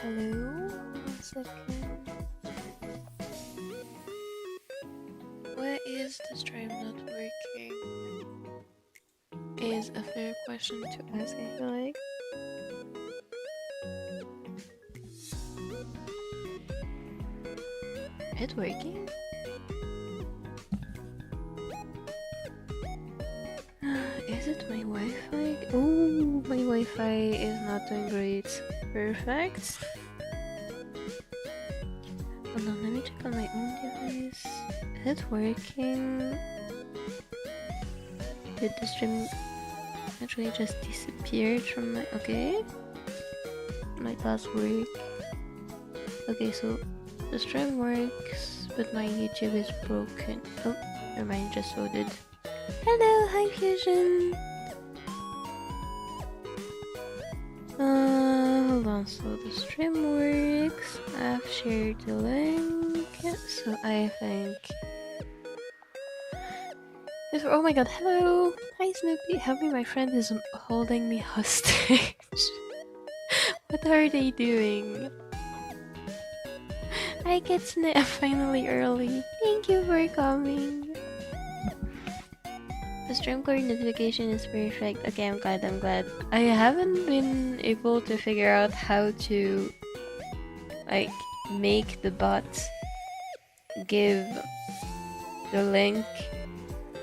Hello? 1 second. Why is the stream not working? Is a fair question to ask, I feel like. Is it working? Is it my Wi-Fi? Oh, my Wi-Fi is not doing great. Perfect. Hold on, let me check on my own device. Is it working? Did the stream actually just disappeared from my... Okay. My does work. Okay, so the stream works, but my YouTube is broken. Oh, never mind, just loaded. Hello, hi Fusion! Hold on, so the stream works. I've shared the link, so I think... Oh my god, hello! Hi Snoopy! Help me, my friend is holding me hostage. What are they doing? Hi Kitsune, I'm finally early. Thank you for coming. The stream core notification is perfect. Okay, I'm glad. I haven't been able to figure out how to like make the bot give the link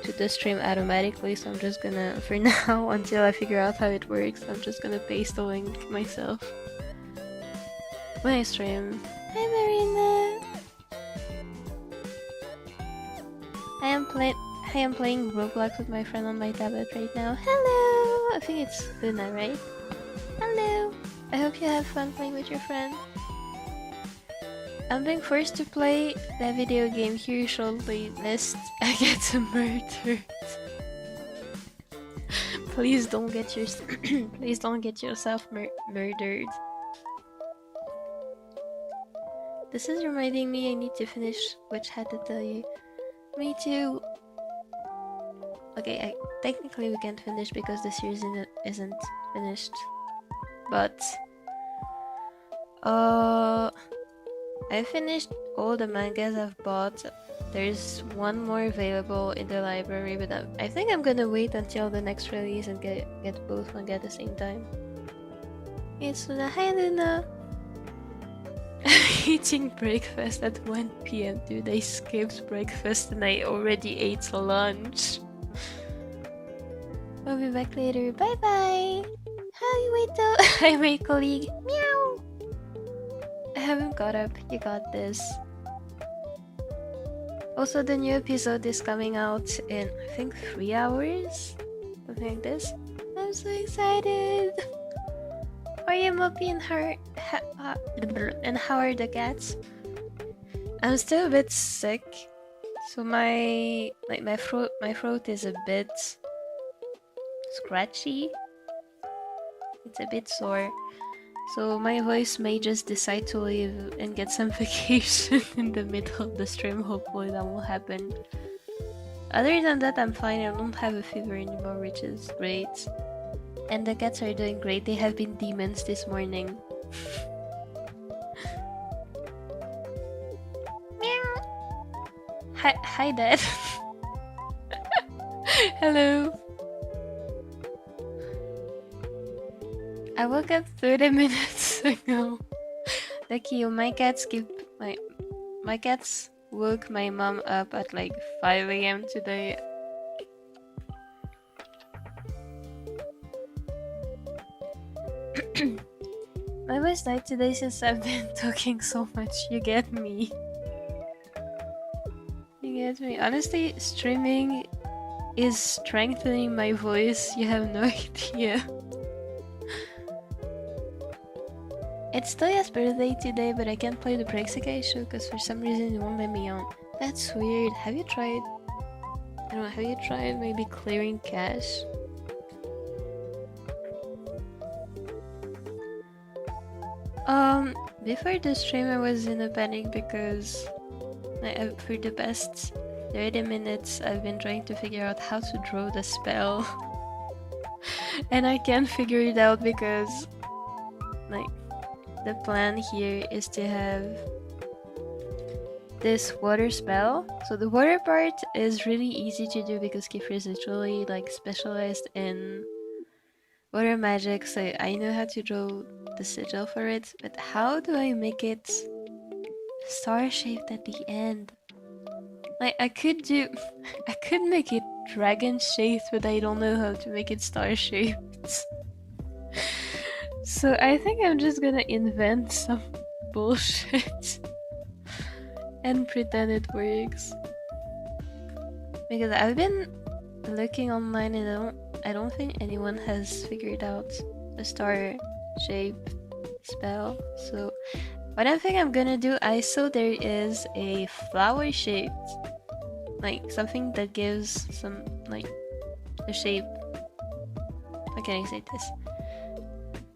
to the stream automatically, so I'm just gonna, for now, until I figure out how it works, I'm just gonna paste the link myself when I stream. Hi Marina! I am playing Roblox with my friend on my tablet right now. Hello! I think it's Luna, right? Hello! I hope you have fun playing with your friend. I'm being forced to play that video game here shortly lest I get murdered. Please don't get yourself murdered. This is reminding me I need to finish which had to tell you. Me too. Okay, technically we can't finish because the series isn't finished. But I finished all the mangas I've bought. There's one more available in the library, but I think I'm gonna wait until the next release and get both manga at the same time. It's Luna. Hi Luna! Eating breakfast at 1 PM, dude. I skipped breakfast and I already ate lunch. I'll be back later. Bye bye! Hi, wait though. Hi, my colleague. Meow! I haven't caught up. You got this. Also, the new episode is coming out in, I think, 3 hours? Something like this. I'm so excited! How are you, Mopi, and how are the cats? I'm still a bit sick, so my throat is a bit scratchy. It's a bit sore, so my voice may just decide to leave and get some vacation in the middle of the stream. Hopefully that won't happen. Other than that, I'm fine. I don't have a fever anymore, which is great. And the cats are doing great. They have been demons this morning. Meow. Hi, Dad. Hello. I woke up 30 minutes ago. Lucky you. My cats woke my mom up at like 5 AM today. My voice died today since I've been talking so much. You get me. You get me. Honestly, streaming is strengthening my voice. You have no idea. It's Toya's birthday today, but I can't play the Brexicay show because for some reason it won't let me on. That's weird. Have you tried? I don't know. Have you tried maybe clearing cache? Before the stream I was in a panic because for the past 30 minutes I've been trying to figure out how to draw the spell. And I can't figure it out because like the plan here is to have this water spell. So the water part is really easy to do because Qifrey is literally like specialized in water magic, so I know how to draw the sigil for it. But how do I make it star-shaped at the end? Like I could make it dragon-shaped, but I don't know how to make it star-shaped. So I think I'm just gonna invent some bullshit and pretend it works. Because I've been looking online and I don't think anyone has figured out a star shape spell. So what I think I'm gonna do, I saw there is a flower shaped, like something that gives some like a shape. How can I say this?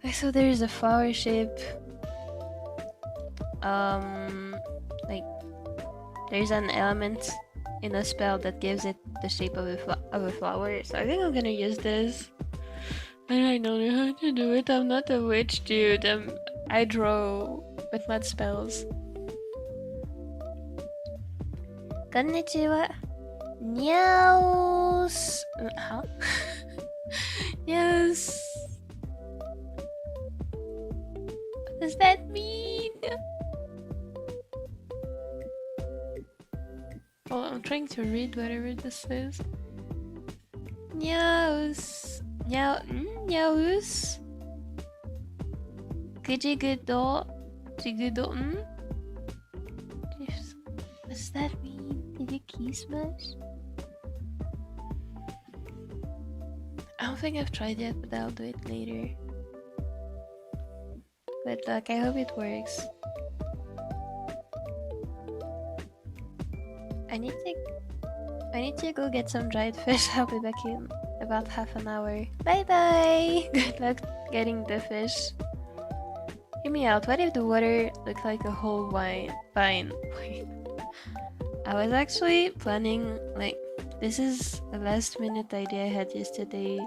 I saw there is a flower shape. Like there's an element in a spell that gives it the shape of a flower. So I think I'm gonna use this. And I don't know how to do it. I'm not a witch, dude. I draw with mud spells. Konnichiwa. Nyaos. Huh? Yes. What does that mean? Oh, I'm trying to read whatever this says. Nyaos. Nyaos. Kujigudo. Jigudo. What does that mean? Did you key smash? I don't think I've tried yet, but I'll do it later. But like, I hope it works. I need to go get some dried fish. I'll be back in about half an hour. Bye bye! Good luck getting the fish. Hear me out, what if the water looked like a whole vine? Wait. I was actually planning, like, this is a last minute idea I had yesterday.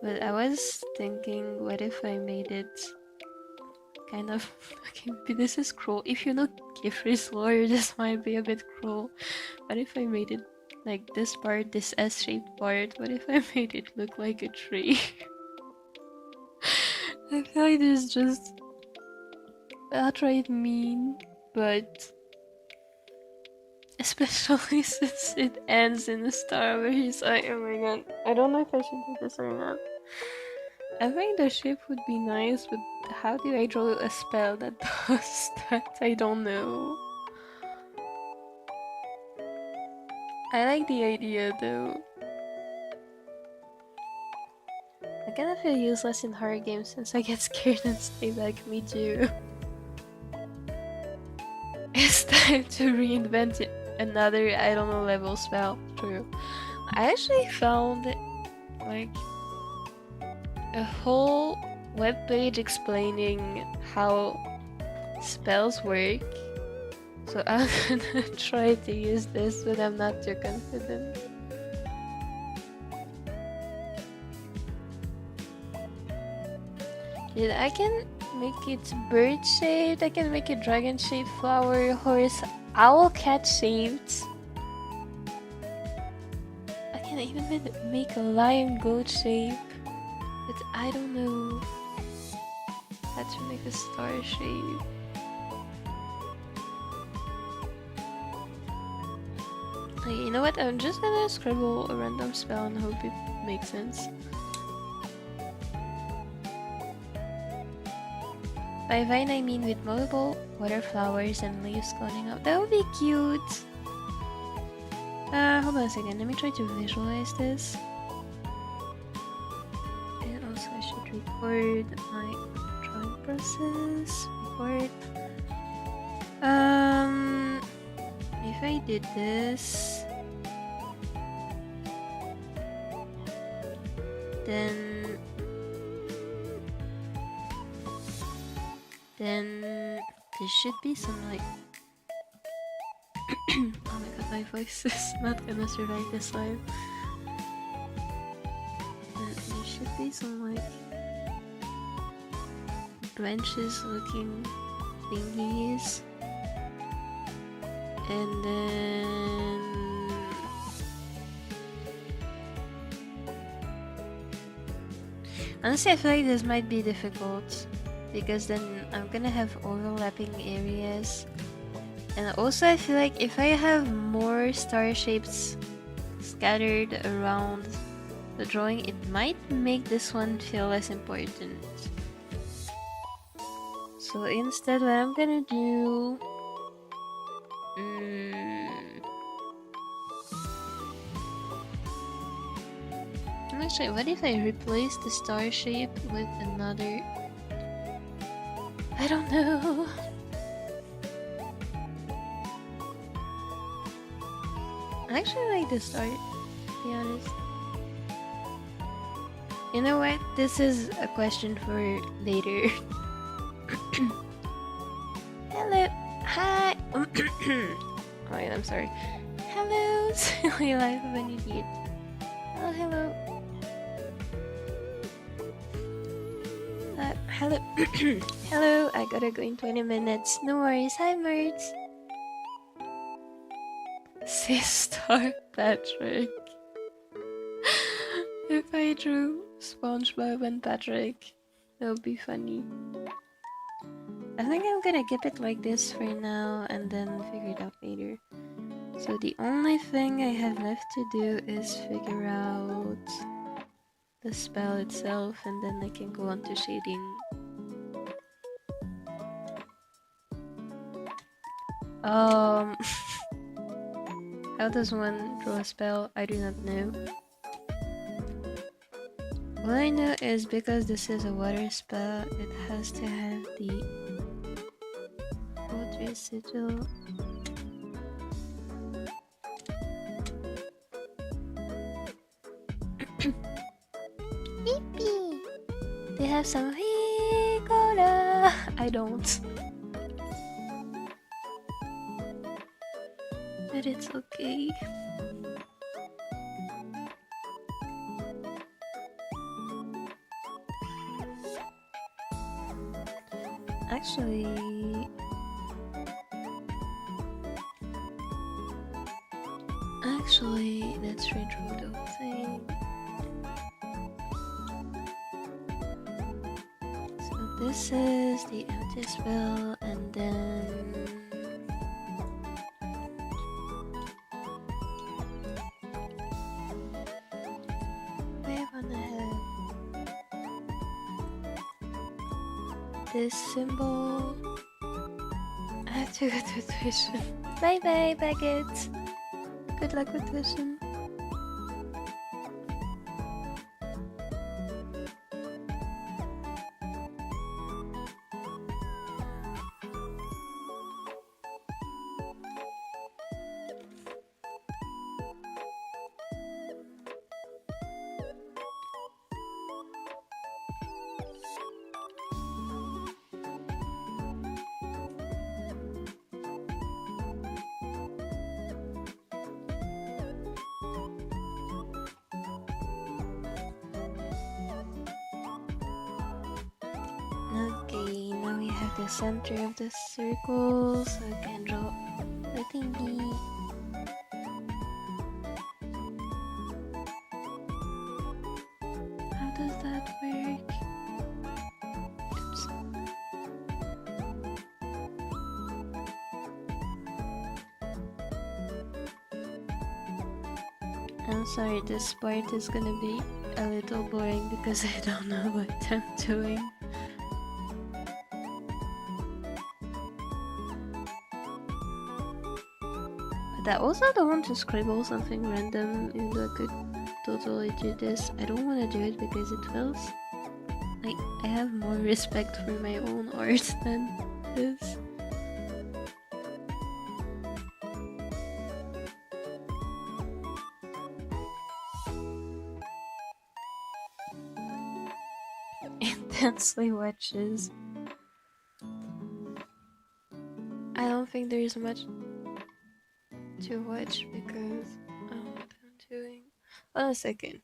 But I was thinking, what if I made it kind of... Okay, this is cruel. If you know Qifrey's lore, this might be a bit cruel. What if I made it like this part, this S-shaped part? What if I made it look like a tree? I feel like this is just outright mean, but especially since it ends in a star where he's like, oh my god, I don't know if I should do this or not. I think the shape would be nice, but how do I draw a spell that does that? I don't know. I like the idea though. I kind of feel useless in horror games since I get scared and stay back. Me too. It's time to reinvent another, I don't know, level spell. True. I actually found like a whole webpage explaining how spells work. So I'm gonna try to use this, but I'm not too confident. Dude, I can make it bird shaped, I can make it dragon shaped, flower, horse, owl, cat shaped. I can even make a lion goat shape, but I don't know how to make a star shape. Like, you know what? I'm just gonna scribble a random spell and hope it makes sense. By vine I mean with multiple water flowers and leaves cloning up. That would be cute! Hold on a second, let me try to visualize this. And also I should record my drawing process. Record. If I did this, then there should be some like oh my god, my voice is not gonna survive this live. There should be some like branches looking thingies. And then honestly, I feel like this might be difficult because then I'm gonna have overlapping areas. And also I feel like if I have more star shapes scattered around the drawing, it might make this one feel less important. So instead what I'm gonna do... Actually, what if I replace the star shape with another... I don't know. I actually like the star, to be honest. You know what? This is a question for later. Hello! Hi! Wait, I'm sorry. Hello! Silly life of an idiot. Oh, hello. Hello. Hello, I gotta go in 20 minutes. No worries. Hi, Mertz. Sister Patrick. If I drew SpongeBob and Patrick, that would be funny. I think I'm gonna keep it like this for now and then figure it out later. So the only thing I have left to do is figure out the spell itself, and then I can go on to shading. How does one draw a spell? I do not know. All I know is because this is a water spell, it has to have the water sigil. Beepy! They have some Hikora! I don't. But it's okay. Actually, let's read through the whole thing. So this is the empty spell, and then we wanna have this symbol. I have to go to tuition. Bye bye, Baguette. Good luck with tuition. Okay, now we have the center of the circle, so I can draw the thingy. How does that work? Oops. I'm sorry, this part is gonna be a little boring because I don't know what I'm doing. I also don't want to scribble something random, even though I could totally do this. I don't want to do it because it feels like I have more respect for my own art than this. Intensely watches. I don't think there is much to watch because I don't know what I'm doing. Hold on a second.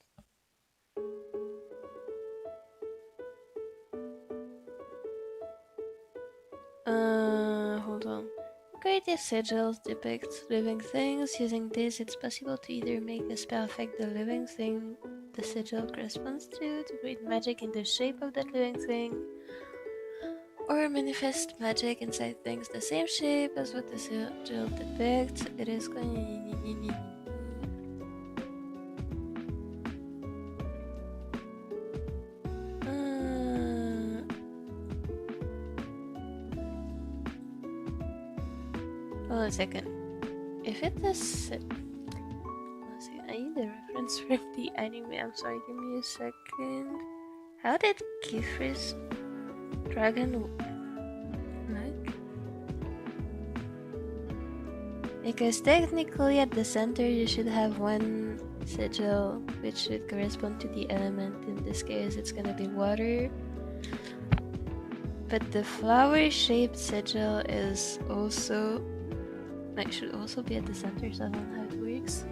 creative sigils depict living things. Using this, it's possible to either make a spell affect the living thing the sigil corresponds to create magic in the shape of that living thing, or manifest magic inside things the same shape as what the sigil depicts. It is going. Hold on a second. If it is. I need the reference from the anime. I'm sorry, give me a second. How did Qifrey's dragon look? Because technically at the center you should have one sigil which should correspond to the element. In this case it's gonna be water. But the flower shaped sigil is also should also be at the center, so I don't know how it works.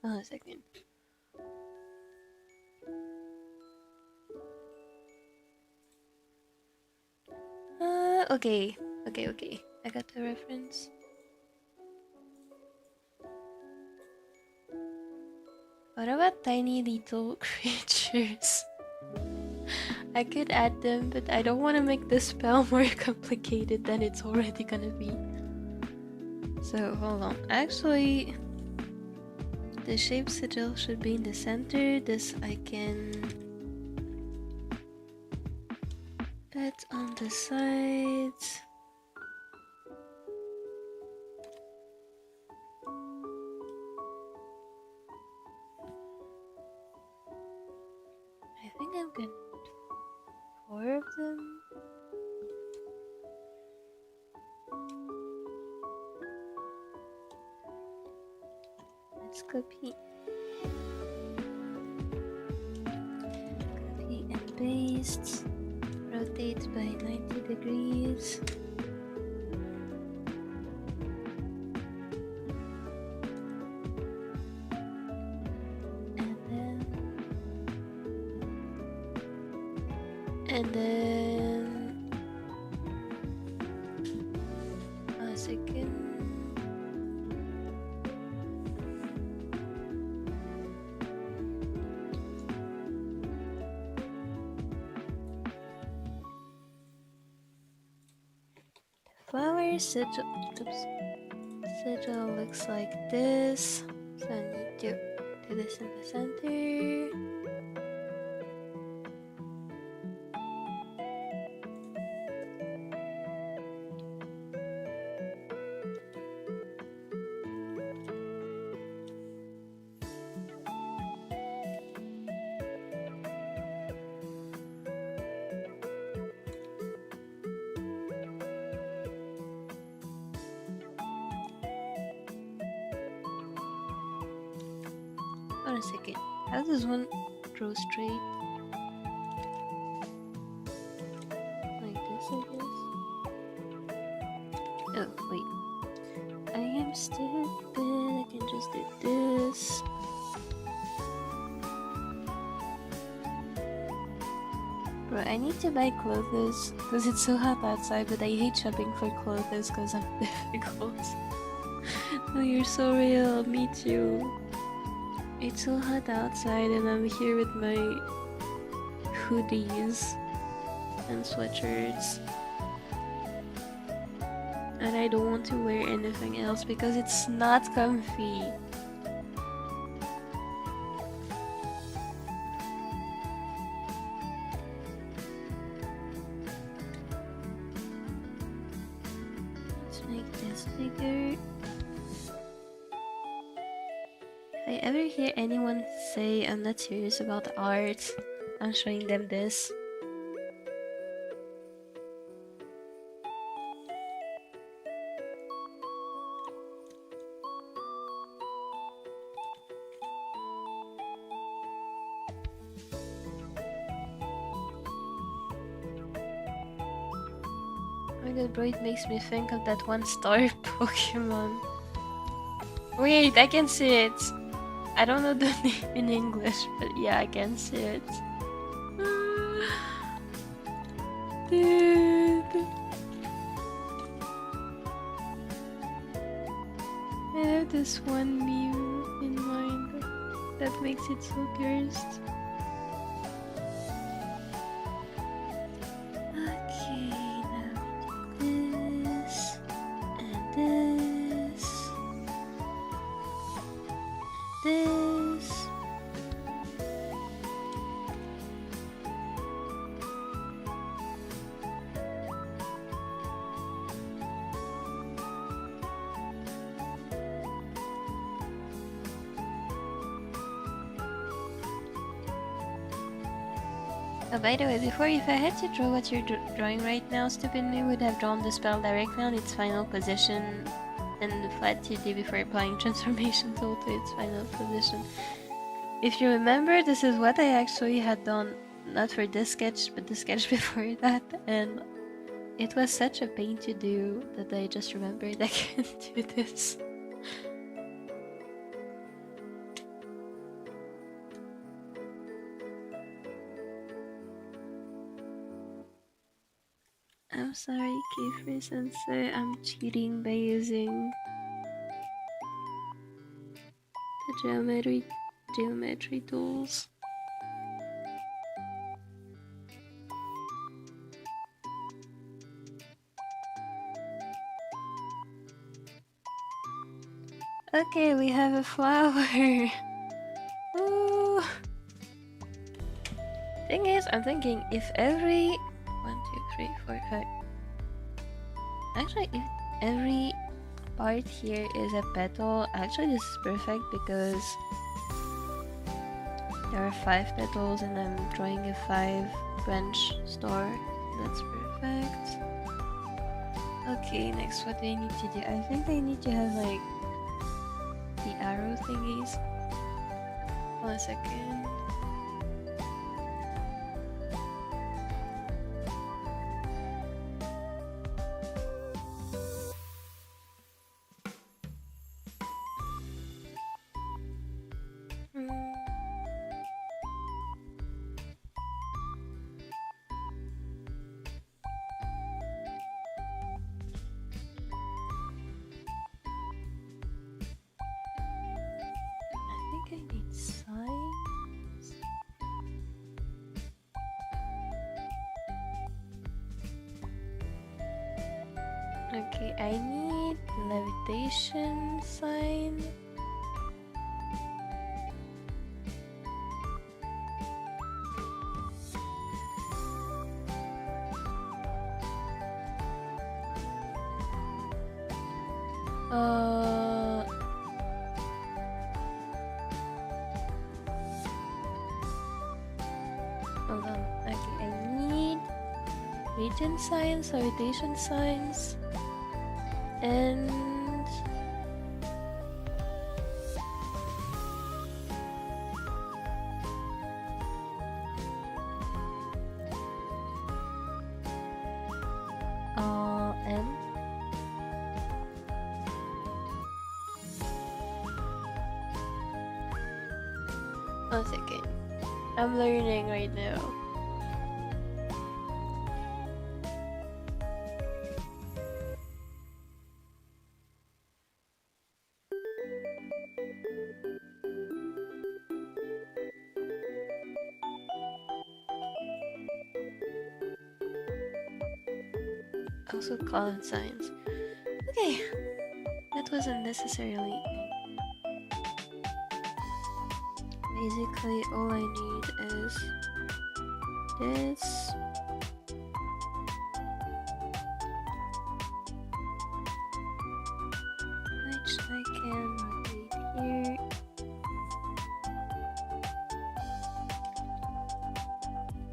Hold on a second. Okay. I got the reference. What about tiny little creatures? I could add them, but I don't want to make the spell more complicated than it's already gonna be. So, hold on. Actually, the shape sigil should be in the center. This I can put on the sides. I think I'm gonna put 4 of them. Let's copy. Copy and paste. Rotate by 90 degrees. And then a second. Flower sigil looks like this, so I need to do this in the center. Hold on a second. How does one draw straight? Like this, I guess. Oh, wait. I am stupid. I can just do this. Bro, I need to buy clothes because it's so hot outside, but I hate shopping for clothes because I'm difficult. Oh, you're so real. Me too. It's so hot outside and I'm here with my hoodies and sweatshirts. And I don't want to wear anything else because it's not comfy. Let's make this bigger. If I ever hear anyone say I'm not serious about art, I'm showing them this. Oh my god, bro, it makes me think of that one star Pokemon. Wait, I can see it. I don't know the name in English, but yeah, I can see it. Dude. I have this one meme in mind that makes it so cursed. Okay, now this and this. This. Oh, by the way, before, if I had to draw what you're drawing right now, stupid me would have drawn the spell directly on its final position and flat 2D before applying transformation tool to its final position. If you remember, this is what I actually had done, not for this sketch, but the sketch before that, and it was such a pain to do that I just remembered I can't do this. I'm sorry, Qifrey Sensei, I'm cheating by using the geometry tools. Okay, we have a flower. Ooh. Thing is, I'm thinking if every 1, 2, 3, 4, 5. Actually, if every part here is a petal, actually this is perfect because there are 5 petals and I'm drawing a 5-branch star. That's perfect. Okay, next what do I need to do? I think I need to have like the arrow thingies. 1 second. I need signs. Okay, I need levitation sign. Hold on. Okay, I need radiant signs, levitation signs, and and 1 second. I'm learning right now. Also column signs. Okay, that wasn't necessarily. Basically, all I need is this. Which I can rotate here.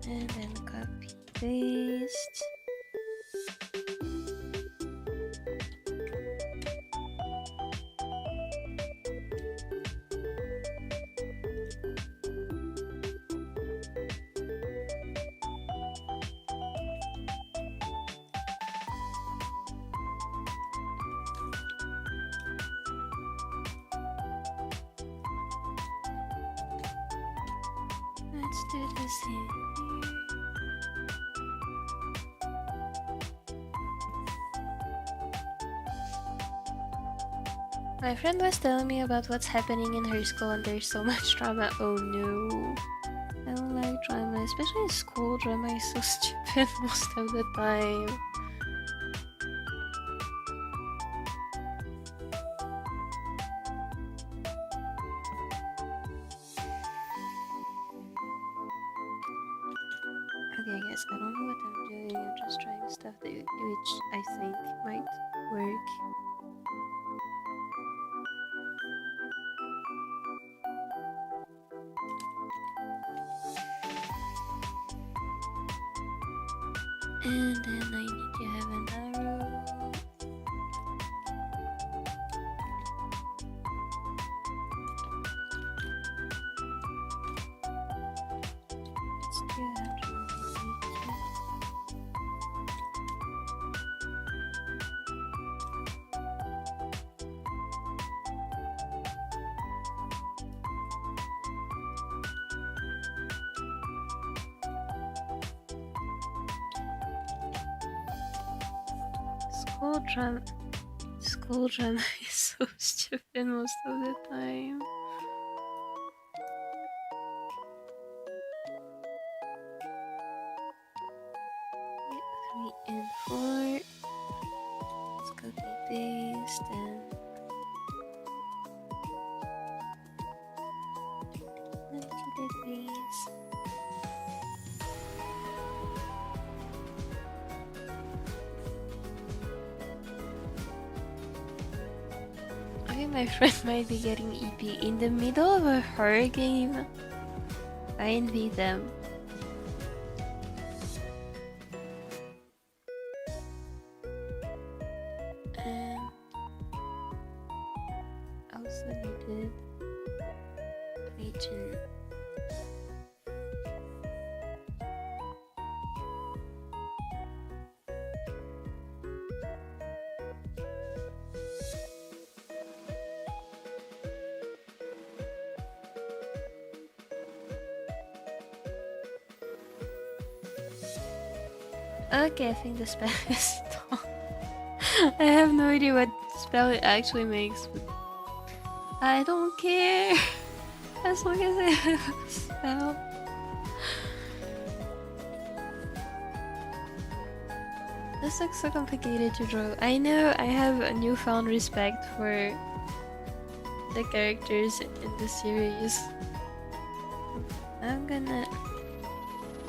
And then copy paste. let's do this here. My friend was telling me about what's happening in her school and there's so much drama. Oh no. I don't like drama, especially school drama is so stupid most of the time. Okay, guys, I don't know what I'm doing. I'm just trying stuff that which I think might work. And then I need to have an arrow. Let's do that. School drama is so stupid most of the time. Yeah, 3 and 4. Let's copy paste and 90 degrees. My friend might be getting EP in the middle of a horror game. I envy them. And also needed region. Okay, I think the spell is done. I have no idea what spell it actually makes, but I don't care as long as I have a spell. This looks so complicated to draw. I know I have a newfound respect for the characters in the series. I'm gonna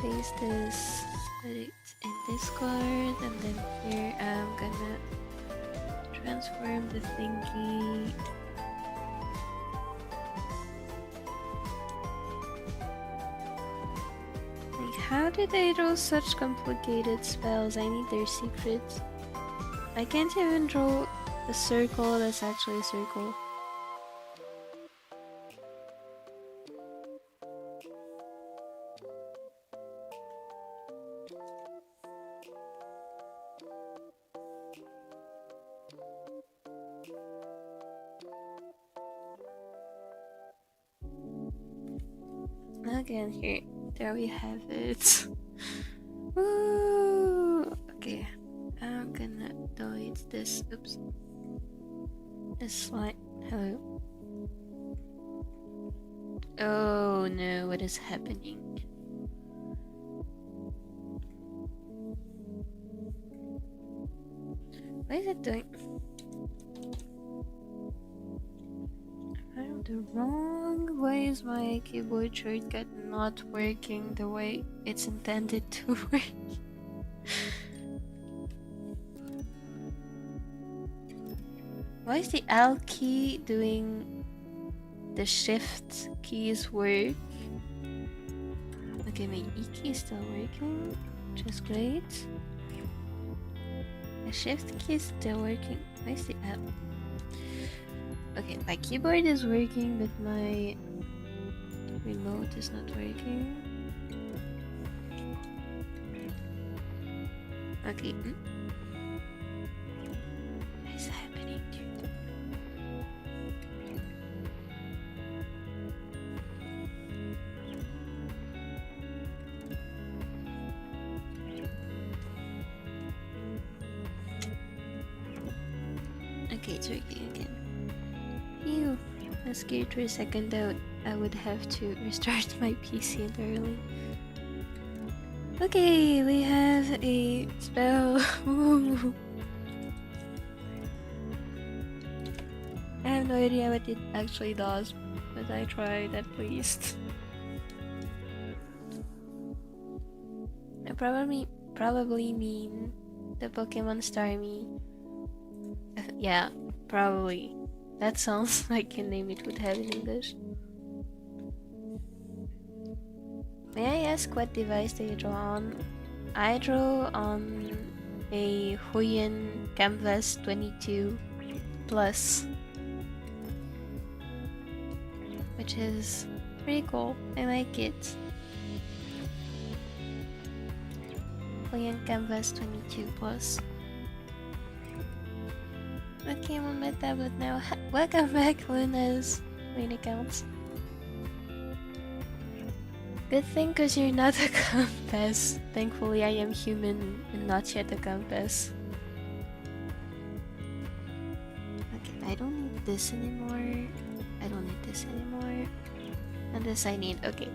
paste this, put it in Discord, and then here I'm gonna transform the thingy. Like, how do they draw such complicated spells? I need their secrets. I can't even draw a circle that's actually a circle. Again, here, there we have it. Woo! Okay, I'm gonna delete this. Oops. This slide. Hello. Oh no, what is happening? What is it doing? I'm the wrong. Why is my keyboard shortcut not working the way it's intended to work? Why is the L key doing the shift keys work? Okay, my E key is still working, which is great. The shift key is still working. Why is the L? Okay, my keyboard is working, but my remote is not working. Okay. What is happening, dude? Okay, it's working again. Ew. I was scared for a second that I would have to restart my PC entirely. Okay, we have a spell. Ooh. I have no idea what it actually does, but I tried at least. I probably mean the Pokemon Starmie. Yeah, probably. That sounds like a name it would have in English. May I ask what device do you draw on? I draw on a Huion Canvas 22 Plus, which is pretty cool. I like it. Huion Canvas 22 Plus. Okay, I'm on my tablet now. Welcome back, Luna's main account. Good thing, cause you're not a compass. Thankfully, I am human and not yet a compass. Okay, I don't need this anymore. I don't need this anymore. And this I need. Okay.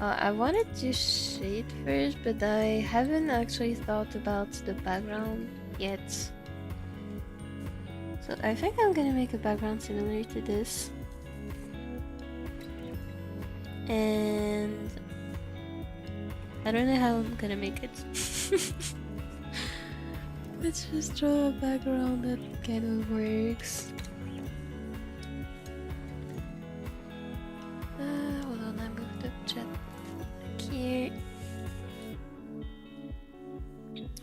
I wanted to shade first, but I haven't actually thought about the background yet. So I think I'm gonna make a background similar to this. And I don't know how I'm gonna make it. Let's just draw a background that kind of works. Hold on, I moved the chat here.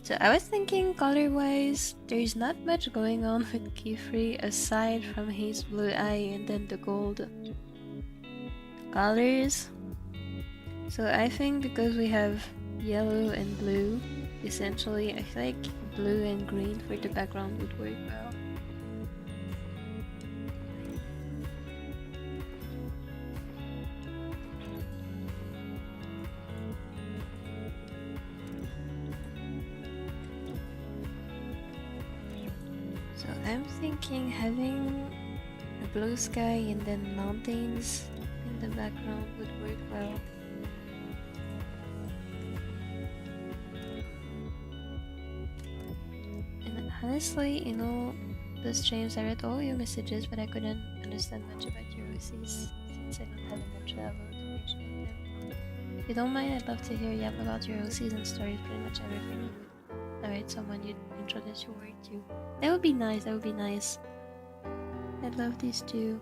So I was thinking color-wise, there's not much going on with Qifrey aside from his blue eye and then the gold colors. So I think because we have yellow and blue, essentially I feel like blue and green for the background would work well. So I'm thinking having a blue sky and then mountains in the background would work well. And honestly, you know, the streams I read all your messages, but I couldn't understand much about your OCs since I don't have enough travel information on them. If you don't mind, I'd love to hear yap about your OCs and stories, pretty much everything you would narrate someone you'd introduce your work to. That would be nice, that would be nice. I'd love these too.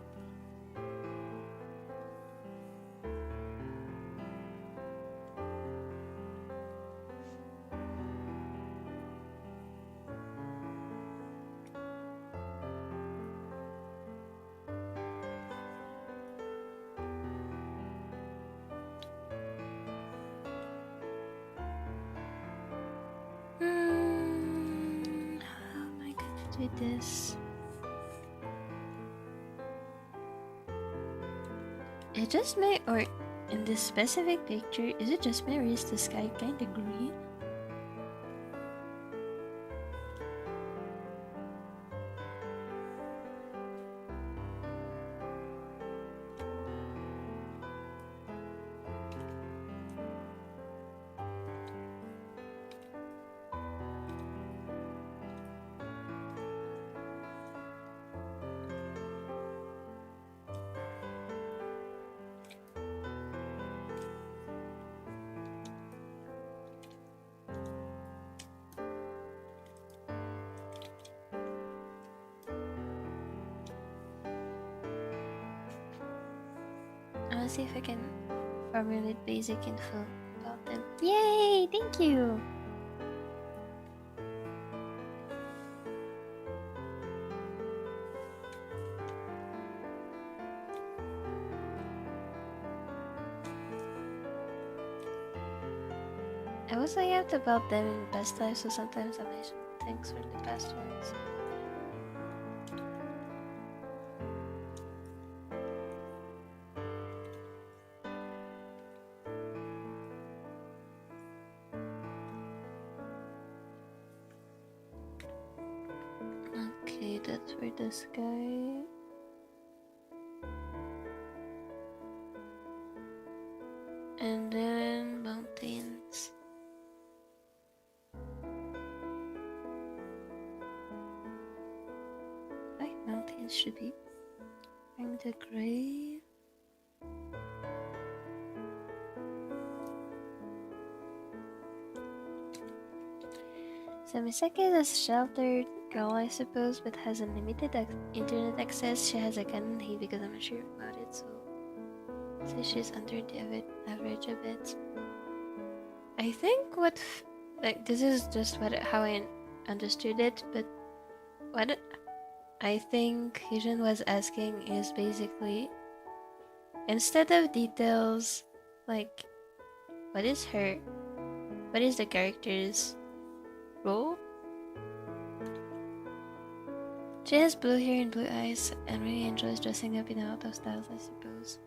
How am I gonna do this? It just may, or in this specific picture, is it just me or is the sky kinda green? I wanna see if I can formulate basic info about them. Yay! Thank you! I also yapped about them in past lives, so sometimes I mention things from the past ones. Okay, that for the sky. And then mountains. Like mountains should be kind of gray. So Misaki is a sheltered girl, I suppose, but has unlimited internet access. She has a Canon hate because I'm not sure about it, so she's under the average a bit. I think like this is just how I understood it, but what I think Hyujin was asking is basically, instead of details, like what is the character's role? She has blue hair and blue eyes and really enjoys dressing up in a lot of styles, I suppose.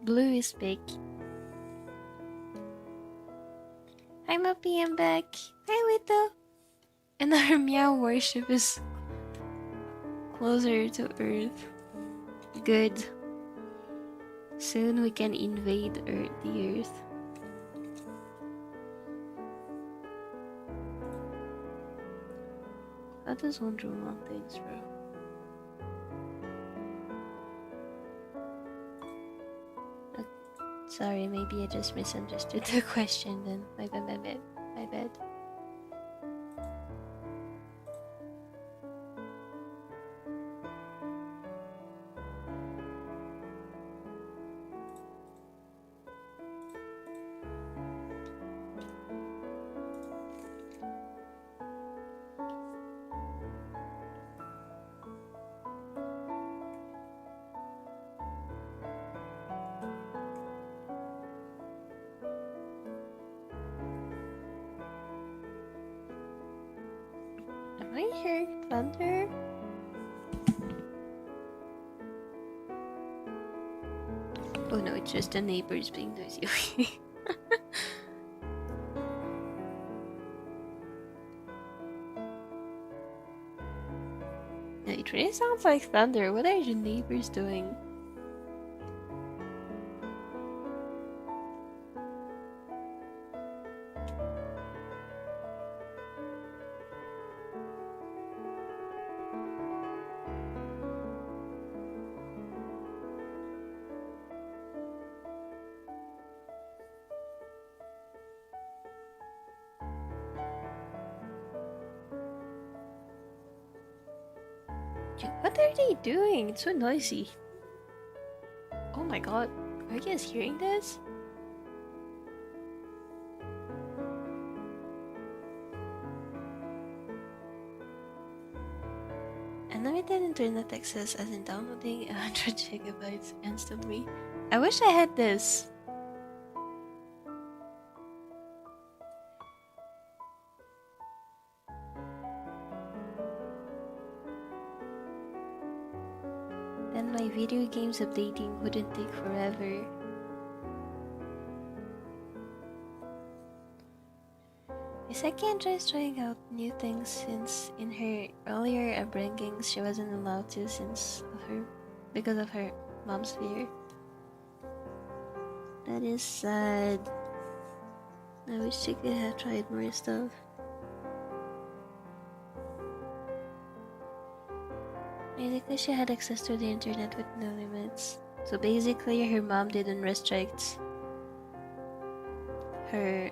Blue is big. Hi Mopi, I'm back. Hi Lito. And our meow worship is closer to Earth. Good. Soon we can invade the Earth. How does one draw mountains, bro? Sorry, maybe I just misunderstood the question then. My bad. Am I hearing thunder? Oh no, it's just the neighbors being noisy. No, it really sounds like thunder. What are the neighbors doing? What are they doing? It's so noisy. Oh my god. Are you guys hearing this? Unlimited internet access as in downloading 100 gigabytes instantly. I wish I had this. Then my video games updating wouldn't take forever. Misaki enjoys trying out new things since in her earlier upbringings she wasn't allowed to because of her mom's fear. That is sad. I wish she could have tried more stuff. Basically, she had access to the internet with no limits. So basically, her mom didn't restrict her.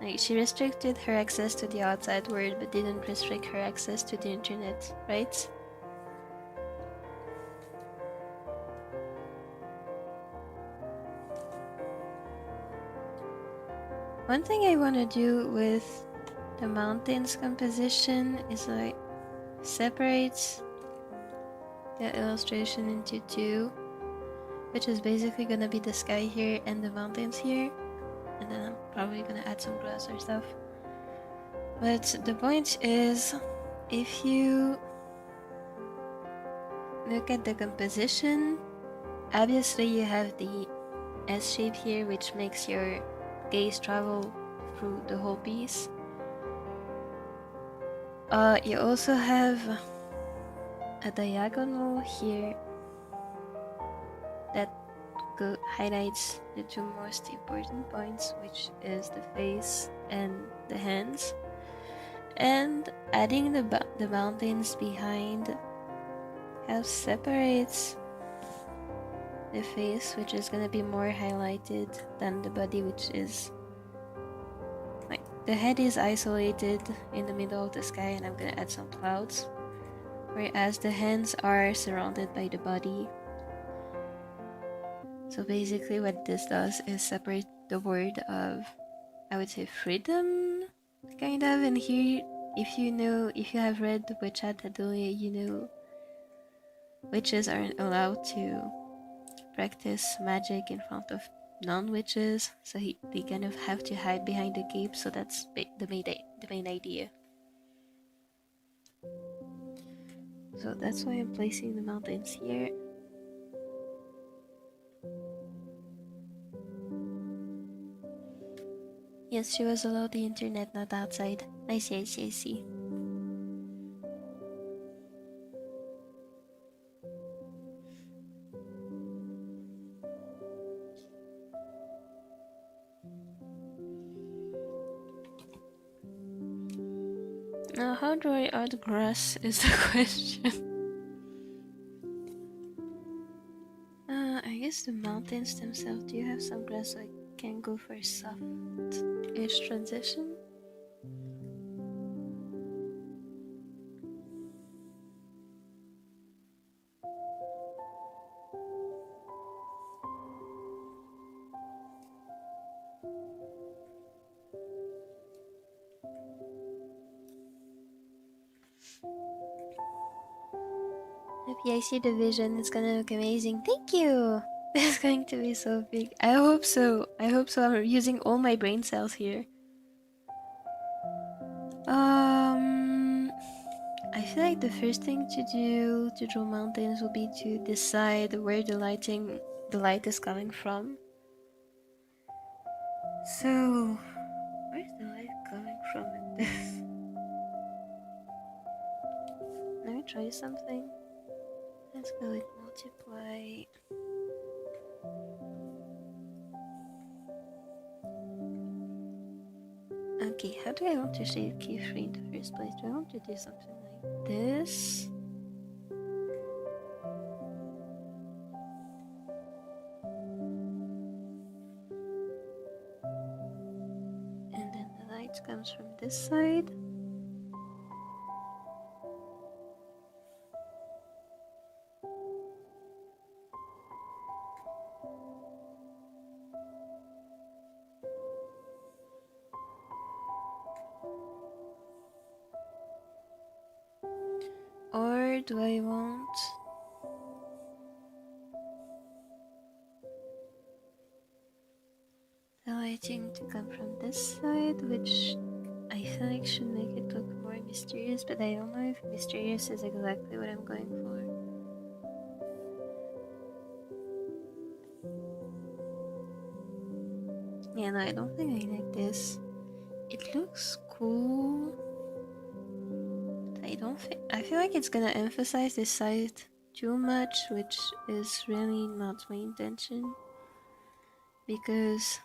Like, she restricted her access to the outside world, but didn't restrict her access to the internet, right? One thing I want to do with the mountains composition is like separates the illustration into two, which is basically gonna be the sky here and the mountains here, and then I'm probably gonna add some grass or stuff. But the point is, if you look at the composition, obviously you have the S shape here, which makes your gaze travel through the whole piece. You also have a diagonal here that highlights the two most important points, which is the face and the hands, and adding the mountains behind separates the face, which is gonna be more highlighted than the body, which is like the head is isolated in the middle of the sky, and I'm gonna add some clouds, whereas the hands are surrounded by the body. So basically what this does is separate the word of, I would say, freedom, kind of. And here, if you have read the witch at Atelier, you know witches aren't allowed to practice magic in front of non-witches, so they kind of have to hide behind the cape. So that's the main idea. So that's why I'm placing the mountains here. Yes, she was allowed the internet, not outside. I see. Now, how do I add grass is the question. I guess the mountains themselves, do you have some grass so I can go for a soft edge transition? I see the vision. It's gonna look amazing. Thank you! It's going to be so big. I hope so. I'm using all my brain cells here. I feel like the first thing to do to draw mountains will be to decide where the light is coming from. So, where's the light coming from in this? Let me try something. Let's go with multiply. Okay, how do I want to shade Qifrey in the first place? Do I want to do something like this? And then the light comes from this side. Or do I want the lighting to come from this side, which I feel like should make it look more mysterious, but I don't know if mysterious is exactly what I'm going for. Yeah, no, I don't think I like this. It looks cool. I feel like it's gonna emphasize this side too much, which is really not my intention, because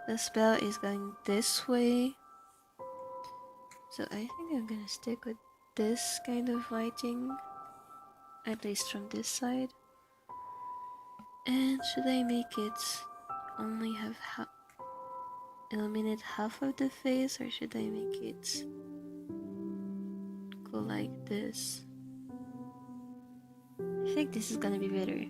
the spell is going this way. So I think I'm gonna stick with this kind of lighting, at least from this side. And should I make it only have illuminate half of the face, or should I make it go like this? I think this is gonna be better.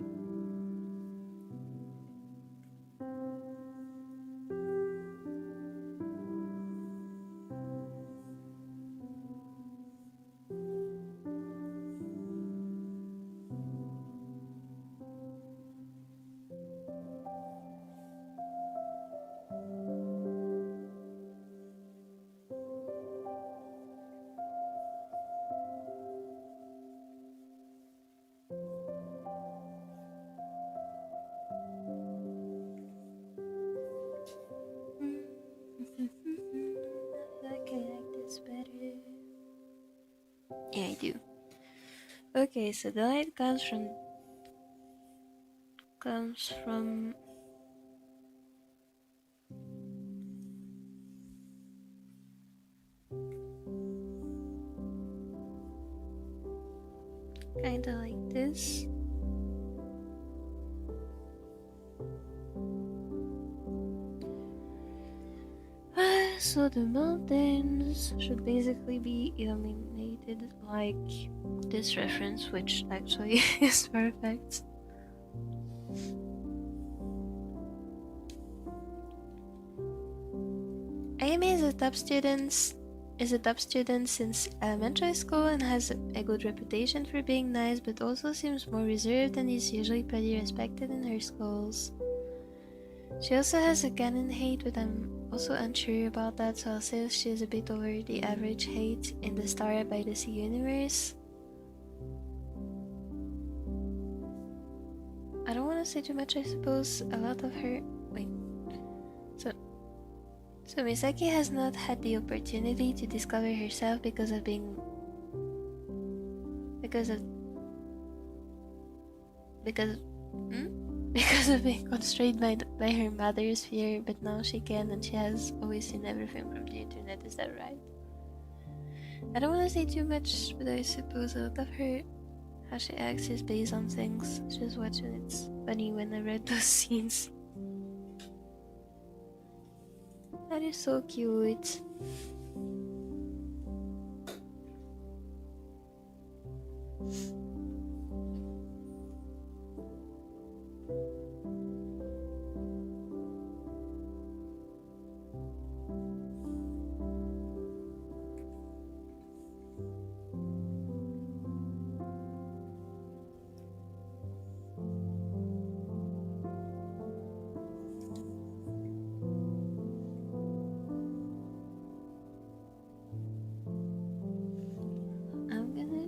Yeah, I do. Okay, so the light comes from kinda like this. So the mountains should basically be illuminated like this reference, which actually is perfect. Amy is a top student since elementary school and has a good reputation for being nice, but also seems more reserved and is usually pretty respected in her schools. She also has a canon hate, but I'm also unsure about that, so I'll say she's a bit over the average hate in the Star by the Sea universe. I don't want to say too much, I suppose. A lot of her... Wait. So Misaki has not had the opportunity to discover herself because of being constrained by her mother's fear, but now she can, and she has always seen everything from the internet. Is that right? I don't want to say too much, but I suppose a lot of her how she acts is based on things she's watched, and it's funny when I read those scenes. That is so cute.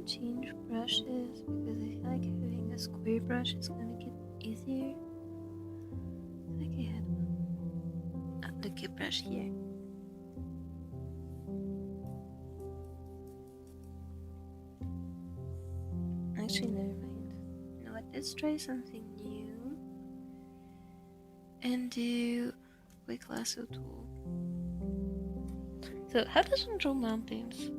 Change brushes because I feel like having a square brush is gonna make it easier. Like I had the cube brush here. Actually, never mind. You know what? Let's try something new and do quick lasso tool. So, how does one draw mountains?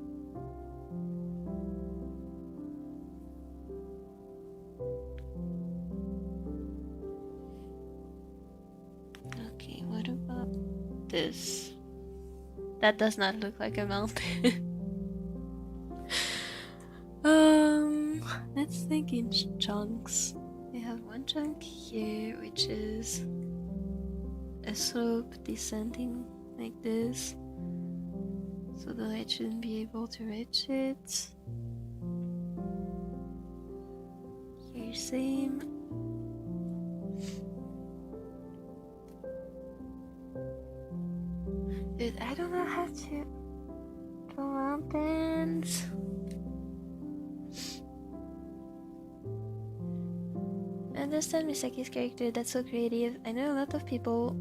This. That does not look like a mountain. Let's think in chunks. We have one chunk here, which is a slope descending like this, so the light shouldn't be able to reach it. Here, same. Dude, I don't know how to draw mountains. I understand Misaki's character, that's so creative. I know a lot of people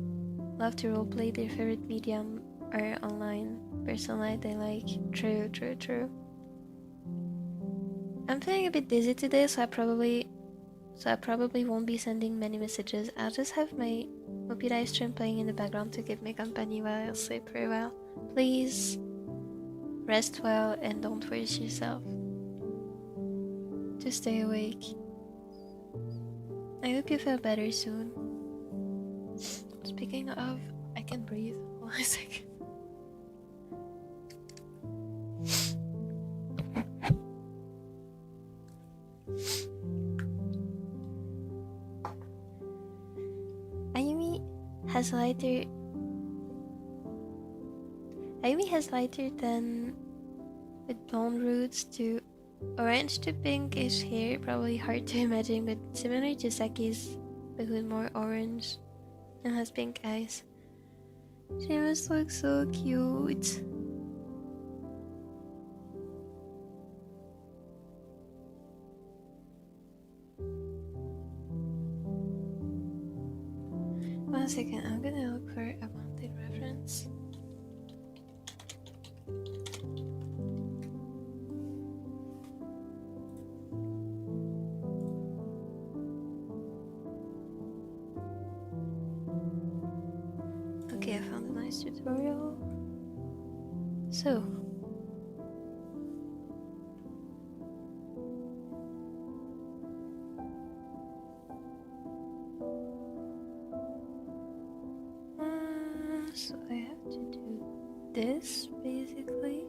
love to roleplay their favorite medium or online persona they like. True. I'm feeling a bit dizzy today, so I probably won't be sending many messages. I'll just have my Mopi live stream playing in the background to keep me company while I sleep for a while. Please rest well and don't force yourself to stay awake. I hope you feel better soon. Speaking of, I can breathe. Hold on a second. Ayumi has lighter than with blonde roots to orange to pinkish hair, probably hard to imagine, but similar to Saki's, but with more orange and has pink eyes. She must look so cute. One second, I'm gonna look for a mountain reference. So. So I have to do this basically.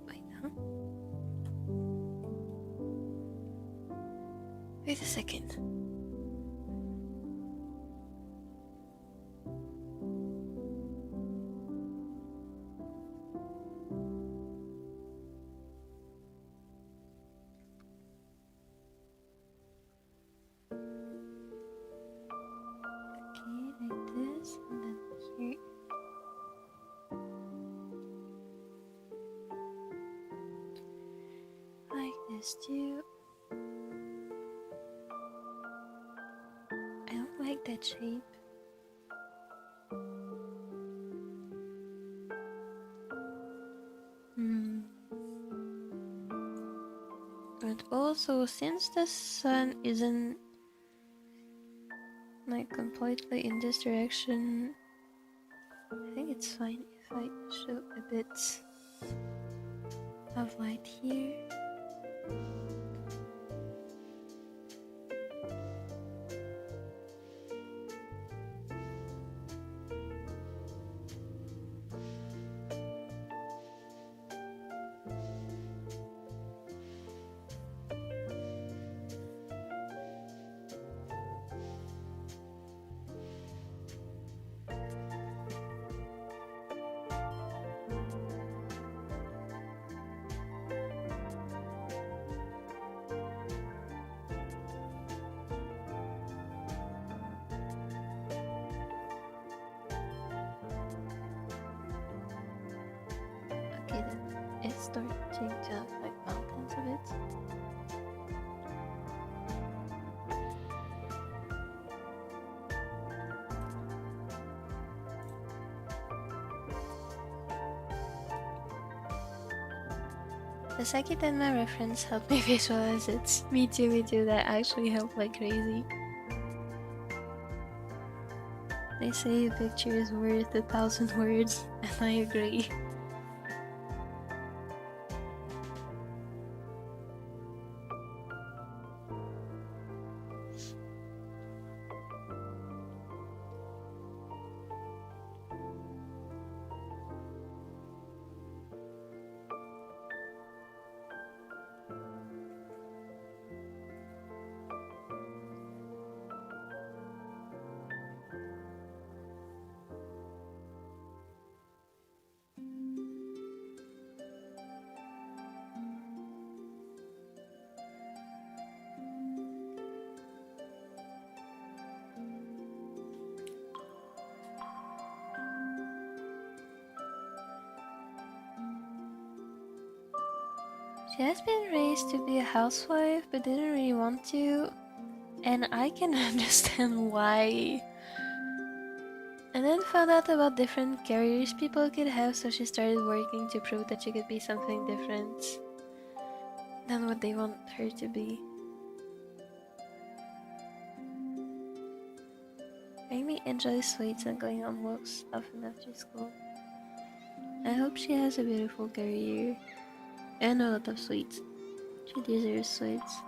Wait, huh? Wait a second. Like this, and then here. Like this too. I don't like that shape. But also, since the sun isn't like completely in this direction, I think it's fine if I show a bit of light here. Okay, then it's starting to have like mountains a bit. The Sakitanma reference helped me visualize it. Me too, that actually helped like crazy. They say a picture is worth 1,000 words, and I agree. She has been raised to be a housewife, but didn't really want to, and I can understand why. And then found out about different careers people could have, so she started working to prove that she could be something different than what they want her to be. Amy enjoys sweets and going on walks often after school. I hope she has a beautiful career and a lot of sweets. She deserves sweets.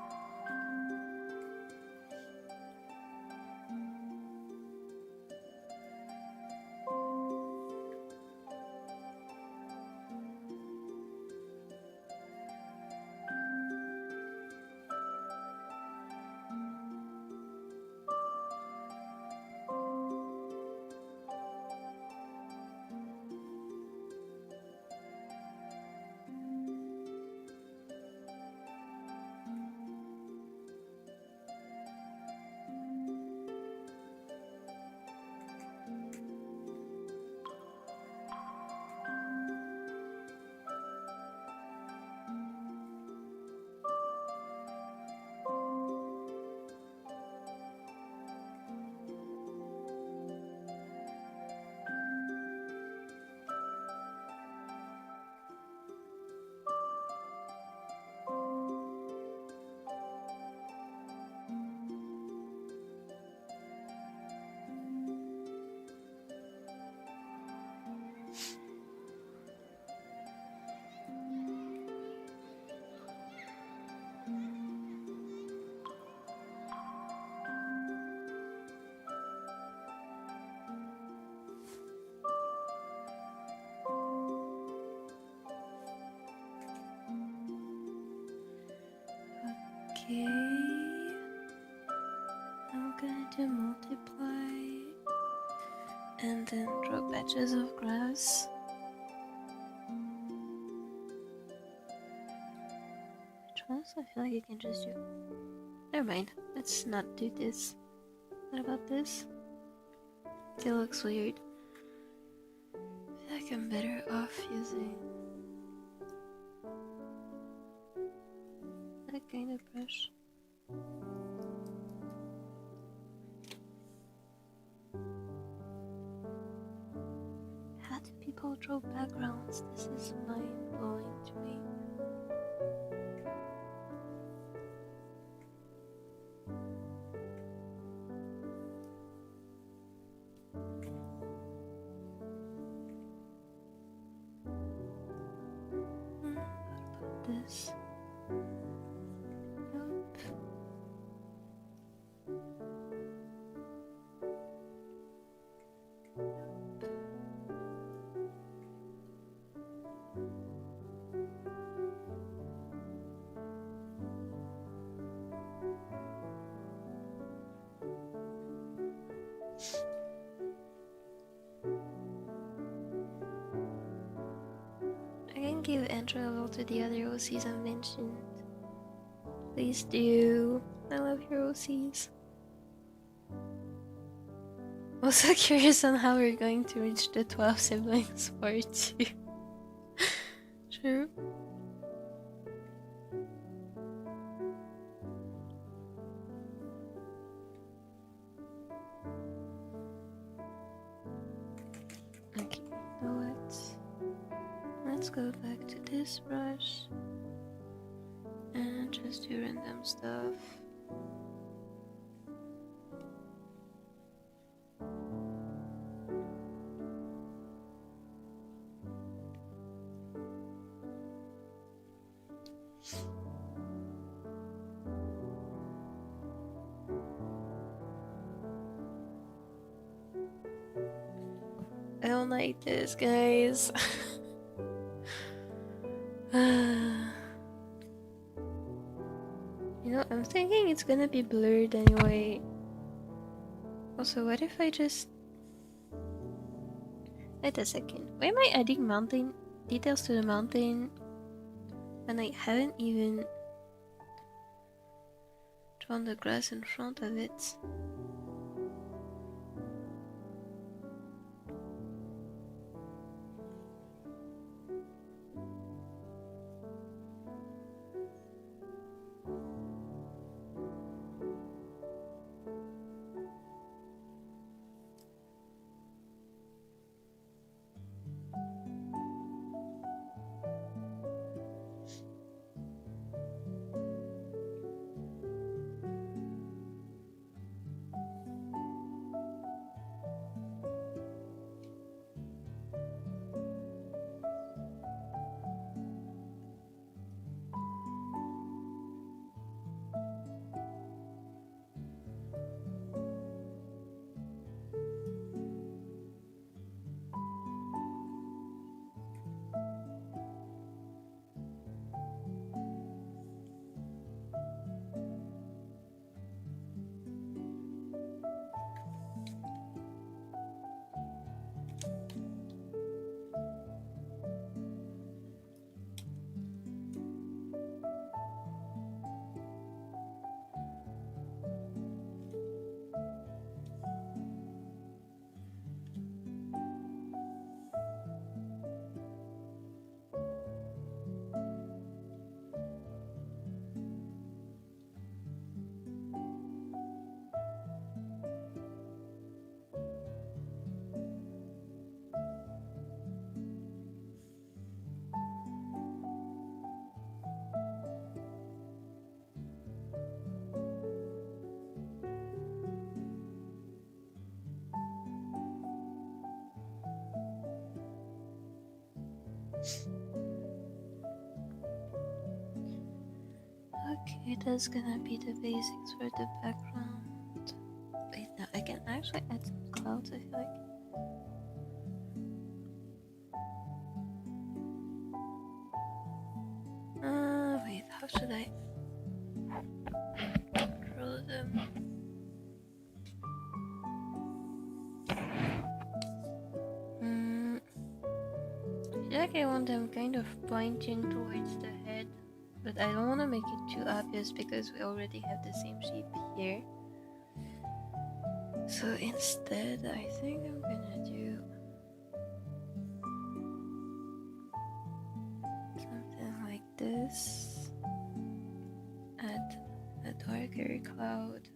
And then draw patches of grass. Which ones? I feel like you can just do. Never mind. Let's not do this. What about this? It looks weird. I feel like I'm better off using that kind of brush. How do people draw backgrounds? This is mind-blowing to me. What about this? Nope. I can give entry level to the other OCs I've mentioned. Please do. I love your OCs. Also curious on how we're going to reach the 12 siblings part 2. True. Okay, you know what? Let's go back to this brush and just do random stuff. I don't like this, guys. You know, I'm thinking it's gonna be blurred anyway. Also, what if I just... Wait a second. Why am I adding mountain details to the mountain when I haven't even drawn the grass in front of it? Okay, that's gonna be the basics for the background. Wait, no, I can actually add some clouds, I feel like. Wait, how should I draw them? like I want them kind of pointing towards the head, but I don't want to make it too obvious because we already have the same shape here. So instead, I think I'm gonna do something like this. Add a darker cloud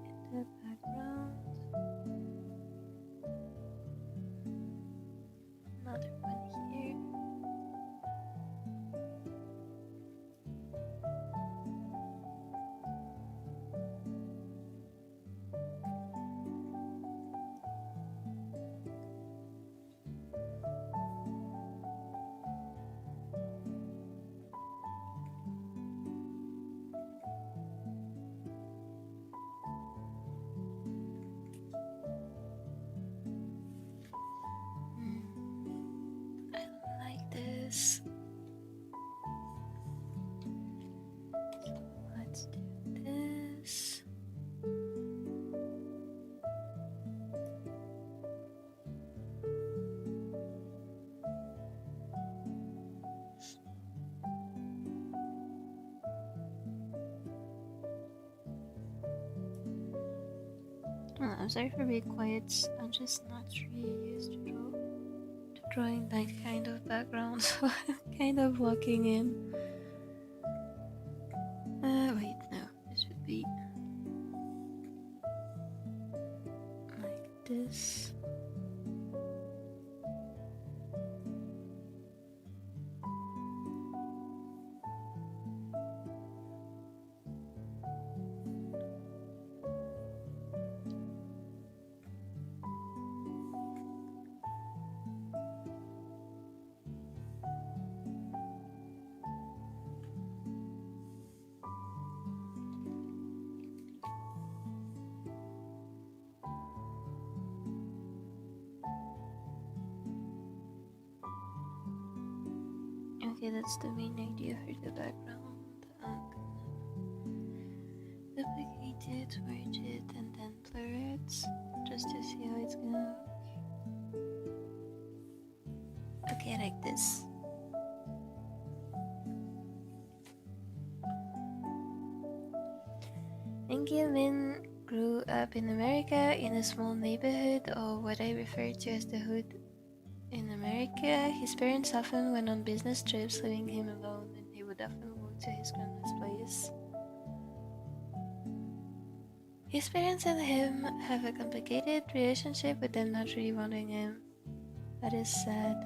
in the background. Another one here. This. Let's do this. Oh, I'm sorry for being quiet. I'm just not really used to drawing that kind of background, so I'm kind of walking in. Wait, no, this would be like this. Okay, that's the main idea for the background. I'm gonna duplicate it, merge it, and then blur it just to see how it's gonna look. Okay, like this. Min grew up in America in a small neighborhood, or what I refer to as the hood. In America, his parents often went on business trips, leaving him alone, and he would often walk to his grandma's place. His parents and him have a complicated relationship, with them not really wanting him. That is sad.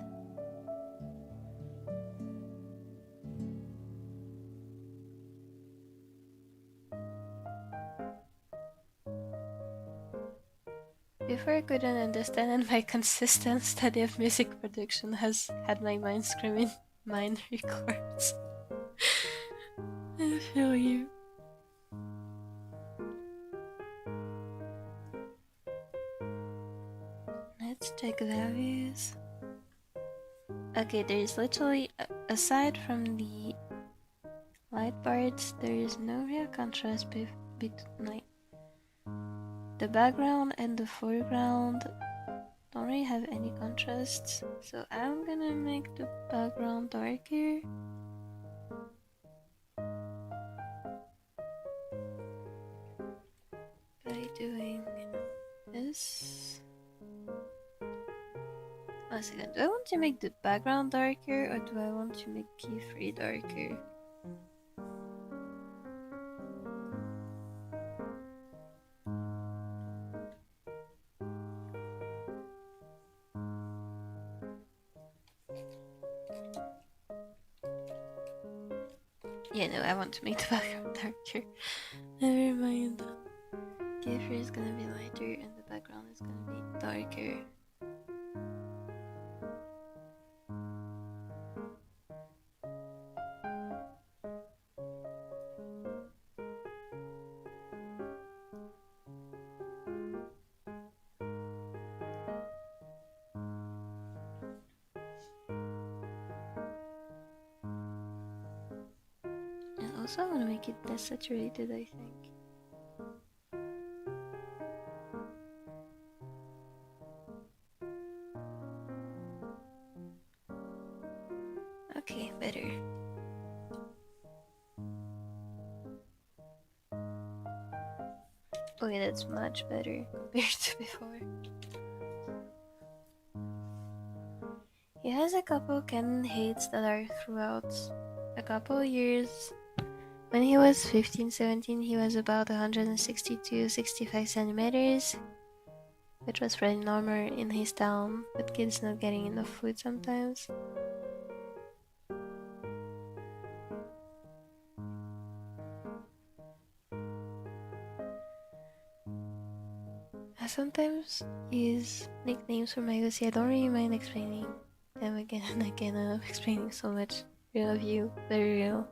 Before I couldn't understand, and my consistent study of music production has had my mind screaming minor chords. I feel you. Let's check values. Okay, there is literally, aside from the light parts, there is no real contrast between the background and the foreground. Don't really have any contrasts, so I'm gonna make the background darker. By doing this. One second, do I want to make the background darker, or do I want to make Qifrey darker? Yeah, no, I want to make the background darker. Never mind. Qifrey is gonna be lighter and the background is gonna be darker. Also, I want to make it less saturated, I think. better. Okay, that's much better compared to before. He has a couple canon hates that are throughout. A couple years. When he was 15, 17, he was about 162, 65 centimeters, which was pretty normal in his town, with kids not getting enough food sometimes. I sometimes use nicknames for my Lucy. I don't really mind explaining them again and again. I love explaining so much. Real of you, very real.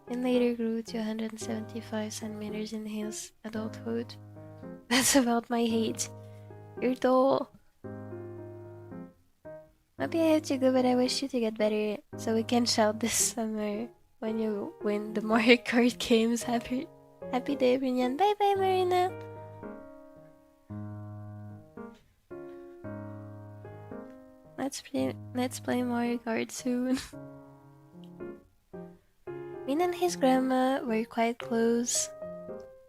And later grew to 175 centimeters in his adulthood. That's about my height. You're tall. Maybe I have to go, but I wish you to get better so we can shout this summer when you win the Mario Kart games. Happy day, Brinian. Bye bye, Marina. Let's play Mario Kart soon. Min and his grandma were quite close,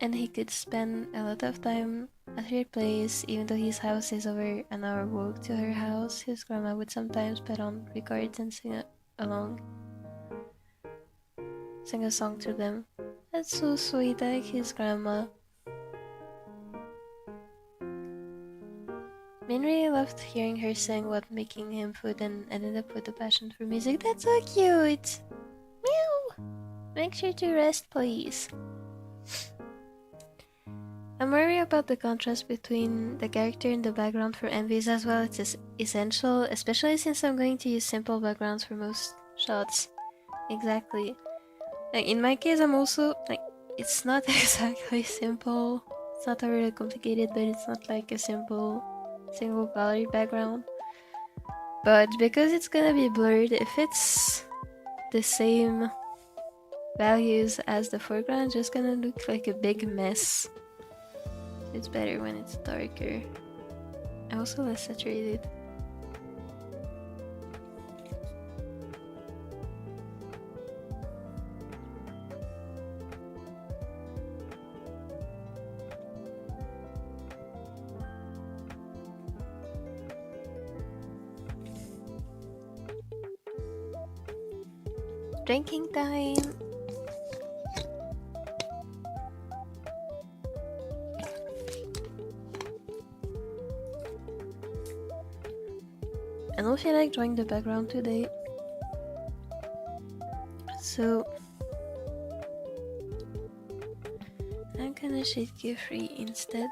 and he could spend a lot of time at her place. Even though his house is over an hour walk to her house, his grandma would sometimes put on records and sing a song to them. That's so sweet. I like his grandma. Min really loved hearing her sing while making him food and ended up with a passion for music. That's so cute! Meow! Make sure to rest, please. I'm worried about the contrast between the character and the background for MVs as well. It's essential, especially since I'm going to use simple backgrounds for most shots. Exactly. Like in my case, I'm also like, it's not exactly simple. It's not really complicated, but it's not like a simple single gallery background. But because it's gonna be blurred, if it's the same values as the foreground, it's just gonna look like a big mess. It's better when it's darker. Also less saturated. Drinking time! I don't feel like drawing the background today, so I'm gonna shade Qifrey instead.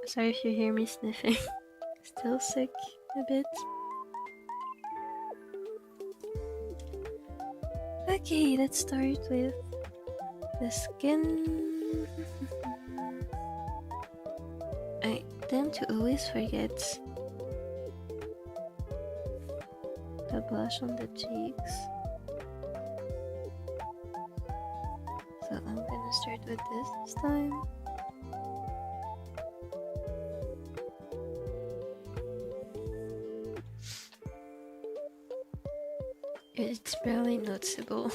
Sorry if you hear me sniffing. Still sick a bit. Okay, let's start with the skin. I tend to always forget the blush on the cheeks, so I'm gonna start with this time. It's barely noticeable.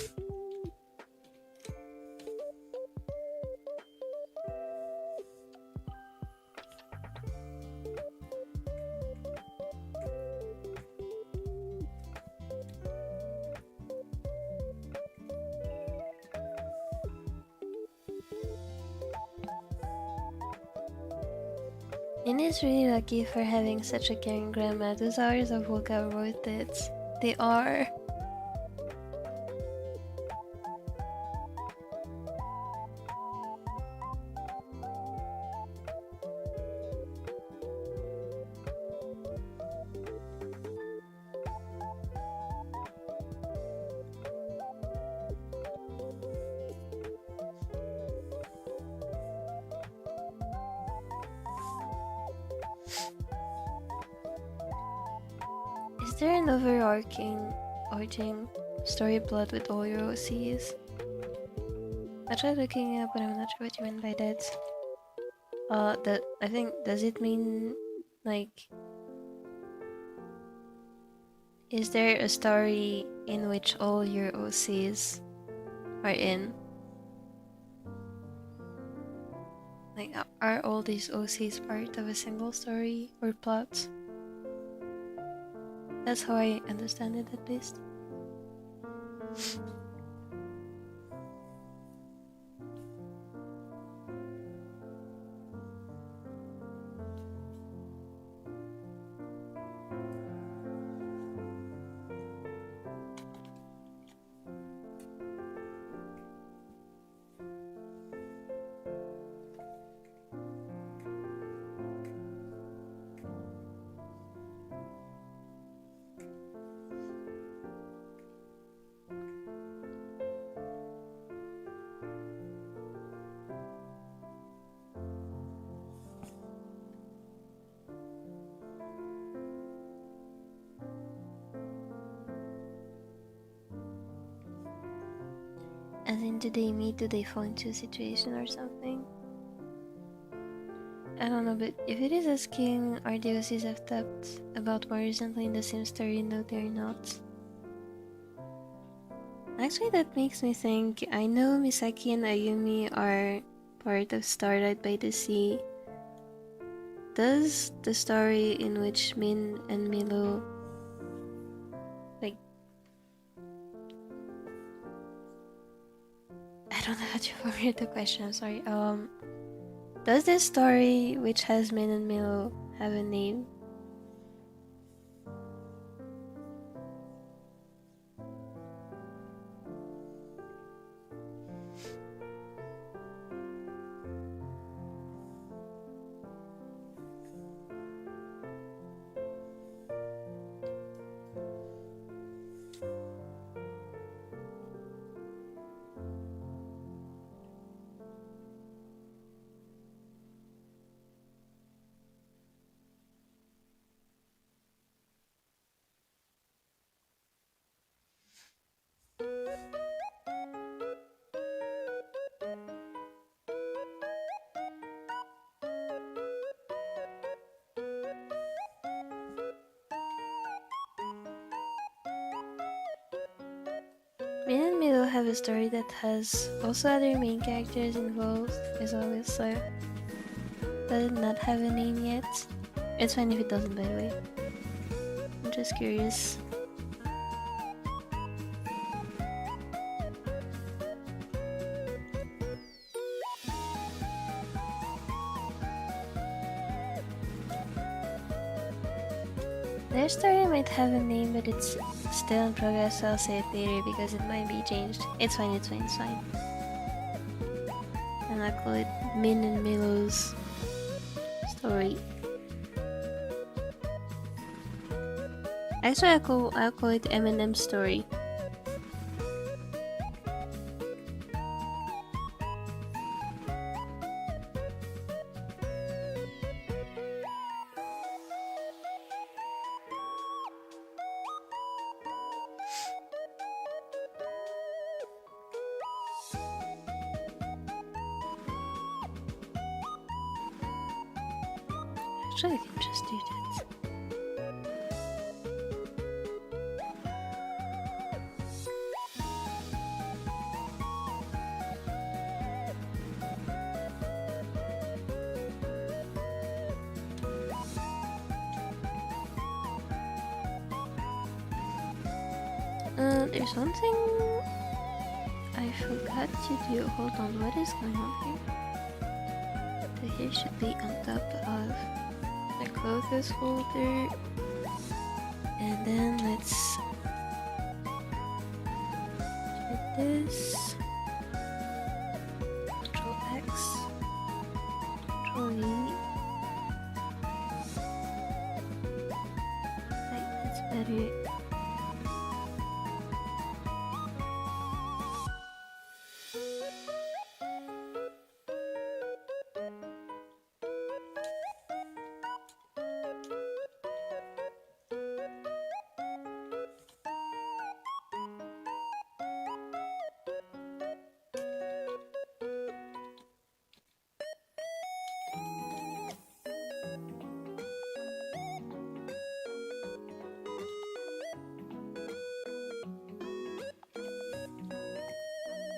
Min is really lucky for having such a caring grandma. Those hours of work are worth it. They are. Is there an overarching story plot with all your OCs? I tried looking up, but I'm not sure what you mean by that. I think, does it mean Like, is there a story in which all your OCs are in? Like, are all these OCs part of a single story or plot? That's how I understand it, at least. As in, do they meet, do they fall into a situation or something? I don't know, but if it is asking are the OCs I've tapped about more recently in the same story, no they're not. Actually, that makes me think, I know Misaki and Ayumi are part of Starlight by the Sea. Does the story in which Min and Milo, like, I don't know how to formulate the question, I'm sorry. Does this story which has Min and Milo have a name? Min and Milo have a story that has also other main characters involved, as always, so does it not have a name yet? It's fine if it doesn't, by the way. I'm just curious. Their story might have a name, but it's still in progress, so I'll say it later because it might be changed. It's fine, it's fine, it's fine. And I'll call it Min and Milo's story. Actually, I'll call it Eminem's story. Actually, I can just do that. There's something I forgot to do. Hold on, what is going on here? The hair should be on top of the clothes folder. And then let's do this. Control X. Control E. Right, that's better.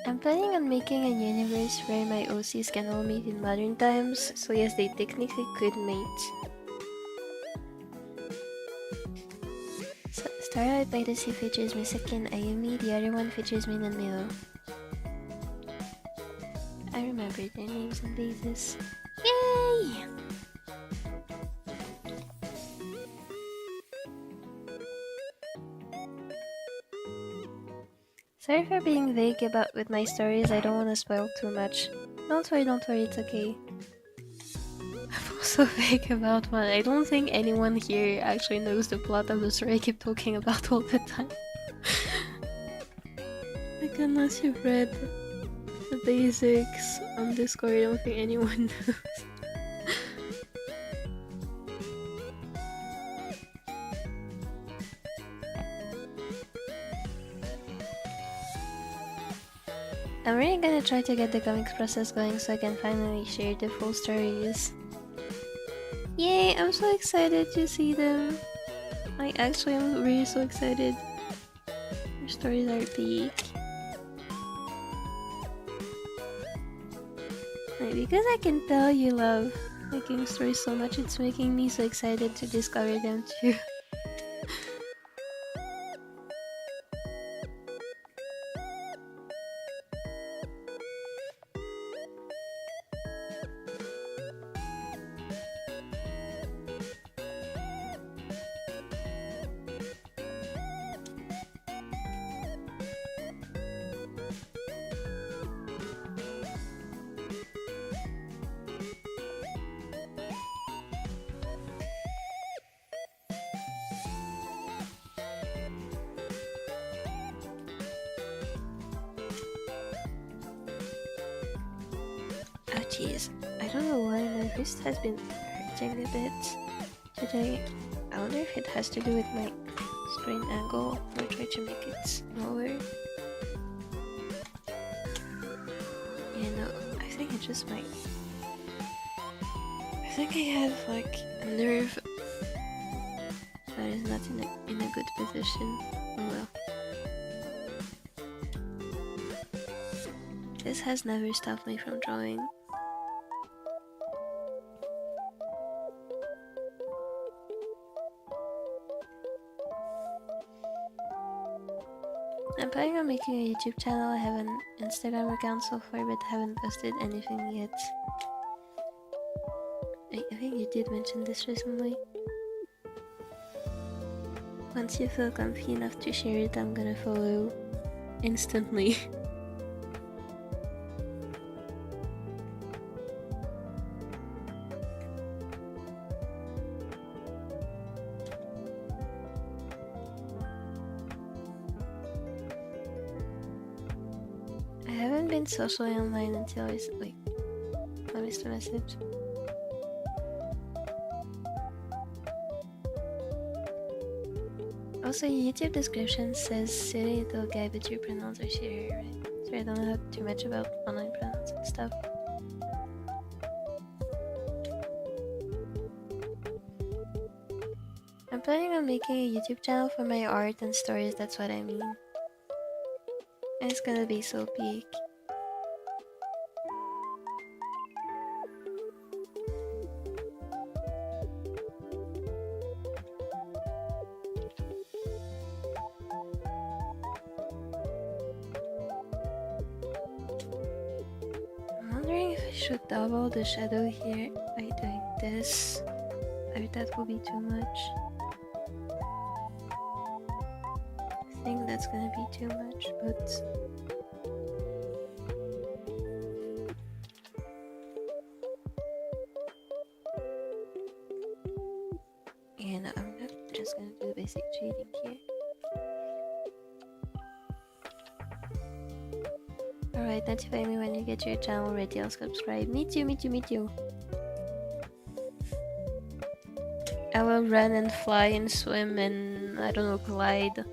I'm planning on making a universe where my OCs can all meet in modern times, so yes, they technically could mate. So, Starlight by the Sea features Misaki and Ayumi, the other one features Min and Milo. I remember their names and bases. Yay! Sorry for being vague with my stories, I don't want to spoil too much. Don't worry, it's okay. I'm also vague about one. I don't think anyone here actually knows the plot of the story I keep talking about all the time. Like, unless you've read the basics on Discord, I don't think anyone knows. I'm really gonna try to get the comics process going so I can finally share the full stories. Yay, I'm so excited to see them. I actually am really so excited. Your stories are big. Because I can tell you love making stories so much, it's making me so excited to discover them too. Jeez, I don't know why my wrist has been hurting a bit today. I wonder if it has to do with my screen angle. I'll try to make it smaller. Yeah, no, I think it just might. I think I have like a nerve that is not in a good position. Oh well. This has never stopped me from drawing. I'm planning on making a YouTube channel. I have an Instagram account so far, but haven't posted anything yet. I think you did mention this recently. Once you feel comfy enough to share it, I'm gonna follow instantly. Socially online until I like I missed a message. Also, YouTube description says Siri little guy, but your pronouns are Siri, right? So I don't know too much about online pronouns and stuff. I'm planning on making a YouTube channel for my art and stories, that's what I mean. And it's gonna be so big. Should double the shadow here by doing this, or that will be too much. I think that's gonna be too much, but yeah, no, I'm not just gonna do basic shading here. Alright, notify me when you get your channel ready, I'll subscribe. Me too. I will run and fly and swim and, I don't know, glide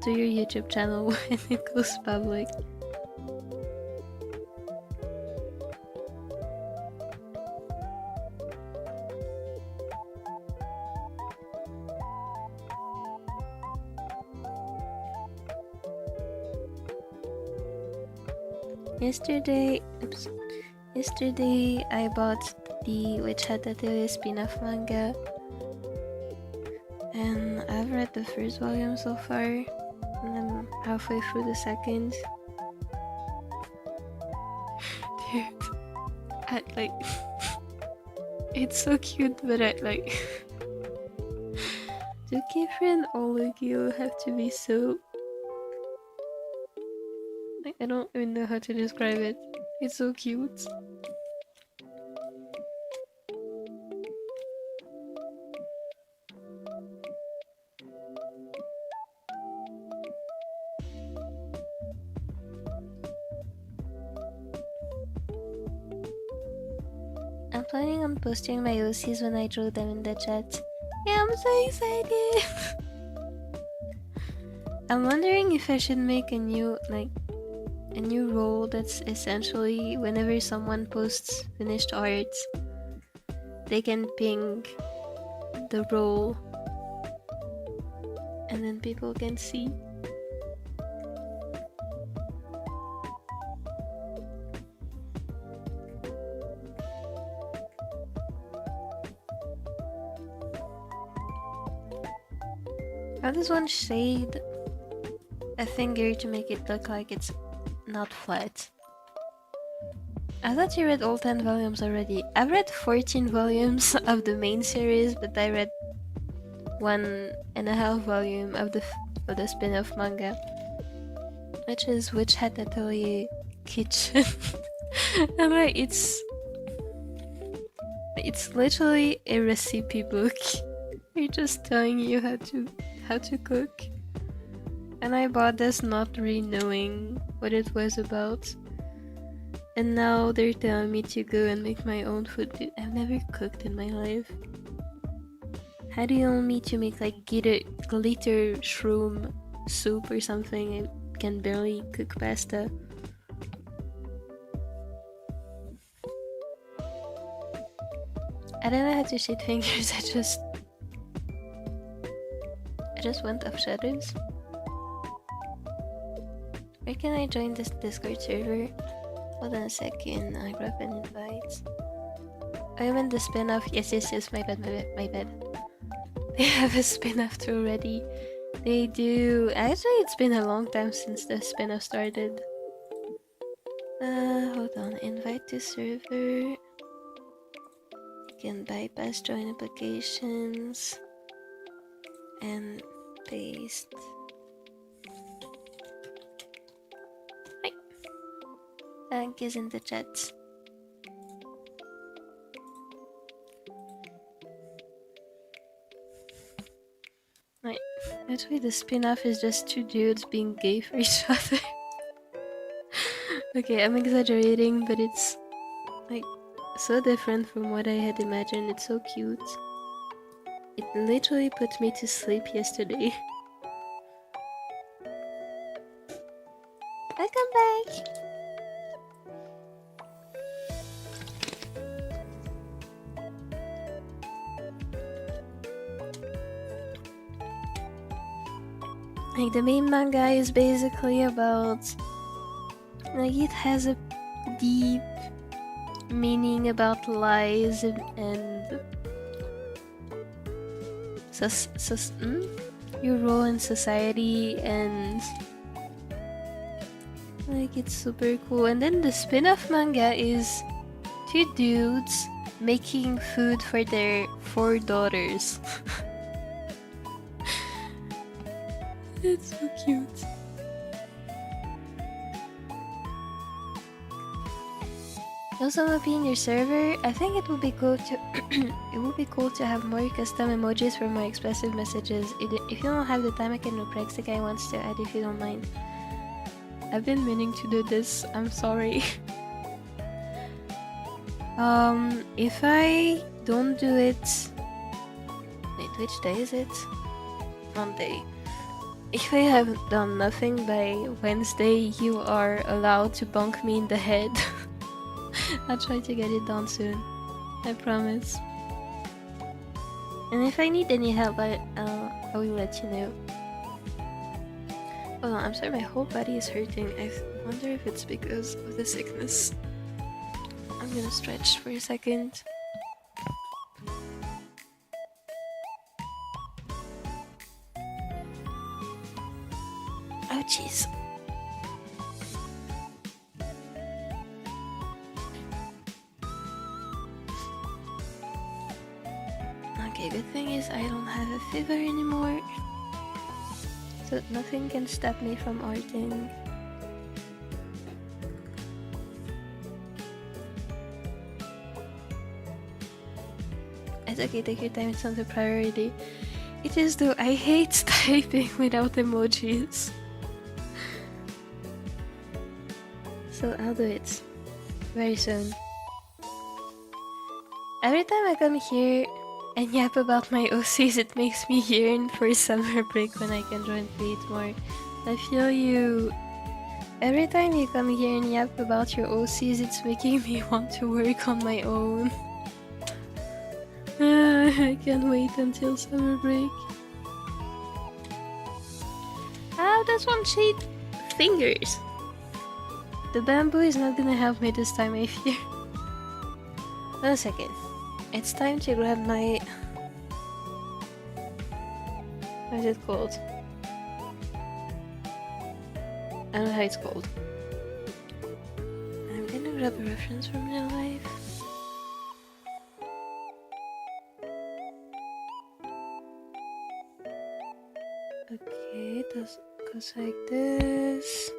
to your YouTube channel when it goes public. Yesterday I bought the Witch Hat Atelier spin-off manga, and I've read the first volume so far, and I'm halfway through the second. Dude, it's so cute, but do Qifrey and Olugio have to be so... I don't even know how to describe it. It's so cute. I'm planning on posting my OCs when I draw them in the chat. Yeah, I'm so excited! I'm wondering if I should make a new role that's essentially whenever someone posts finished art, they can ping the role and then people can see. How does one shade a finger to make it look like it's not flat? I thought you read all 10 volumes already. I've read 14 volumes of the main series, but I read 1.5 volume of the spin-off manga, which is Witch Hat Atelier Kitchen. And it's literally a recipe book. They're just telling you how to cook. And I bought this not really knowing what it was about. And now they're telling me to go and make my own food. Dude, I've never cooked in my life. How do you want me to make glitter shroom soup or something? I can barely cook pasta. I don't know how to shade fingers. I just went off shadows. Where can I join this Discord server? Hold on a second, I grab an invite. I'm in the spin-off. Yes, my bad. They have a spin-off already. They do. Actually, it's been a long time since the spin-off started. Hold on, invite to server. You can bypass join applications and paste. Hi. Thank you in the chat. Right. Actually, the spin-off is just two dudes being gay for each other. Okay, I'm exaggerating, but it's so different from what I had imagined. It's so cute. It literally put me to sleep yesterday. Welcome back! The main manga is basically about... it has a deep meaning about lies and your role in society, and it's super cool. And then the spin-off manga is two dudes making food for their 4 daughters. It's so cute. Also, Mopi in your server, I think it would be cool to have more custom emojis for more expressive messages. If you don't have the time, I can repress the guy wants to add if you don't mind. I've been meaning to do this. I'm sorry. If I don't do it... Wait, which day is it? Monday. If I have done nothing by Wednesday, you are allowed to bonk me in the head. I'll try to get it done soon. I promise. And if I need any help, I will let you know. Hold on, I'm sorry, my whole body is hurting. I wonder if it's because of the sickness. I'm gonna stretch for a second. Oh jeez. Okay, good thing is I don't have a fever anymore. So nothing can stop me from arting. It's okay, take your time, it's not a priority. It is though, I hate typing without emojis. So I'll do it very soon. Every time I come here and yap about my OCs, it makes me yearn for summer break when I can join Create more. I feel you. Every time you come here and yap about your OCs, it's making me want to work on my own. I can't wait until summer break. How does one shade fingers? The bamboo is not gonna help me this time, I fear. One second. It's time to grab my... What is it called? I don't know how it's called. I'm gonna grab a reference from real life. Okay, it goes like this.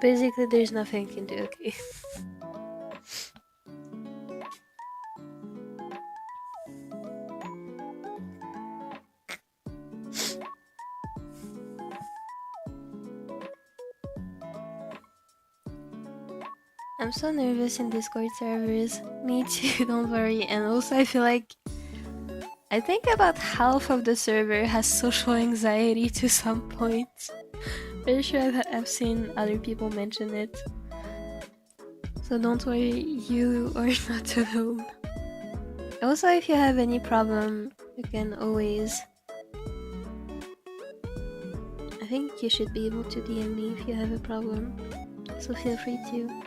Basically, there's nothing I can do, okay. I'm so nervous in Discord servers. Me too, don't worry. And also I feel like I think about half of the server has social anxiety to some point. Pretty sure I've seen other people mention it. So don't worry, you are not alone. Also, if you have any problem, you can always... I think you should be able to DM me if you have a problem. So feel free to.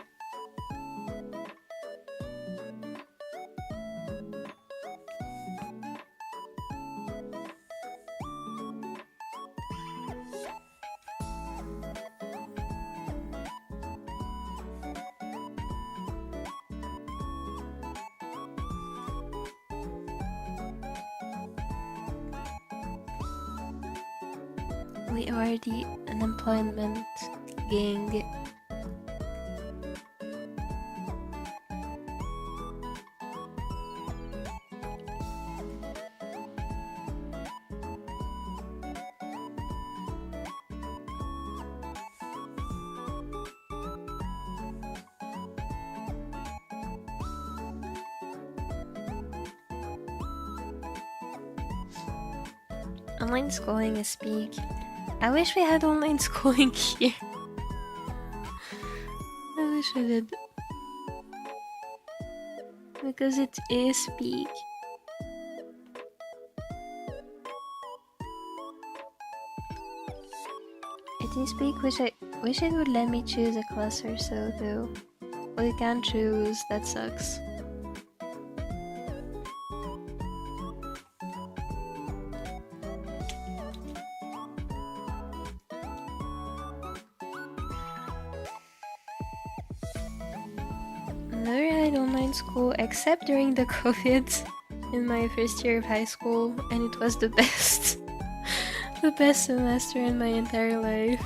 We are the Unemployment Gang. Online schooling is peak. I wish we had online schooling here. I wish we did. Because it is peak. It is peak, wish it would let me choose a class or so though. Well, you can't choose, that sucks. Never had online school except during the COVID in my first year of high school, and it was the best. The best semester in my entire life.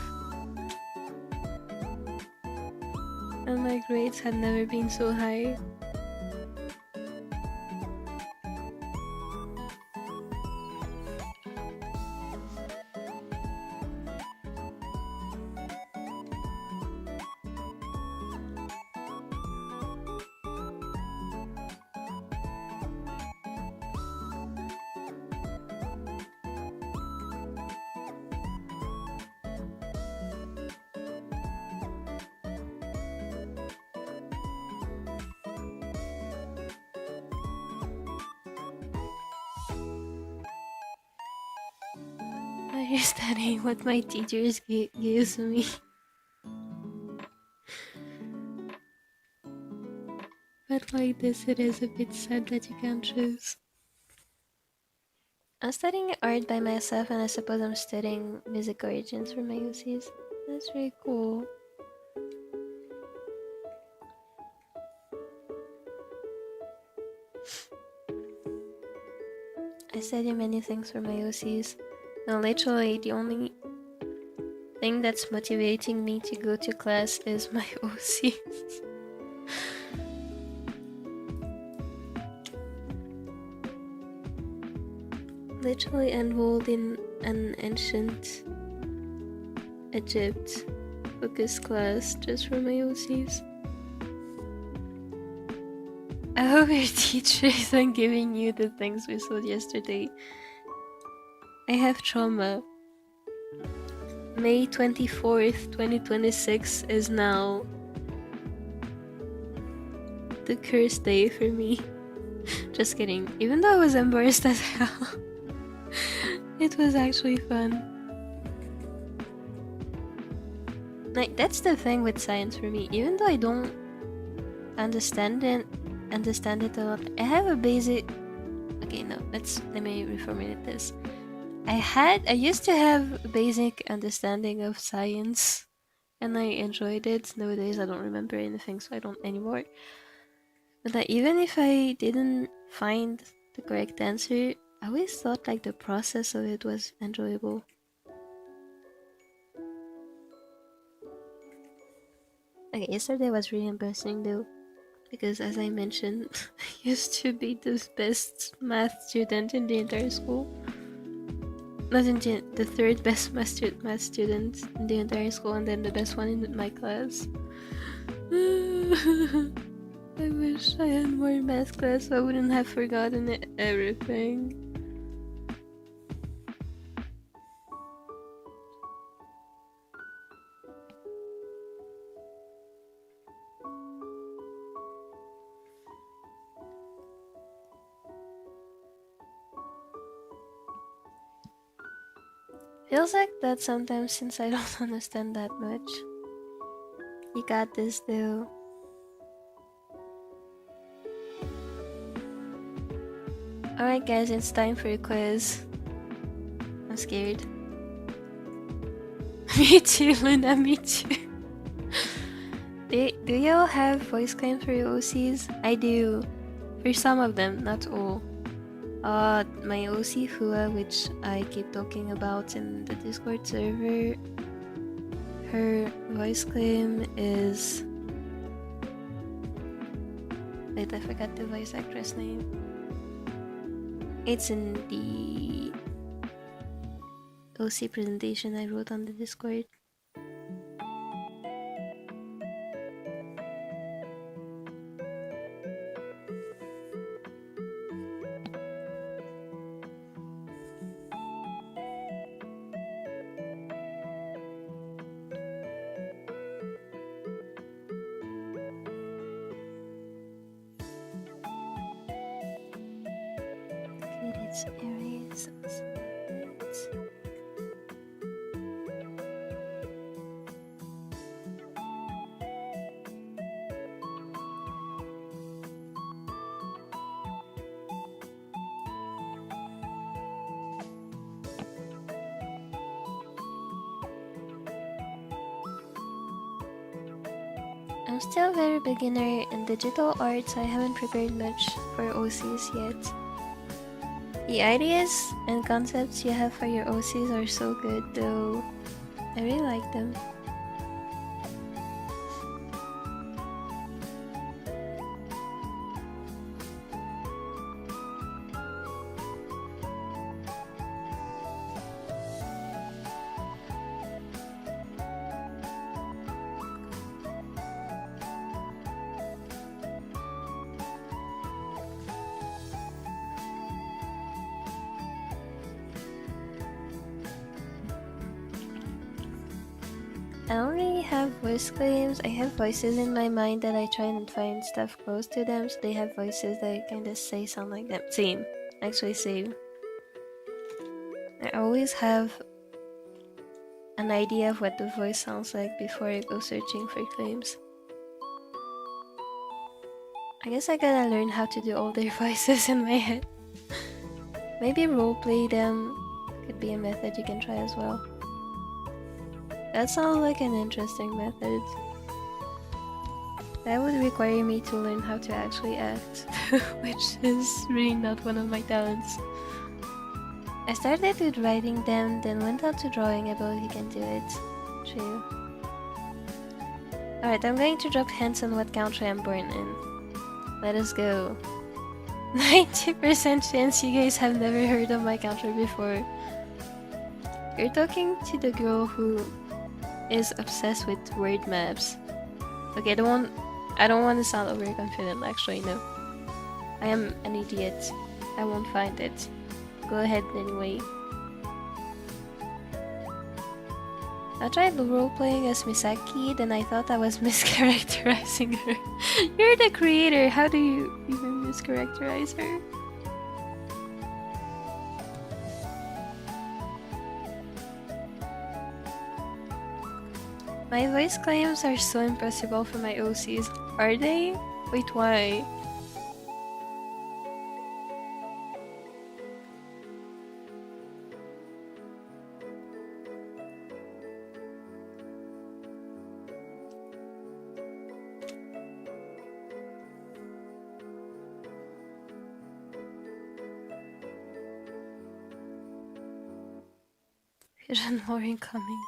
And my grades had never been so high. understanding what my teachers gives me. But like this, it is a bit sad that you can't choose. I'm studying art by myself, and I suppose I'm studying music origins for my OCs. That's really cool. I study many things for my OCs. Now, literally, the only thing that's motivating me to go to class is my OCs. Literally enrolled in an ancient Egypt focus class just for my OCs. I hope your teacher isn't giving you the things we saw yesterday. I have trauma. May 24th, 2026 is now the cursed day for me. Just kidding. Even though I was embarrassed as hell, it was actually fun. Like, that's the thing with science for me. Even though I don't understand it a lot, I have a basic... Okay, no, let me reformulate this. I used to have a basic understanding of science, and I enjoyed it. Nowadays I don't remember anything, so I don't anymore. But like, even if I didn't find the correct answer, I always thought like the process of it was enjoyable. Okay, yesterday was really embarrassing though, because as I mentioned, I used to be the best math student in the entire school. Not in the third best math student in the entire school, and then the best one in my class. I wish I had more math class so I wouldn't have forgotten everything. Feels like that sometimes since I don't understand that much. You got this though. Alright guys, it's time for a quiz. I'm scared. Me too, Luna, me too. Do y'all have voice claim for your OCs? I do. For some of them, not all. My OC Fua, which I keep talking about in the Discord server, her voice claim is... Wait, I forgot the voice actress name. It's in the OC presentation I wrote on the Discord. Erase I'm still very beginner in digital art, so I haven't prepared much for OCs yet. The ideas and concepts you have for your OCs are so good though. I really like them. I don't really have voice claims. I have voices in my mind that I try and find stuff close to them, so they have voices that kind of sound like them. Same. Actually, same. I always have an idea of what the voice sounds like before I go searching for claims. I guess I gotta learn how to do all their voices in my head. Maybe roleplay them could be a method you can try as well. That sounds like an interesting method. That would require me to learn how to actually act, which is really not one of my talents. I started with writing them, then went on to drawing about who can do it. True. Alright, I'm going to drop hints on what country I'm born in. Let us go. 90% chance you guys have never heard of my country before. You're talking to the girl who is obsessed with word maps. Okay, I don't want to sound overconfident, actually, no. I am an idiot. I won't find it. Go ahead anyway. I tried role-playing as Misaki, then I thought I was mischaracterizing her. You're the creator, how do you even mischaracterize her? My voice claims are so impossible for my OCs. Are they? Wait, why? Vision more incoming.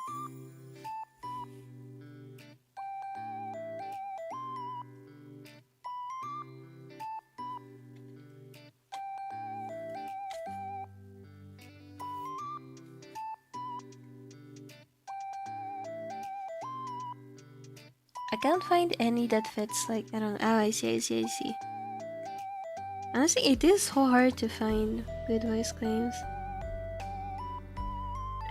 I can't find any that fits, like, I don't know. Oh, I see. Honestly, it is so hard to find good voice claims.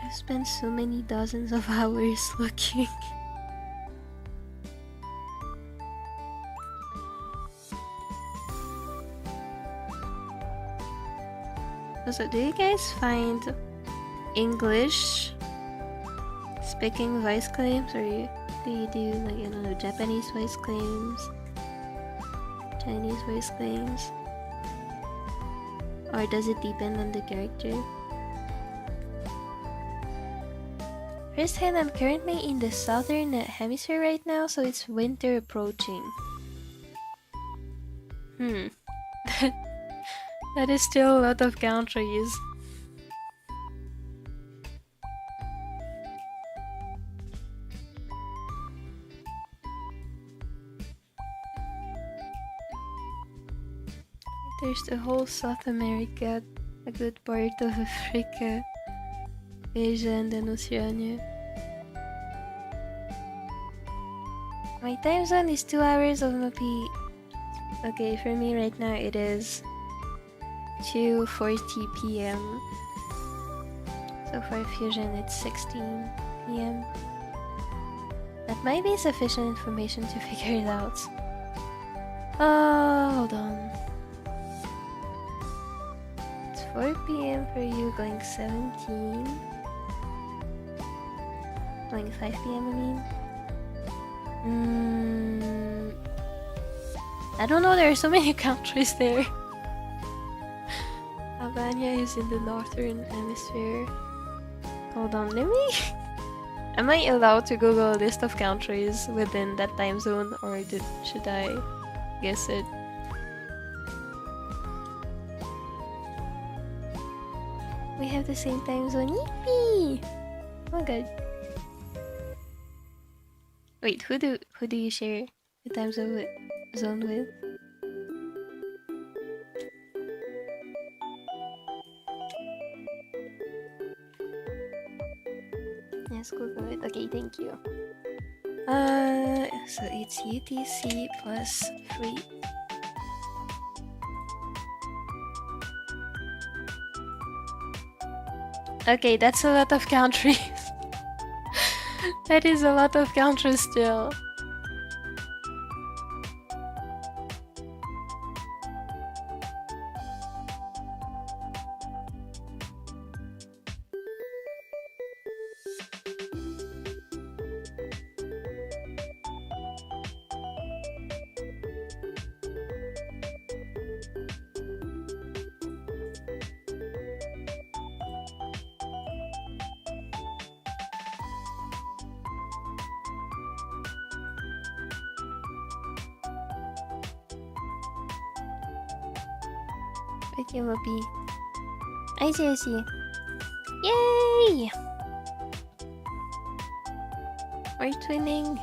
I've spent so many dozens of hours looking. Also, do you guys find English speaking voice claims, or do you do, like, I don't know, Japanese voice claims, Chinese voice claims, or does it depend on the character? First hand, I'm currently in the southern hemisphere right now, so it's winter approaching. That is still a lot of countries. There's the whole South America, a good part of Africa, Asia, and then Oceania. My time zone is 2 hours of Mopi. Okay, for me right now it is 2:40 p.m. So for Fusion it's 16 p.m. That might be sufficient information to figure it out. Hold on. 4 p.m. for you, going 17. Going 5 p.m. I mean. I don't know, there are so many countries there. Albania is in the northern hemisphere. Hold on, let me... Am I allowed to Google a list of countries within that time zone, or should I guess it? We have the same time zone. Yippee! Oh my god. Wait, who do you share the time zone with? Yes, Google it. Okay, thank you. So it's UTC plus 3. Okay, that's a lot of countries. That is a lot of countries still. Thank you, Mopi. I see. Yay! We're twinning.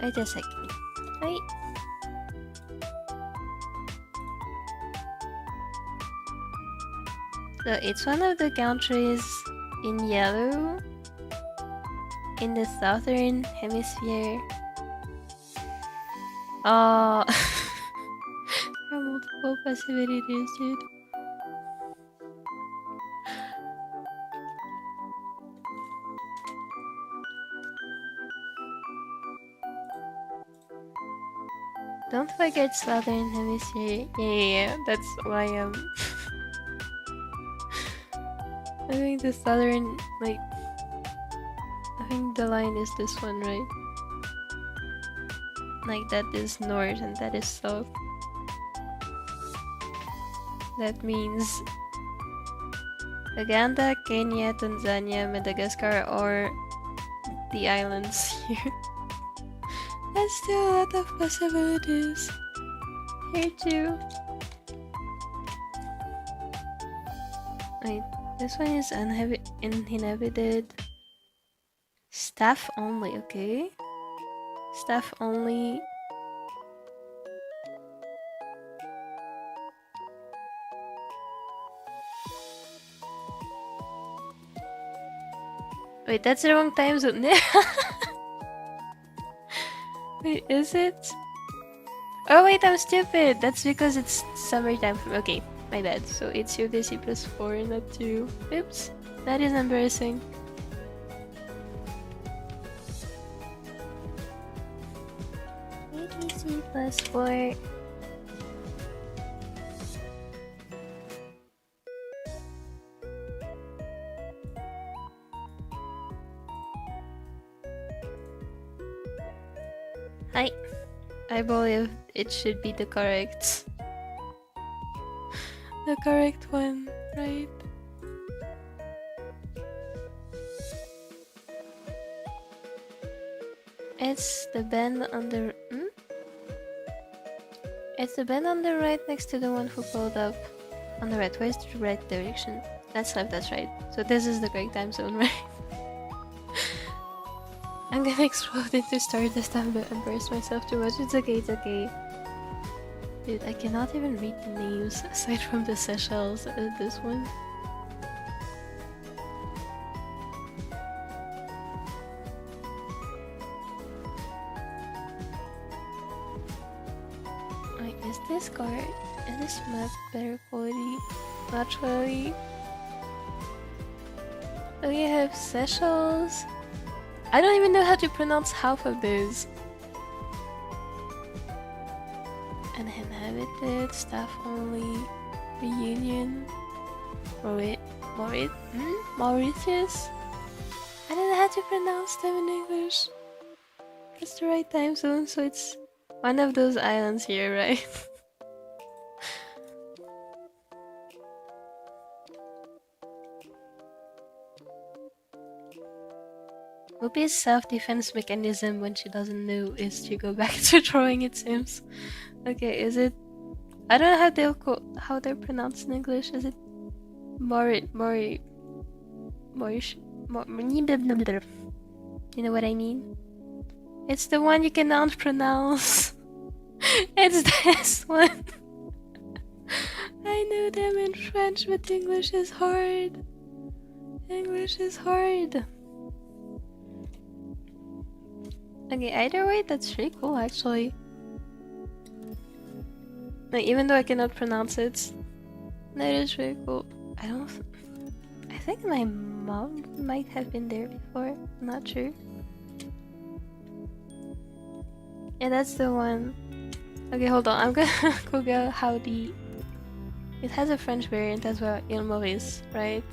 Wait a second. Wait. So it's one of the countries in yellow in the southern hemisphere. Oh, there are multiple possibilities, dude. Don't forget southern hemisphere. Yeah, that's why I'm I think the southern, like, I think the line is this one, right? Like that is north and that is south. That means Uganda, Kenya, Tanzania, Madagascar, or the islands here. That's still a lot of possibilities. Here too. Wait, this one is uninhabited. Staff only, okay. Staff only. Wait, that's the wrong time zone. Wait, is it? Oh wait, I'm stupid. That's because it's summertime. Okay, my bad. So it's UTC plus 4, not 2. Oops, that is embarrassing. UTC plus 4. Hi. I believe it should be the correct one, right? It's the bend on the It's the bend on the right next to the one who pulled up on the right. Where's the right direction? That's left, that's right. So this is the correct time zone, right? I'm gonna explode into Stardust. I'm gonna embarrass myself too much. It's okay, it's okay. Dude, I cannot even read the names aside from the Seychelles of this one. Wait, is this map better quality? Not really. So we have Seychelles. I don't even know how to pronounce half of those. Uninhabited, staff only, reunion, Mauritius? I don't know how to pronounce them in English. It's the right time zone, so it's one of those islands here, right? Mopi's self-defense mechanism when she doesn't know is to go back to drawing, it seems. Okay, is it... I don't know how they're pronounced in English. Is it... You know what I mean? It's the one you cannot pronounce. It's this one. I know them in French, but English is hard. English is hard. Okay, either way, that's really cool actually. Like, even though I cannot pronounce it, that is really cool. I think my mom might have been there before, I'm not sure. Yeah, that's the one. Okay, hold on, I'm gonna Google how the... It has a French variant as well, Il Maurice, right?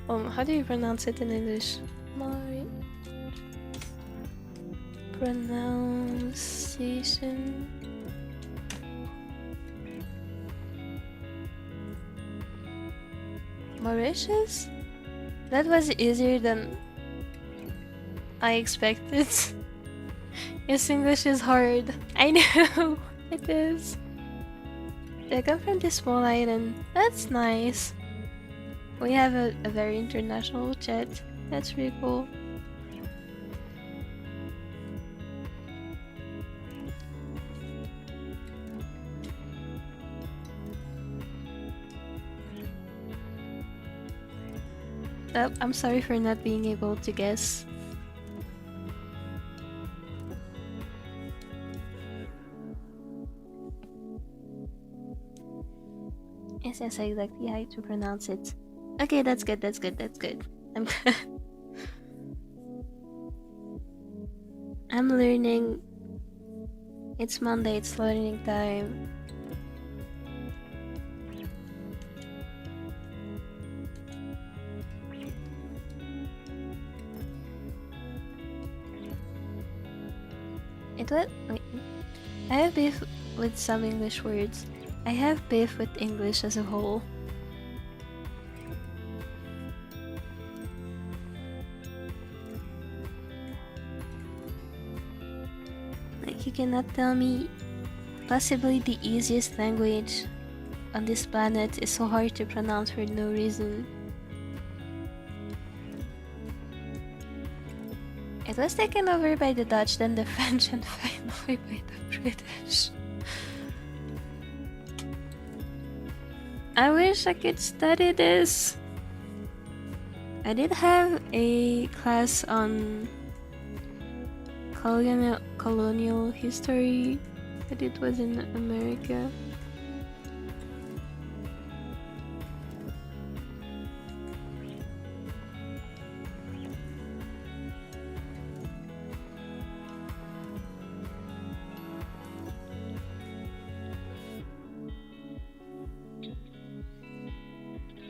How do you pronounce it in English? Maurice. Pronunciation. Mauritius? That was easier than I expected. Yes, English is hard. I know it is. I come from this small island. That's nice. We have a very international chat. That's pretty cool. Oh, I'm sorry for not being able to guess. Yes, yes, exactly how to pronounce it. Okay, that's good, that's good, that's good. I'm good. I'm learning. It's Monday, it's learning time. It what? Wait. I have beef with some English words. I have beef with English as a whole. Like, you cannot tell me possibly the easiest language on this planet is so hard to pronounce for no reason. It was taken over by the Dutch, then the French, and finally by the British. I wish I could study this. I did have a class on colonial history, but it was in America.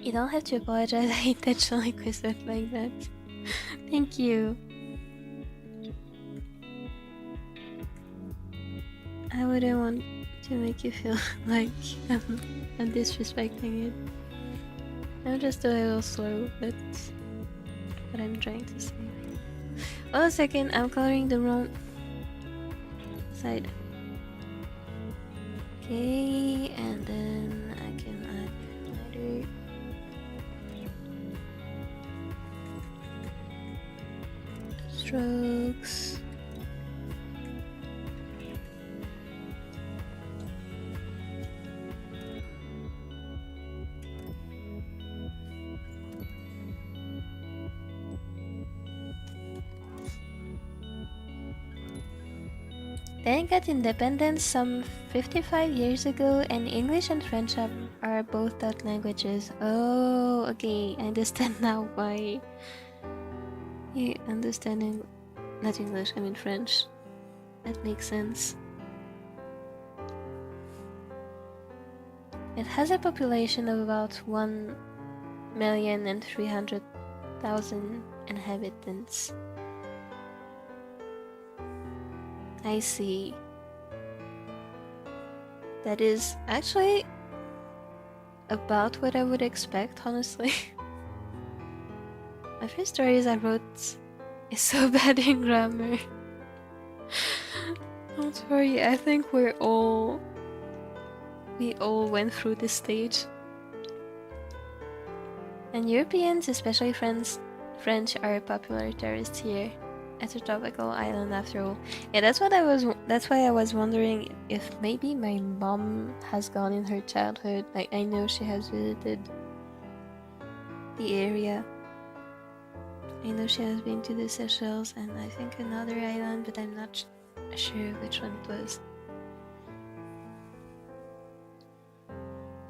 You don't have to apologize, I intentionally quizzed it like that. Thank you. I wouldn't want to make you feel like I'm disrespecting it. I'm just a little slow, that's what I'm trying to say. Hold a second, I'm coloring the wrong side. Okay, and then I can add lighter. Strokes. They got independence some 55 years ago, and English and French are both that languages. Oh, okay, I understand now why. You understanding, not English, I mean French. That makes sense. It has a population of about 1,300,000 inhabitants. I see. That is actually about what I would expect, honestly. My first stories I wrote is so bad in grammar. Don't worry, I think we all went through this stage. And Europeans, especially French, are popular tourists here. It's a tropical island after all. Yeah, that's why I was wondering if maybe my mom has gone in her childhood. Like, I know she has visited the area. I know she has been to the Seychelles and I think another island, but I'm not sure which one it was.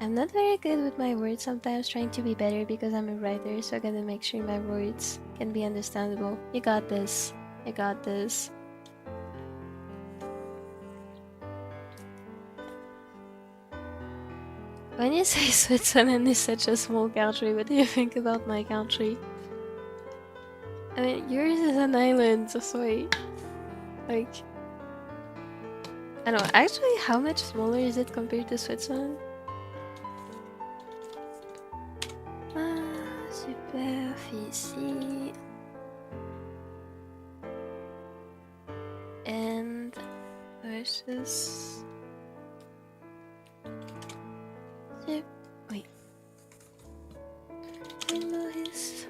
I'm not very good with my words sometimes, trying to be better because I'm a writer, so I gotta make sure my words can be understandable. You got this. I got this. When you say Switzerland is such a small country, what do you think about my country? I mean, yours is an island, so like, I don't know, actually, how much smaller is it compared to Switzerland? Superficie. And this. Zip. Wait. Invoice.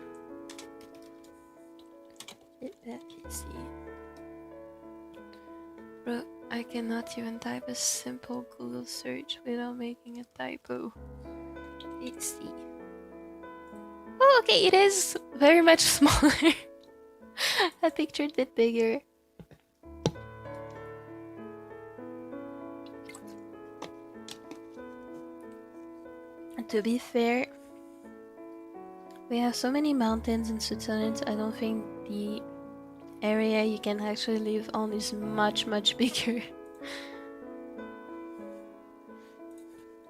Hit that PC. Bro, I cannot even type a simple Google search without making a typo. Let's see. Oh, okay, it is very much smaller. I pictured it bigger. And to be fair, we have so many mountains in Switzerland, I don't think the area you can actually live on is much bigger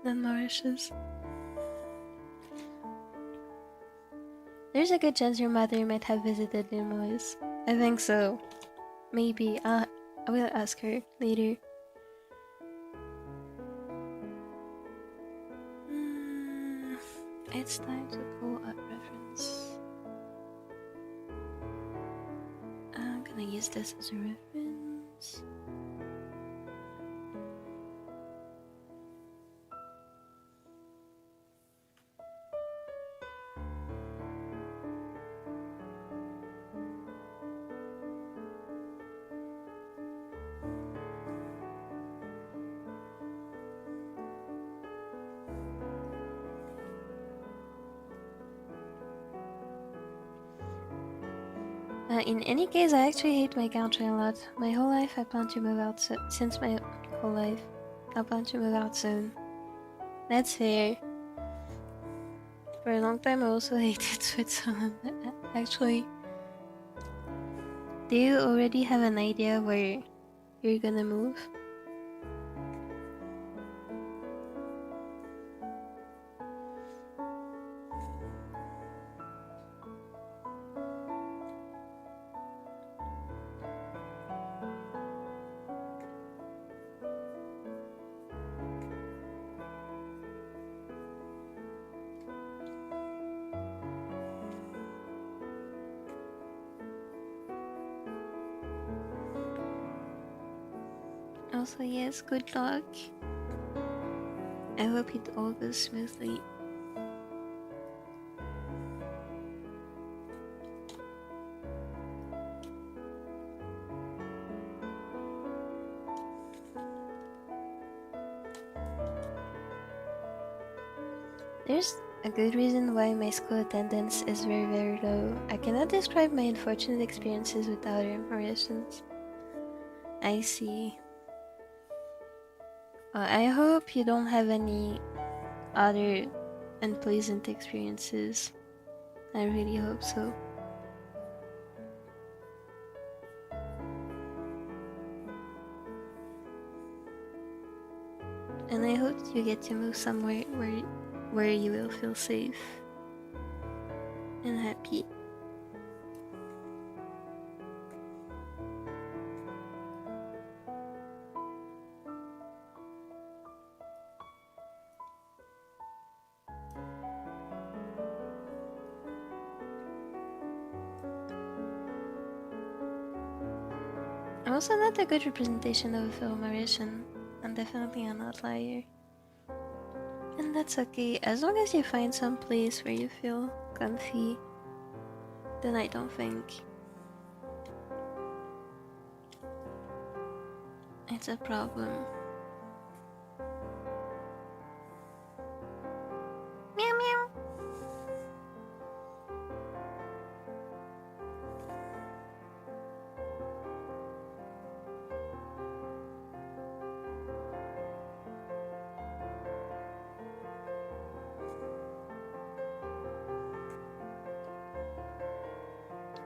than Mauritius. There's a good chance your mother might have visited Limoges. I think so. Maybe. I will ask her later. It's time to pull up reference. I'm gonna use this as a reference. In any case, I actually hate my country a lot. My whole life I plan to move out since my whole life. I plan to move out soon. That's fair. For a long time I also hated Switzerland, actually. Do you already have an idea where you're gonna move? Also, yes, good luck. I hope it all goes smoothly. There's a good reason why my school attendance is very low. I cannot describe my unfortunate experiences with other Mauritians. I see. I hope you don't have any other unpleasant experiences. I really hope so. And I hope you get to move somewhere where you will feel safe and happy. I'm also not a good representation of a fellow Mauritian. I'm definitely an outlier. And that's okay, as long as you find some place where you feel comfy, then I don't think it's a problem. Meow meow.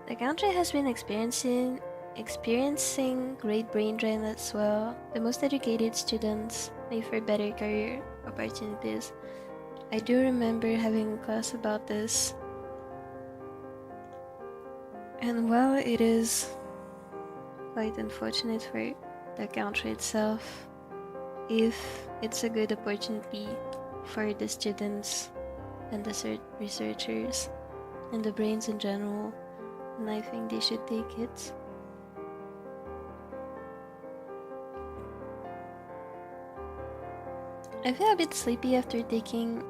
The country has been experiencing great brain drain as well. The most educated students leave for better career opportunities. I do remember having a class about this. And while it is quite unfortunate for the country itself, if it's a good opportunity for the students and the researchers and the brains in general, and I think they should take it. I feel a bit sleepy after taking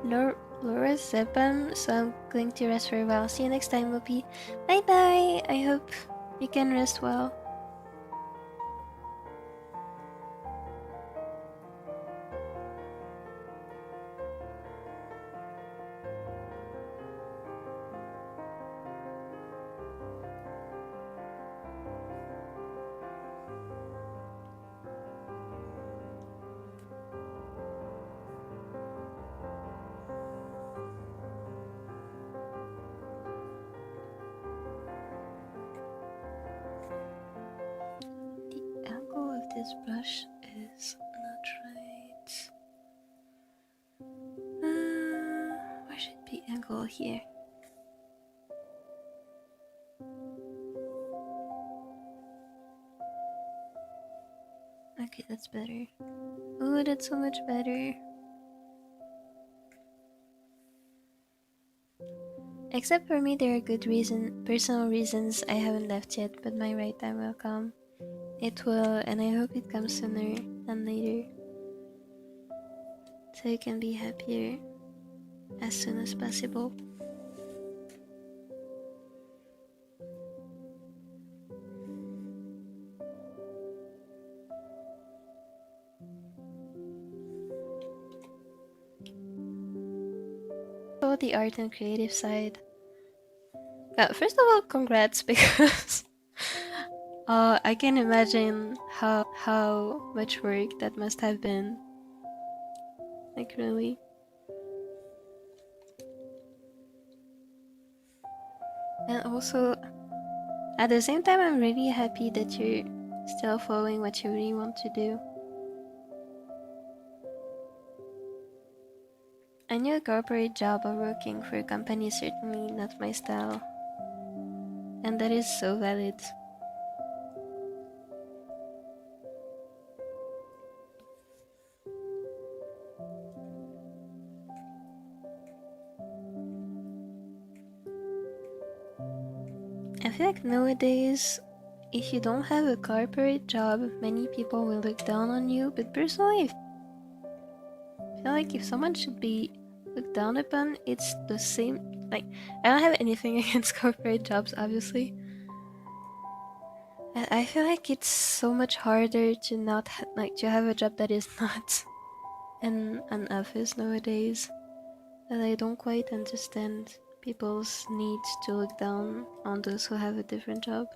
lorazepam, so I'm going to rest for a while. See you next time, Mopi. Bye bye! I hope you can rest well. This brush is not right. Where should be angle here? Okay, that's better. Oh, that's so much better. Except for me, there are good personal reasons I haven't left yet, but my right time will come. It will, and I hope it comes sooner than later. So I can be happier as soon as possible. So the art and creative side. First of all, congrats, because I can imagine how much work that must have been. Like, really. And also, at the same time, I'm really happy that you're still following what you really want to do. I knew a corporate job or working for a company is certainly not my style. And that is so valid. I feel like nowadays, if you don't have a corporate job, many people will look down on you, but personally, I feel like if someone should be looked down upon, it's the same. Like, I don't have anything against corporate jobs, obviously. And I feel like it's so much harder to not to have a job that is not in an office nowadays, that I don't quite understand people's need to look down on those who have a different job.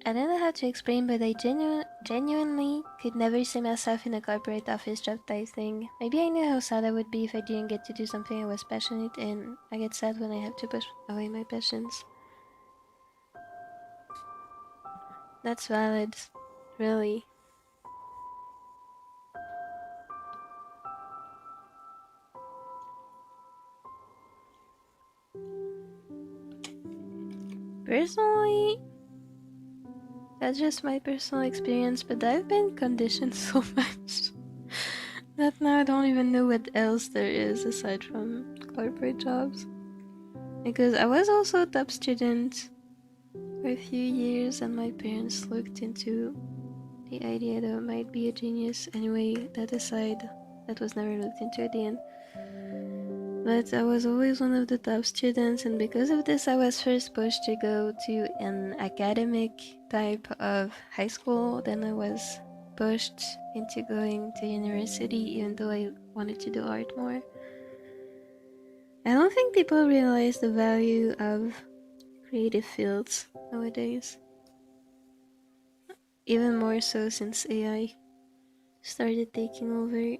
I don't know how to explain, but I genuinely could never see myself in a corporate office job type thing. Maybe I knew how sad I would be if I didn't get to do something I was passionate in. I get sad when I have to push away my passions. That's valid. Really. Personally, that's just my personal experience, but I've been conditioned so much that now I don't even know what else there is aside from corporate jobs. Because I was also a top student for a few years, and my parents looked into the idea that I might be a genius. Anyway, that aside, that was never looked into at the end. But I was always one of the top students, and because of this I was first pushed to go to an academic type of high school. Then I was pushed into going to university, even though I wanted to do art more. I don't think people realize the value of creative fields nowadays. Even more so since AI started taking over.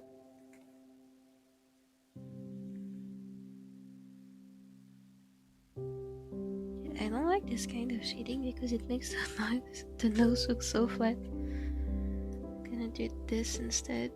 I don't like this kind of shading because it makes the nose look so flat. I'm gonna gonna do this instead.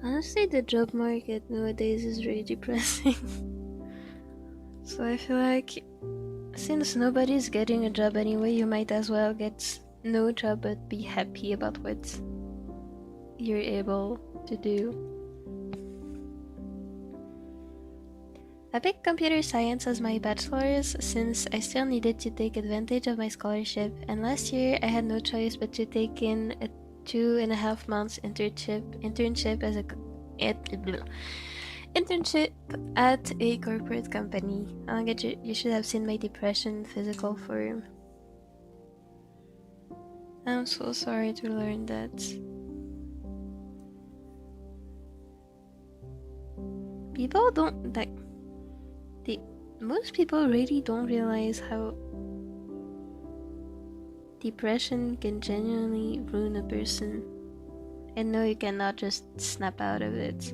Honestly, the job market nowadays is really depressing. So I feel like since nobody's getting a job anyway, you might as well get no job but be happy about what you're able to do. I picked computer science as my bachelor's since I still needed to take advantage of my scholarship, and last year I had no choice but to take in a 2.5 months internship at a corporate company. You should have seen my depression physical form. I'm so sorry to learn that. People don't like. Most people really don't realize how depression can genuinely ruin a person. And no, you cannot just snap out of it.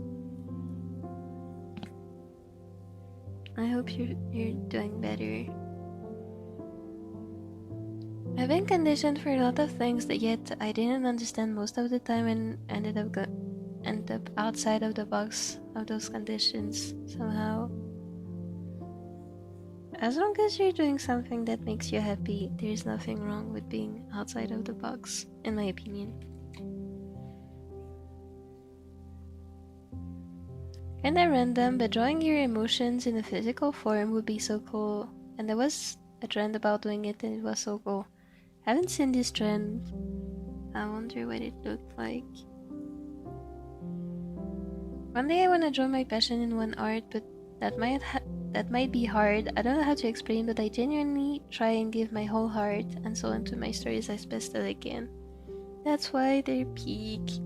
I hope you're doing better. I've been conditioned for a lot of things that yet I didn't understand most of the time and ended up outside of the box of those conditions somehow. As long as you're doing something that makes you happy, there's nothing wrong with being outside of the box, in my opinion. Kinda random, but drawing your emotions in a physical form would be so cool. And there was a trend about doing it and it was so cool. Haven't seen this trend. I wonder what it looked like. One day I wanna draw my passion in one art, but that might be hard. I don't know how to explain, but I genuinely try and give my whole heart and soul into my stories as best as I can. That's why they peak.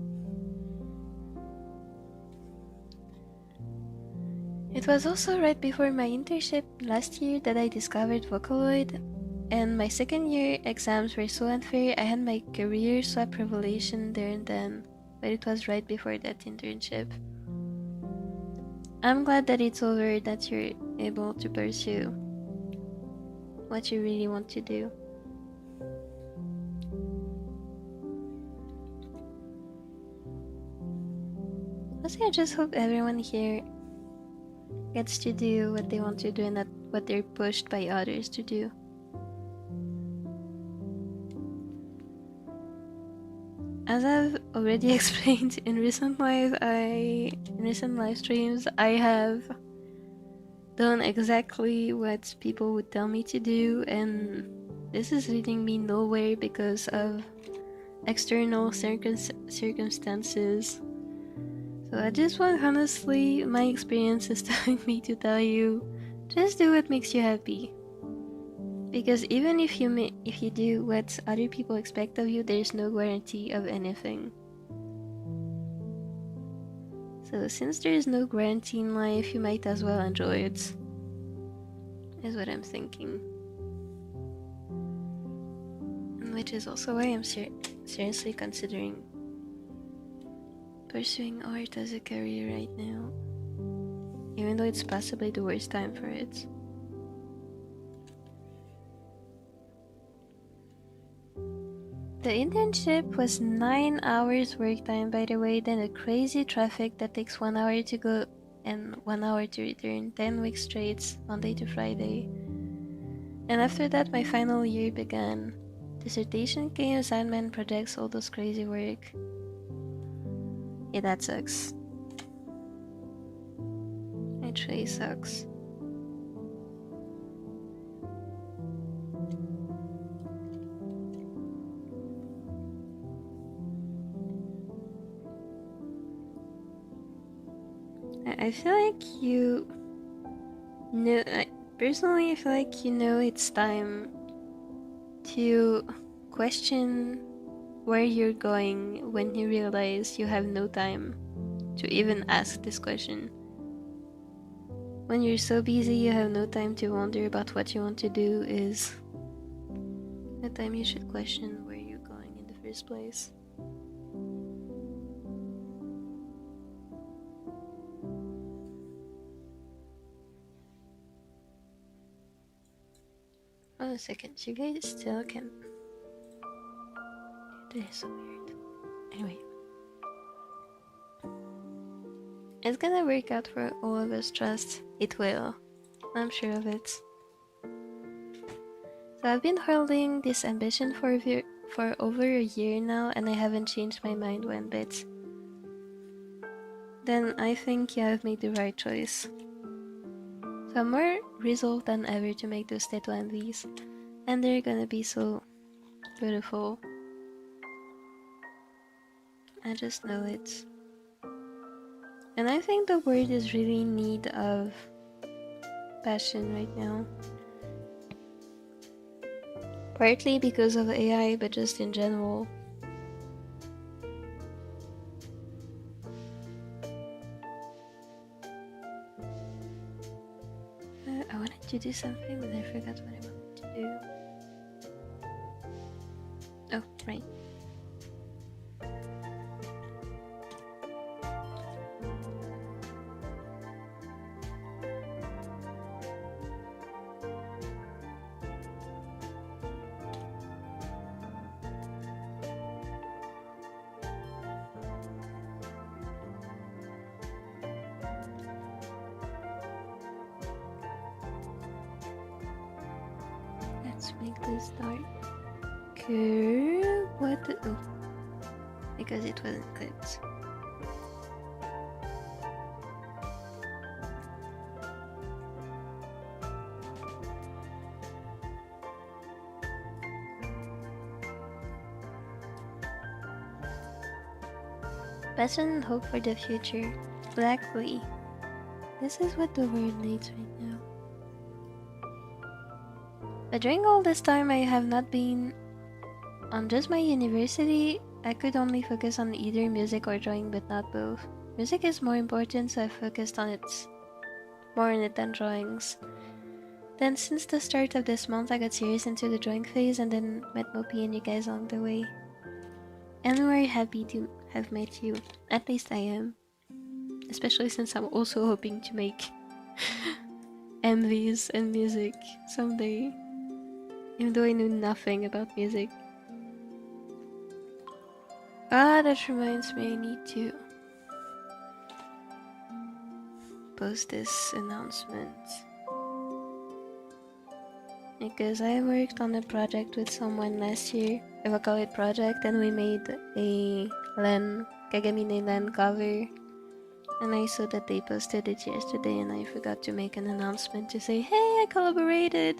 It was also right before my internship last year that I discovered Vocaloid, and my second year exams were so unfair. I had my career swap revelation there and then, but it was right before that internship. I'm glad that it's over, that you're able to pursue what you really want to do. Also, I just hope everyone here gets to do what they want to do and not what they're pushed by others to do. As I've already explained in recent live streams, I have done exactly what people would tell me to do, and this is leading me nowhere because of external circumstances. So I just want, honestly, my experience is telling me to tell you, just do what makes you happy. Because even if you do what other people expect of you, there's no guarantee of anything. So since there's no guarantee in life, you might as well enjoy it. Is what I'm thinking. And which is also why I'm seriously considering pursuing art as a career right now. Even though it's possibly the worst time for it. The internship was 9 hours work time, by the way, then a crazy traffic that takes 1 hour to go and 1 hour to return, 10 weeks straight, Monday to Friday. And after that, my final year began. Dissertation came, assignment, projects, all those crazy work. Yeah, that sucks. It really sucks. I feel like you know, Personally, I feel like it's time to question where you're going when you realize you have no time to even ask this question. When you're so busy you have no time to wonder about what you want to do is the time you should question where you're going in the first place. Hold a second, you guys still can... That is so weird. Anyway. It's gonna work out for all of us, trust. It will. I'm sure of it. So I've been holding this ambition for over a year now, and I haven't changed my mind one bit. Then I think I've made the right choice. So I'm more resolved than ever to make those tattoo envies, and they're gonna be so beautiful. I just know it. And I think the world is really in need of passion right now. Partly because of AI, but just in general. I wanted to do something, but I forgot what I wanted to do. Oh, right. Let's make this darker. What the... Oh. Because it wasn't clipped. Passion and hope for the future. Blackly. This is what the world needs right now. But during all this time I have not been on just my university. I could only focus on either music or drawing, but not both. Music is more important, so I focused on it more on it than drawings. Then since the start of this month I got serious into the drawing phase and then met Mopi and you guys along the way. And we're happy to have met you. At least I am. Especially since I'm also hoping to make MVs and music someday. Even though I knew nothing about music. Ah, that reminds me, I need to post this announcement. Because I worked on a project with someone last year, a Vocaloid project, and we made a Kagamine Len cover. And I saw that they posted it yesterday and I forgot to make an announcement to say, hey, I collaborated!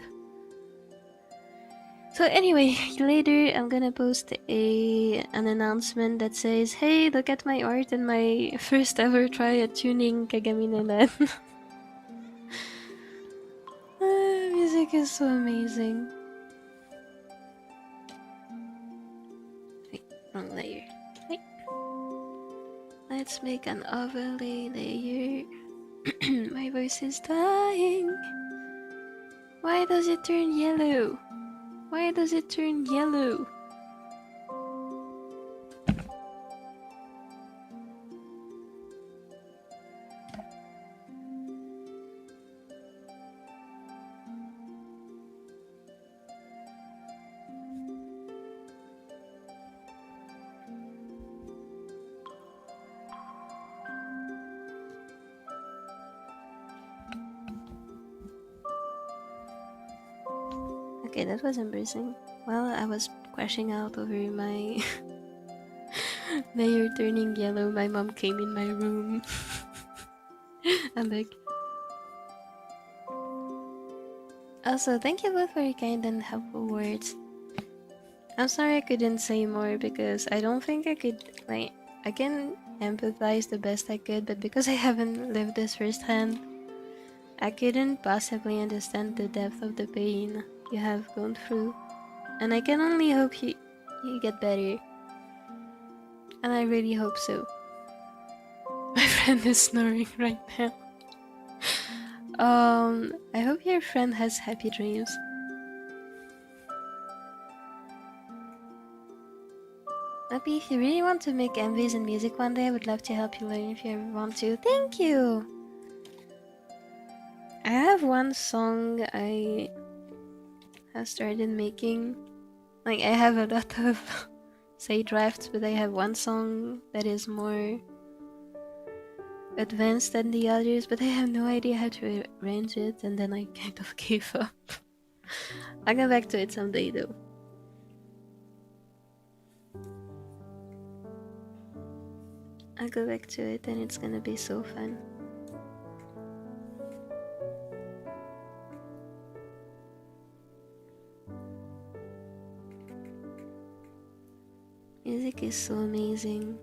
So anyway, later I'm gonna post an announcement that says, hey, look at my art and my first ever try at tuning Kagamine Len. Music is so amazing. Wait, wrong layer. Wait. Let's make an overlay layer. My voice is dying. Why does it turn yellow? Why does it turn yellow? Okay, that was embarrassing. While I was crashing out over my layer turning yellow, my mom came in my room. I'm like... Also, thank you both for your kind and helpful words. I'm sorry I couldn't say more because I don't think I could, like, I can empathize the best I could, but because I haven't lived this firsthand, I couldn't possibly understand the depth of the pain you have gone through, and I can only hope you get better. And I really hope so. My friend is snoring right now. I hope your friend has happy dreams. Mopi, if you really want to make MVs and music one day, I would love to help you learn if you ever want to. Thank you! I have one song I have started making. Like, I have a lot of, say, drafts, but I have one song that is more advanced than the others, but I have no idea how to arrange it, and then I kind of gave up. I'll go back to it someday, though. I'll go back to it, and it's gonna be so fun. Music is so amazing.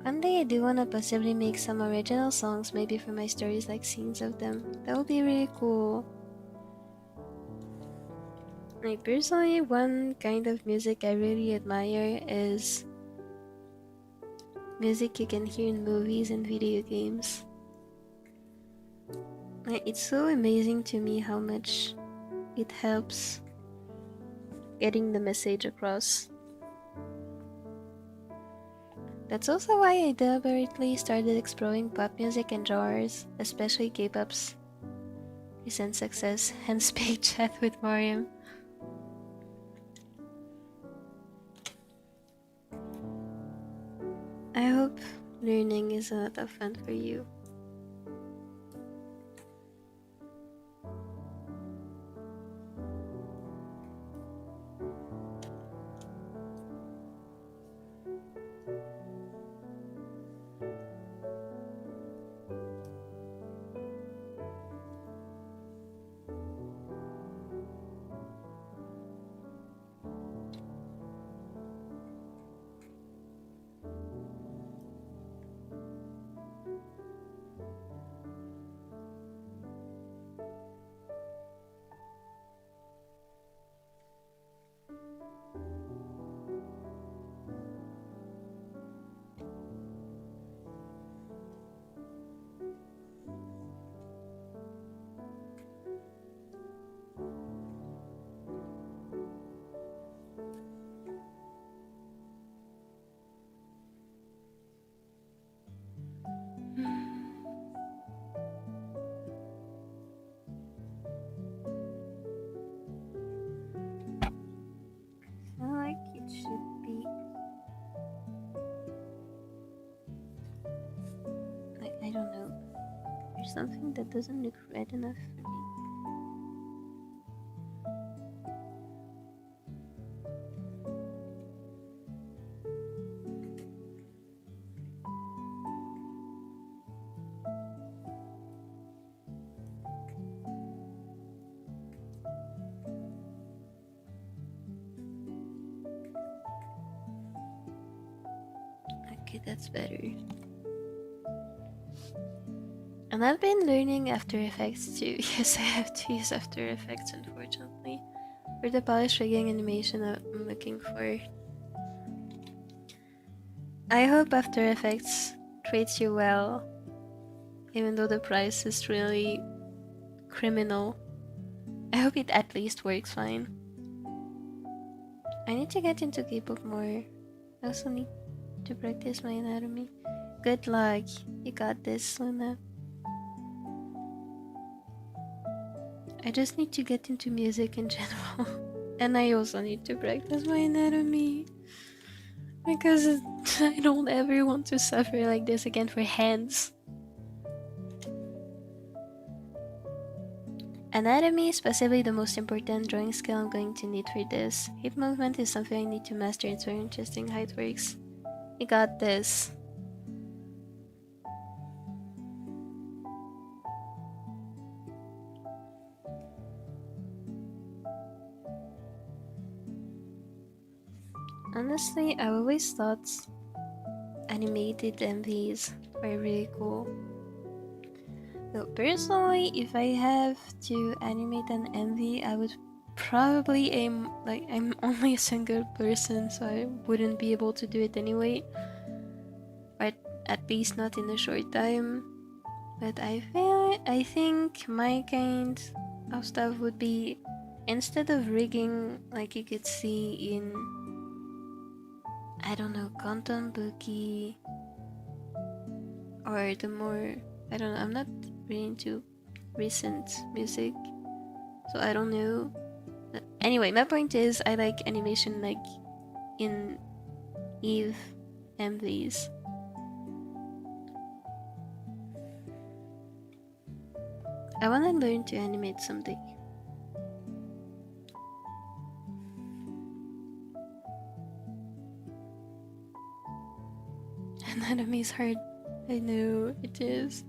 One day I do wanna possibly make some original songs, maybe for my stories, like scenes of them. That would be really cool. Like, personally, one kind of music I really admire is music you can hear in movies and video games. Like, it's so amazing to me how much it helps getting the message across. That's also why I deliberately started exploring pop music and genres, especially K-pop's recent success, hence big chat with Mariam. I hope learning is a lot of fun for you. I don't know. There's something that doesn't look red enough for me. Okay, that's better. And I've been learning After Effects too. Yes, I have to use After Effects, unfortunately, for the polish rigging animation I'm looking for. I hope After Effects treats you well, even though the price is really criminal. I hope it at least works fine. I need to get into K-pop more. I also need to practice my anatomy. Good luck. You got this, Luna. I just need to get into music in general. And I also need to practice my anatomy. Because I don't ever want to suffer like this again for hands. Anatomy is possibly the most important drawing skill I'm going to need for this. Hip movement is something I need to master. It's very interesting how it works. You got this. Honestly, I always thought animated MVs were really cool. Though personally, if I have to animate an MV, I would probably aim, like, I'm only a single person, so I wouldn't be able to do it anyway. Or at least not in a short time. But I think my kind of stuff would be, instead of rigging like you could see in, I don't know, Quantum Bookie, or the more, I don't know, I'm not really into recent music, so I don't know. But anyway, my point is, I like animation like in Eve MVs. I wanna learn to animate someday. Anatomy is hard. I know, it is.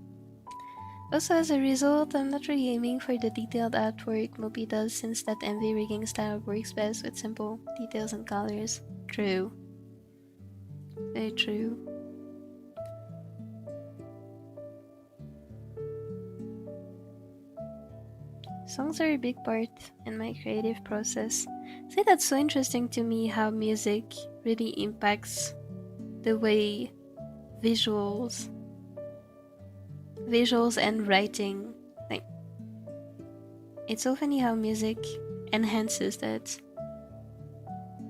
Also, as a result, I'm not really aiming for the detailed artwork Mopi does, since that MV rigging style works best with simple details and colors. True. Very true. Songs are a big part in my creative process. See, that's so interesting to me how music really impacts the way visuals and writing, like, it's so funny how music enhances that,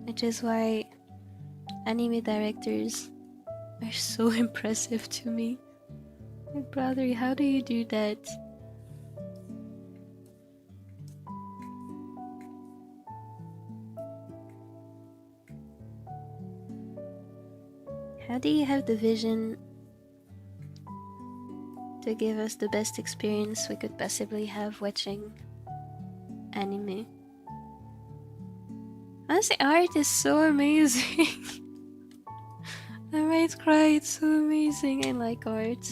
which is why anime directors are so impressive to me. My brother, how do you do that? How do you have the vision to give us the best experience we could possibly have watching anime? Honestly, art is so amazing. I might cry, it's so amazing. I like art.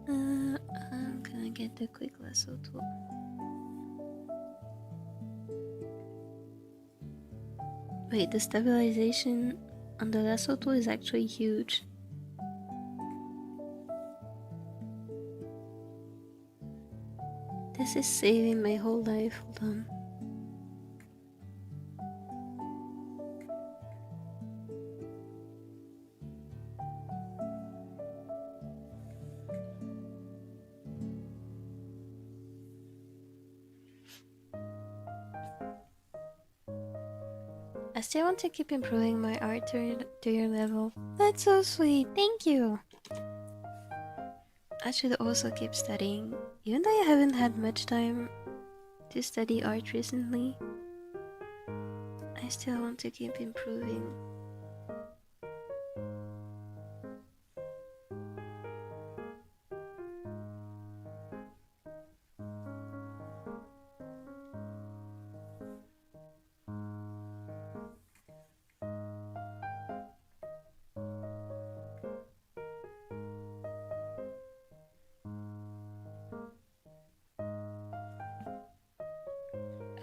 I'm gonna get the quick lasso tool. Wait, the stabilization on the lasso tool is actually huge. This is saving my whole life. Hold on. I still want to keep improving my art to your level. That's so sweet, thank you! I should also keep studying. Even though I haven't had much time to study art recently, I still want to keep improving.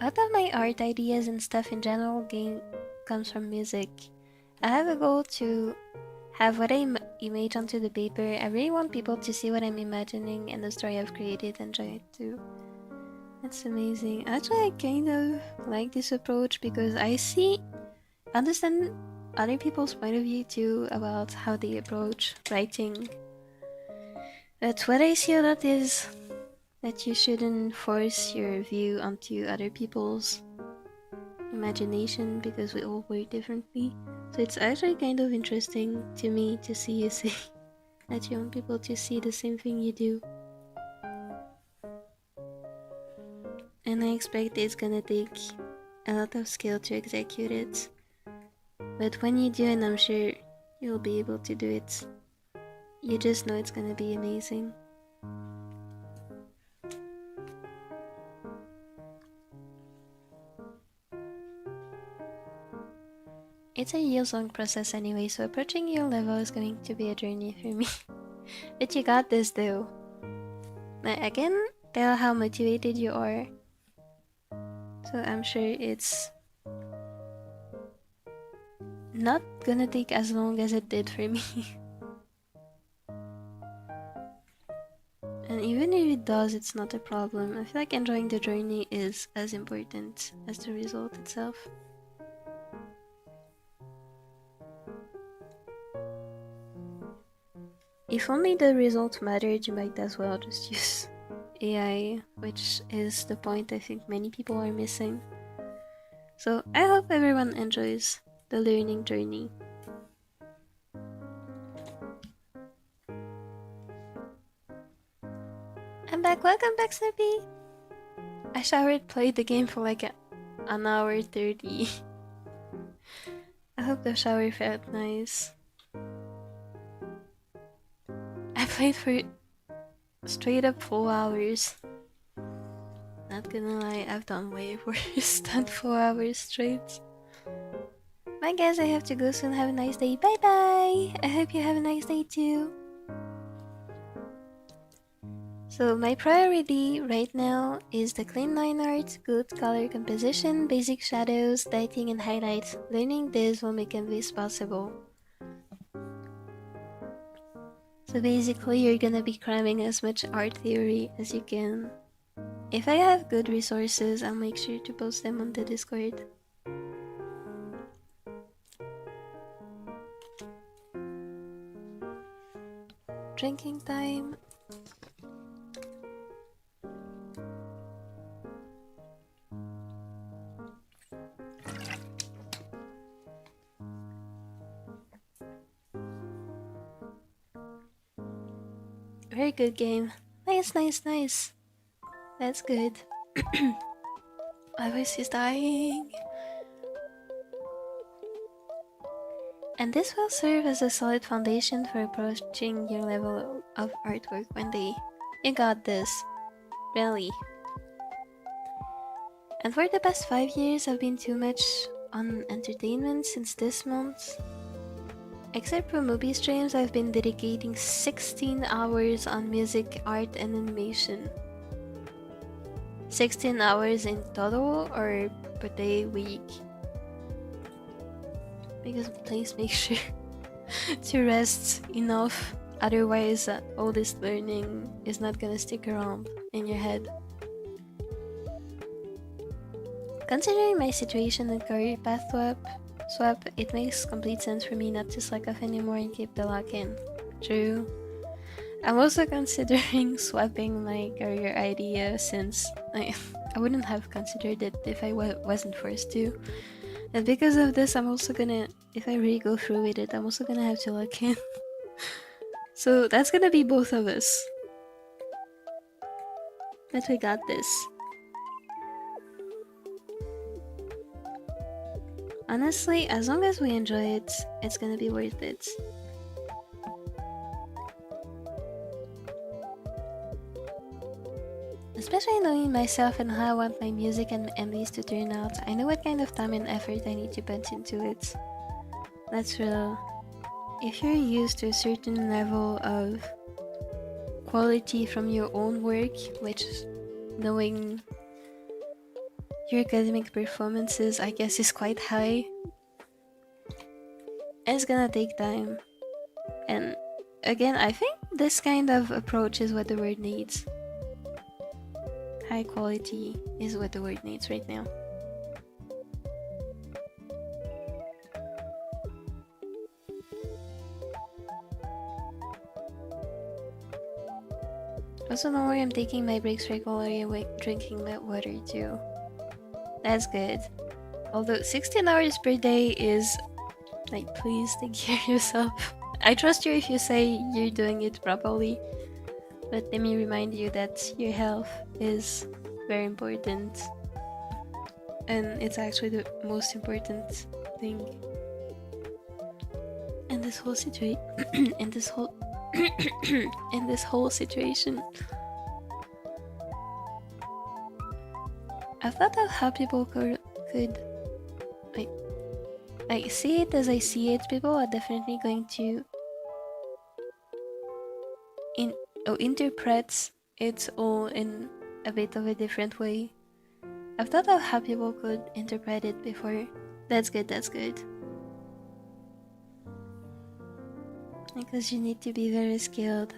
A lot of my art ideas and stuff in general comes from music. I have a goal to have what I image onto the paper. I really want people to see what I'm imagining and the story I've created and enjoy it too. That's amazing. Actually, I kind of like this approach because I understand other people's point of view too about how they approach writing. But what I see a lot is that you shouldn't force your view onto other people's imagination because we all work differently. So it's actually kind of interesting to me to see you say that you want people to see the same thing you do. And I expect it's gonna take a lot of skill to execute it. But when you do, and I'm sure you'll be able to do it, you just know it's gonna be amazing. It's a years-long process anyway, so approaching your level is going to be a journey for me. But you got this though. I can tell how motivated you are. So I'm sure it's not gonna take as long as it did for me. And even if it does, it's not a problem. I feel like enjoying the journey is as important as the result itself. If only the result mattered, you might as well just use AI, which is the point I think many people are missing. So I hope everyone enjoys the learning journey. I'm back, welcome back Snoopy! I showered, played the game for like an hour 30. I hope the shower felt nice. I played for straight up 4 hours. Not gonna lie, I've done way worse than 4 hours straight. Bye guys, I have to go soon. Have a nice day. Bye bye! I hope you have a nice day too. So my priority right now is the clean line art, good color composition, basic shadows, lighting and highlights. Learning this will make this possible. So basically you're gonna be cramming as much art theory as you can. If I have good resources, I'll make sure to post them on the Discord. Drinking time. Very good game. Nice, nice, nice. That's good. My voice is dying. And this will serve as a solid foundation for approaching your level of artwork one day. You got this. Really. And for the past 5 years, I've been too much on entertainment since this month. Except for movie streams, I've been dedicating 16 hours on music, art, and animation. 16 hours in total or per day, week? Because please make sure to rest enough, otherwise all this learning is not gonna stick around in your head. Considering my situation and career path swap, it makes complete sense for me not to slack off anymore and keep the lock in. True. I'm also considering swapping my career idea since I wouldn't have considered it if I wasn't forced to. And because of this, I'm also gonna, if I really go through with it, I'm also gonna have to lock in. So that's gonna be both of us. But we got this. Honestly, as long as we enjoy it, it's gonna be worth it. Especially knowing myself and how I want my music and MVs to turn out, I know what kind of time and effort I need to put into it. That's real. If you're used to a certain level of quality from your own work, which knowing your academic performances, I guess, is quite high, it's gonna take time. And again, I think this kind of approach is what the world needs. High quality is what the world needs right now. Also, don't worry, I'm taking my breaks regularly, drinking my water too. That's good. Although 16 hours per day is like, please take care of yourself. I trust you if you say you're doing it properly, but let me remind you that your health is very important, and it's actually the most important thing in this whole situation. in this whole situation. I thought of how people could like see it as I see it. People are definitely going to interpret it all in a bit of a different way. I've thought of how people could interpret it before. That's good, that's good. Because you need to be very skilled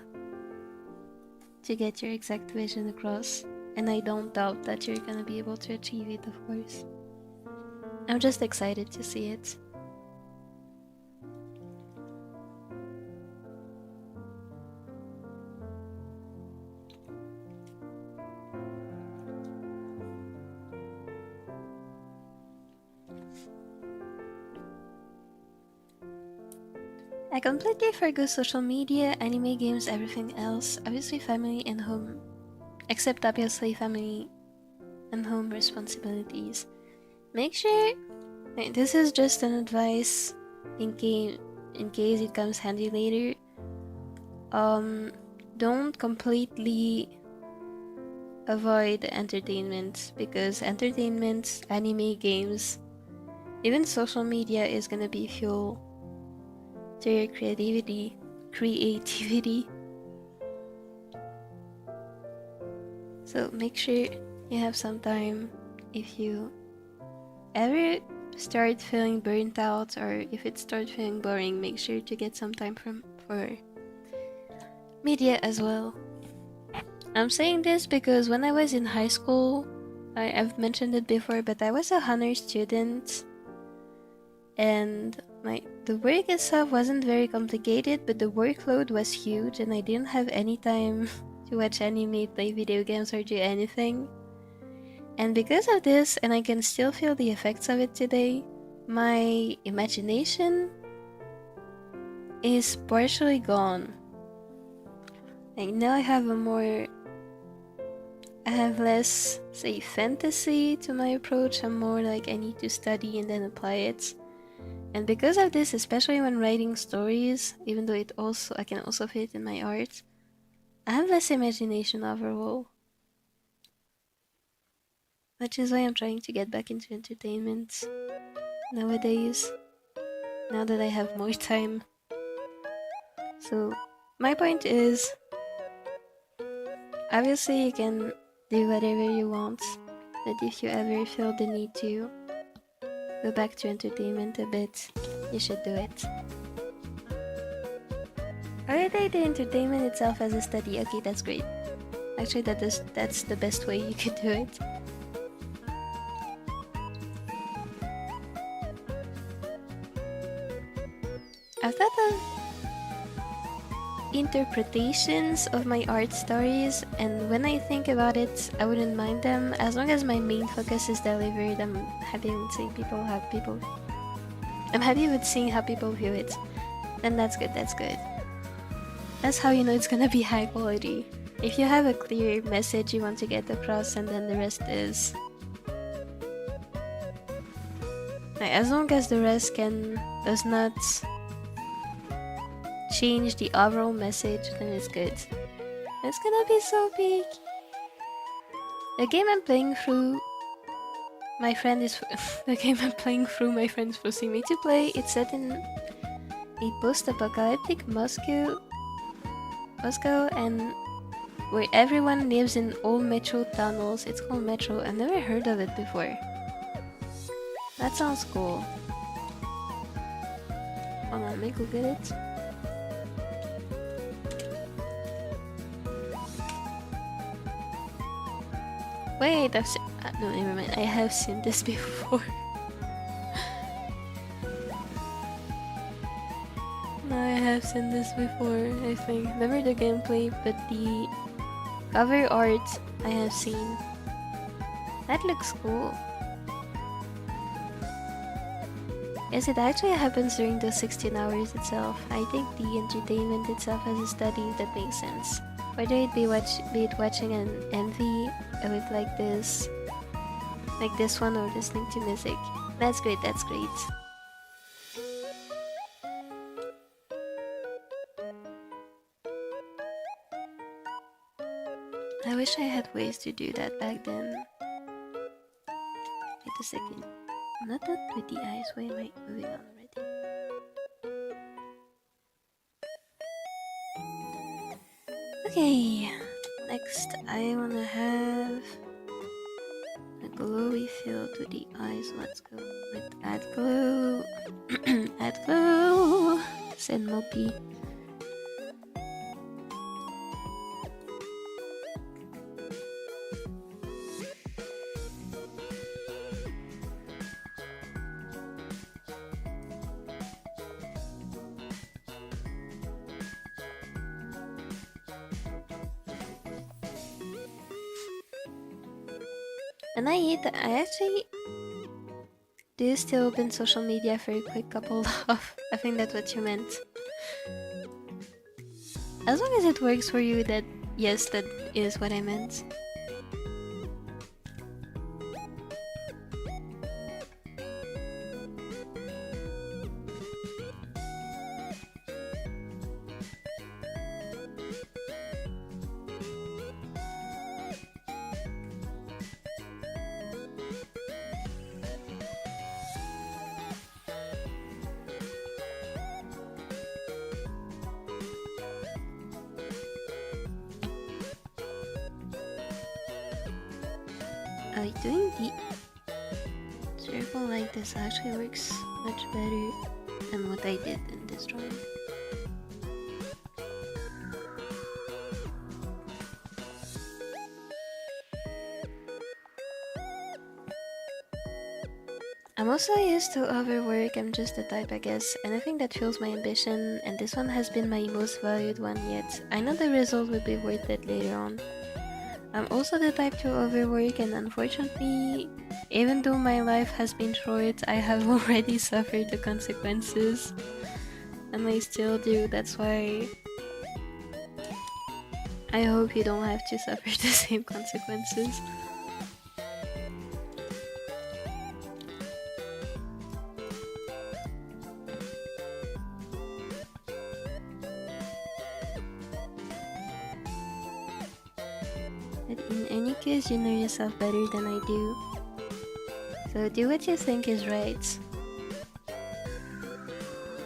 to get your exact vision across. And I don't doubt that you're gonna be able to achieve it, of course. I'm just excited to see it. I completely forgot social media, anime, games, everything else. Obviously family and home. Except obviously family and home responsibilities. Make sure, this is just an advice in case it comes handy later. Don't completely avoid entertainment, because entertainment, anime, games, even social media is gonna be fuel to your creativity. So make sure you have some time. If you ever start feeling burnt out, or if it starts feeling boring, make sure to get some time for media as well. I'm saying this because when I was in high school, I've mentioned it before, but I was a honor student, and the work itself wasn't very complicated, but the workload was huge, and I didn't have any time to watch anime, play video games, or do anything. And because of this, and I can still feel the effects of it today, my imagination is partially gone. Like now I have less, say, fantasy to my approach. I'm more like I need to study and then apply it. And because of this, especially when writing stories, even though I can also fit in my art, I have less imagination overall. Which is why I'm trying to get back into entertainment nowadays, now that I have more time. So my point is, obviously you can do whatever you want, but if you ever feel the need to go back to entertainment a bit, you should do it. Alright, the entertainment itself as a study. Okay, that's great. Actually, that's the best way you could do it. I've thought of interpretations of my art stories, and when I think about it, I wouldn't mind them as long as my main focus is delivered. I'm happy with seeing I'm happy with seeing how people view it. Then that's good, that's good. That's how you know it's gonna be high quality. If you have a clear message you want to get across, and then the rest is... as long as the rest does not change the overall message, then it's good. It's gonna be so big. The game I'm playing through, my friend is forcing me to play. It's set in a post-apocalyptic Moscow, and where everyone lives in old metro tunnels. It's called Metro. I've never heard of it before. That sounds cool. Hold on, let me Google it. Wait, no, never mind. I have seen this before. No, I have seen this before, I think. Never the gameplay, but the cover art I have seen. That looks cool. Yes, it actually happens during the 16 hours itself. I think the entertainment itself has a study that makes sense. Whether it be watching an MV with like this one, or listening to music. That's great, that's great. I wish I had ways to do that back then. Wait a second. Not that with the eyes, why am I moving on already? Okay, next I wanna have a glowy feel to the eyes. Let's go with add glow. Add glow. Send Mopi. And I actually do still open social media for a quick couple of. I think that's what you meant. As long as it works for you, that yes, that is what I meant. Doing the circle like this actually works much better than what I did in this drawing. I'm also used to overwork. I'm just the type, I guess. Anything that fuels my ambition, and this one has been my most valued one yet. I know the result will be worth it later on. I'm also the type to overwork, and unfortunately, even though my life has been short, I have already suffered the consequences. And I still do. That's why I hope you don't have to suffer the same consequences. But in any case, you know yourself better than I do. So do what you think is right.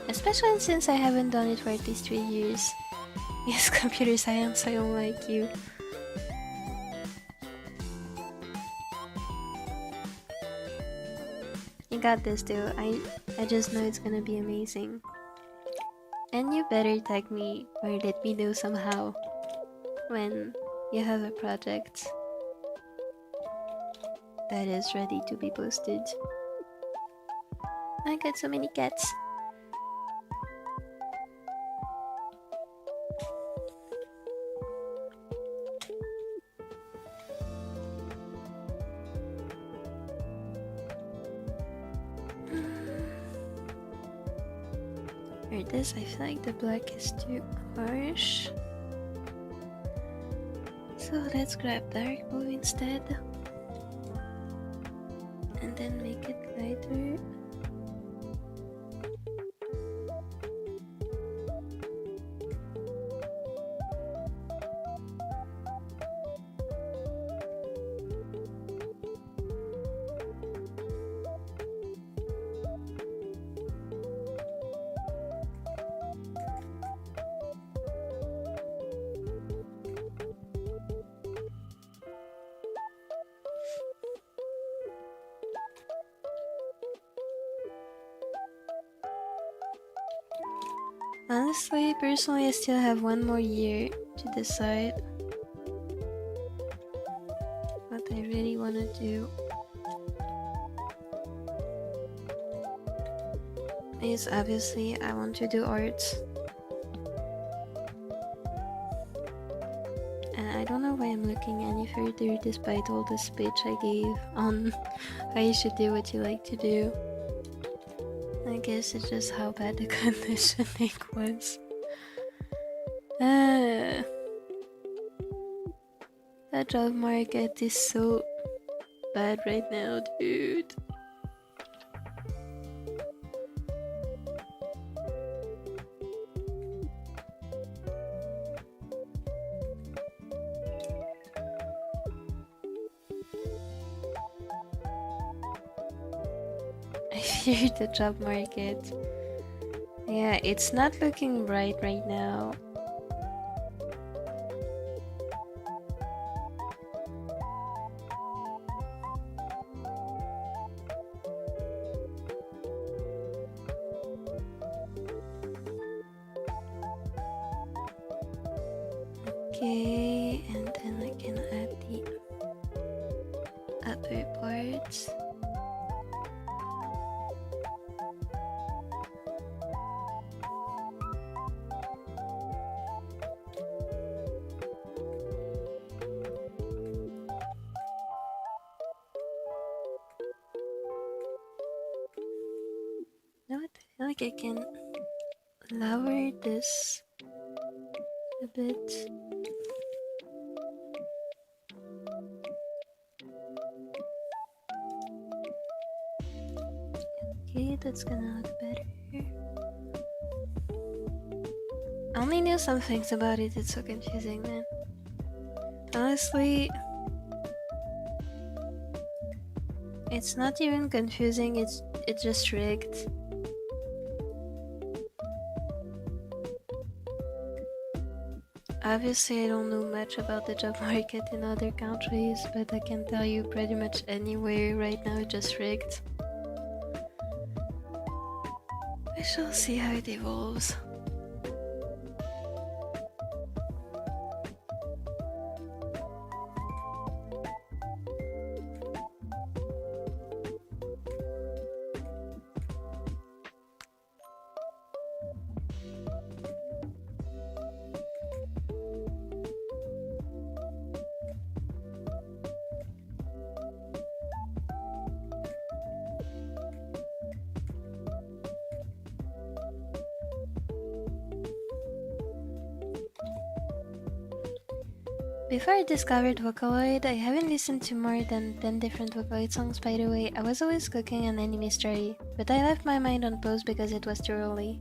Especially since I haven't done it for at least 3 years. Yes, computer science, I don't like you. You got this, dude. I just know it's gonna be amazing. And you better tag me or let me know somehow when you have a project that is ready to be posted. I got so many cats. For this, I feel like the black is too harsh. So let's grab dark blue instead. And then make it lighter. Honestly, personally, I still have 1 more year to decide what I really want to do. Yes, obviously, I want to do art. And I don't know why I'm looking any further despite all the speech I gave on how you should do what you like to do. I guess it's just how bad the conditioning was. The job market is so bad right now, dude. I fear the job market. Yeah, it's not looking bright right now. Okay, and then I can add the other parts. You know what? I feel like I can lower this a bit. Okay, that's gonna look better. I only knew some things about it, it's so confusing, man. Honestly, it's not even confusing, it's just rigged. Obviously, I don't know much about the job market in other countries, but I can tell you pretty much anywhere right now it's just rigged. We shall see how it evolves. Before I discovered Vocaloid, I haven't listened to more than 10 different Vocaloid songs. By the way, I was always cooking an anime story, but I left my mind on pause because it was too early.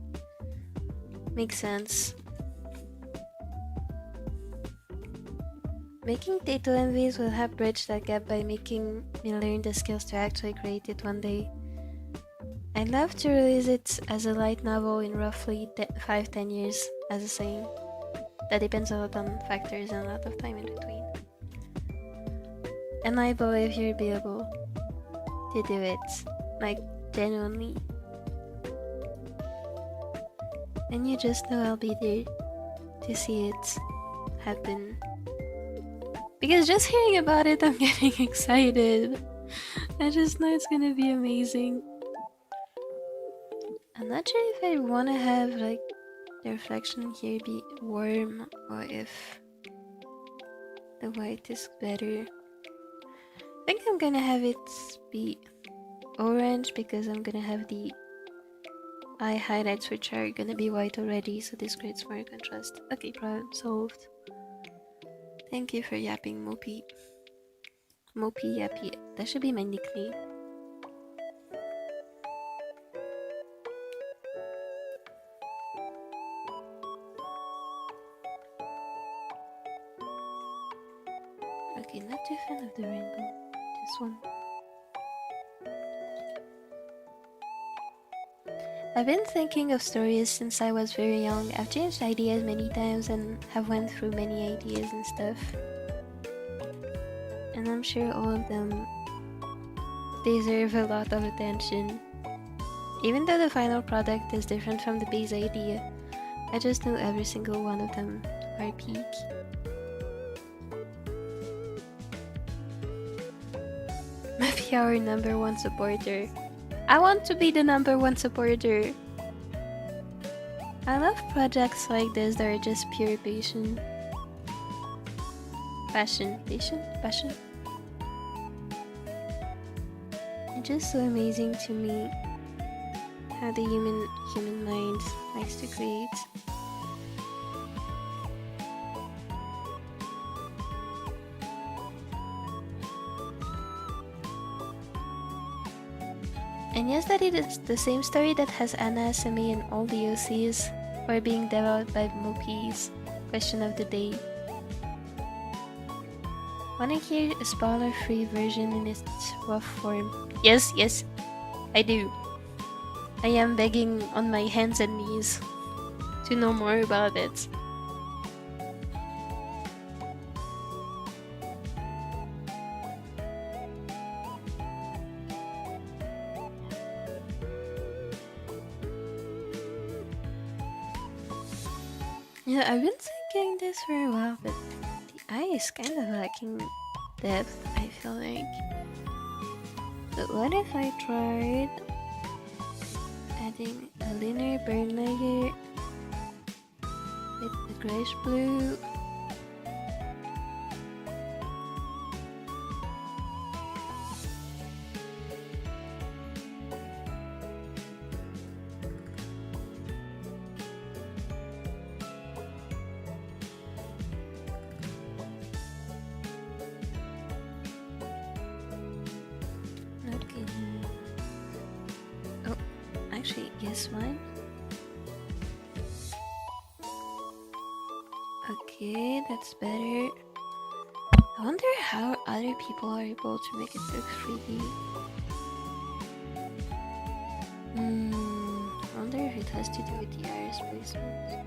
Makes sense. Making Tato MVs will help bridge that gap by making me learn the skills to actually create it one day. I'd love to release it as a light novel in roughly 5-10 years, as a saying. That depends a lot on factors and a lot of time in between. And I believe you'll be able to do it. Like, genuinely. And you just know I'll be there to see it happen. Because just hearing about it, I'm getting excited. I just know it's gonna be amazing. I'm not sure if I wanna have, like, the reflection here be warm or if the white is better. I think I'm gonna have it be orange because I'm gonna have the eye highlights which are gonna be white already, so this creates more contrast. Okay, problem solved. Thank you for yapping, Mopi. Mopi Yappy. That should be my nickname. Okay, not too fan of the rainbow. This one. I've been thinking of stories since I was very young. I've changed ideas many times and have went through many ideas and stuff. And I'm sure all of them deserve a lot of attention. Even though the final product is different from the base idea, I just know every single one of them are peak. Maybe our #1 supporter. I want to be the #1 supporter. I love projects like this that are just pure passion. Passion. It's just so amazing to me how the human mind likes to create. And yes, that it is the same story that has Anna, Semi, and all the OCs were being devoured by Mopi's question of the day. Wanna hear a spoiler-free version in its rough form? Yes, I do. I am begging on my hands and knees to know more about it. Yeah, I've been thinking this for a while, but the eye is kind of lacking depth, I feel like. But what if I tried adding a linear burn layer with the grayish blue? Actually, yes, mine. Okay, that's better. I wonder how other people are able to make it look 3D. I wonder if it has to do with the iris placement.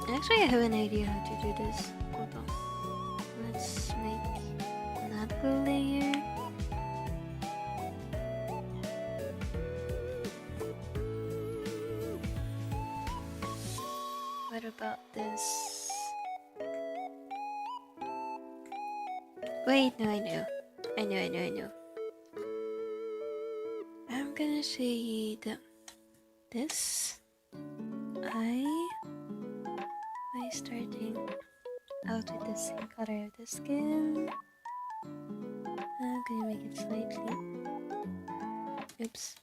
Actually, I have an idea how to do this. Hold on. Let's make another layer. What about this? Wait, no, I know. I'm gonna shade this eye. Starting out with the same color of the skin. I'm gonna make it slightly. Oops.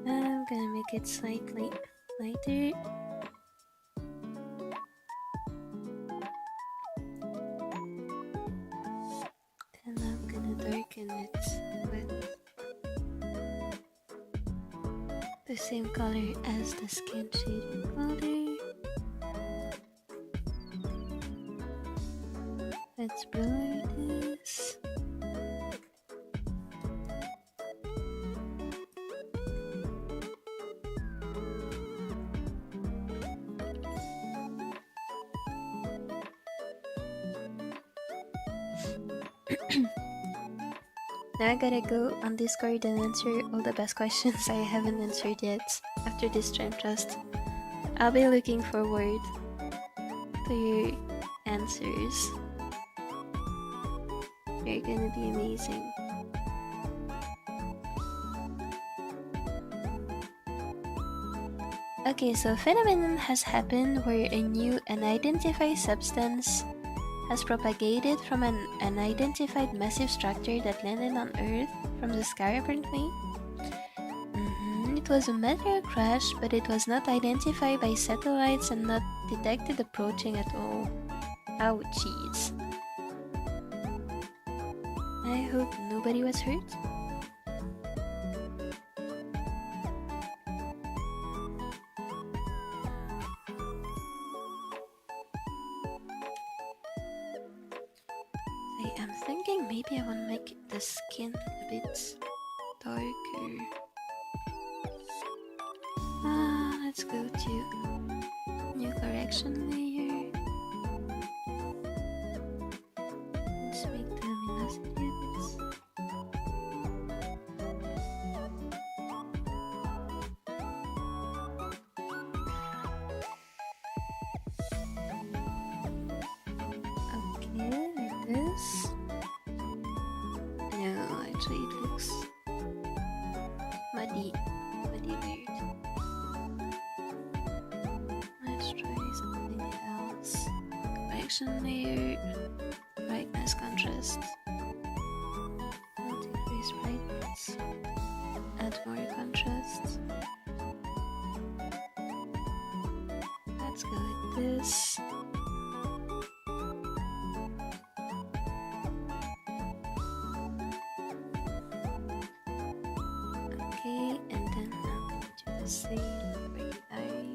I'm gonna make it slightly lighter. Then I'm gonna darken it with the same color as the skin shaded color. Let's blur this. Now I gotta go on Discord and answer all the best questions I haven't answered yet after this time trust. I'll be looking forward to your answers. They're gonna be amazing. Okay, so a phenomenon has happened where a new unidentified substance has propagated from an unidentified massive structure that landed on Earth from the sky apparently. It was a meteor crash, but it was not identified by satellites and not detected approaching at all. Ouchies. I hope nobody was hurt. I'm thinking maybe I want to make the skin a bit darker. Let's go to new correction layer. Let's make the luminosity a bit. Okay, like this. No, actually it looks be pretty weird. Let's try something else. Correction layer, brightness contrast. Not increase brightness. Add more contrast. Let's go with this. Okay, and then I'm going to do the same for the eye.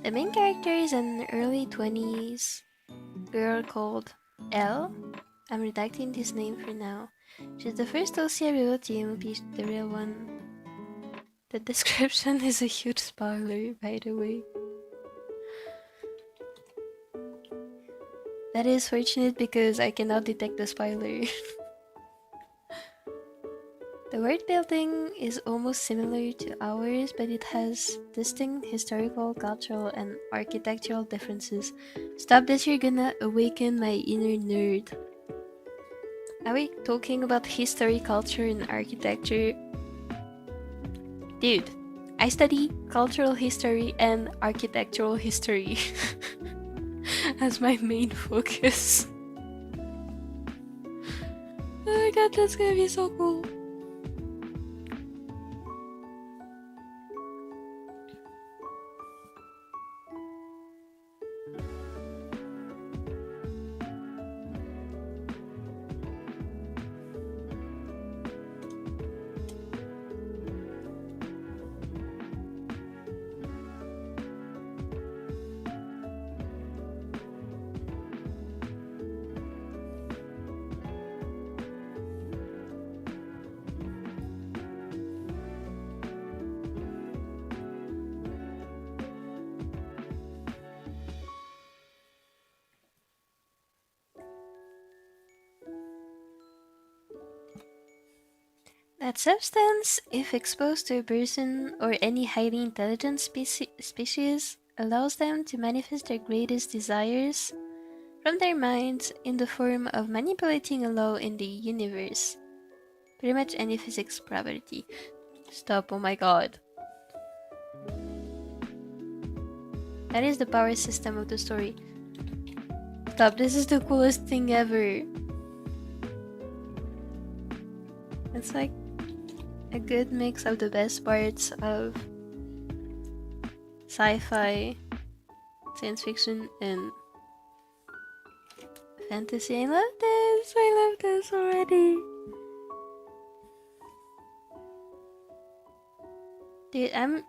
The main character is an early 20s girl called Elle. I'm redacting this name for now. She's the first OC I wrote to Mopi, the real one. The description is a huge spoiler, by the way. That is fortunate because I cannot detect the spoiler. The world building is almost similar to ours, but it has distinct historical, cultural, and architectural differences. Stop this, you're gonna awaken my inner nerd. Are we talking about history, culture, and architecture? Dude, I study cultural history and architectural history as my main focus. Oh my god, that's gonna be so cool. That substance, if exposed to a person or any highly intelligent species, allows them to manifest their greatest desires from their minds in the form of manipulating a law in the universe. Pretty much any physics property. Stop, oh my god. That is the power system of the story. Stop, this is the coolest thing ever. It's like a good mix of the best parts of sci-fi, science fiction, and fantasy. I love this! I love this already! Dude,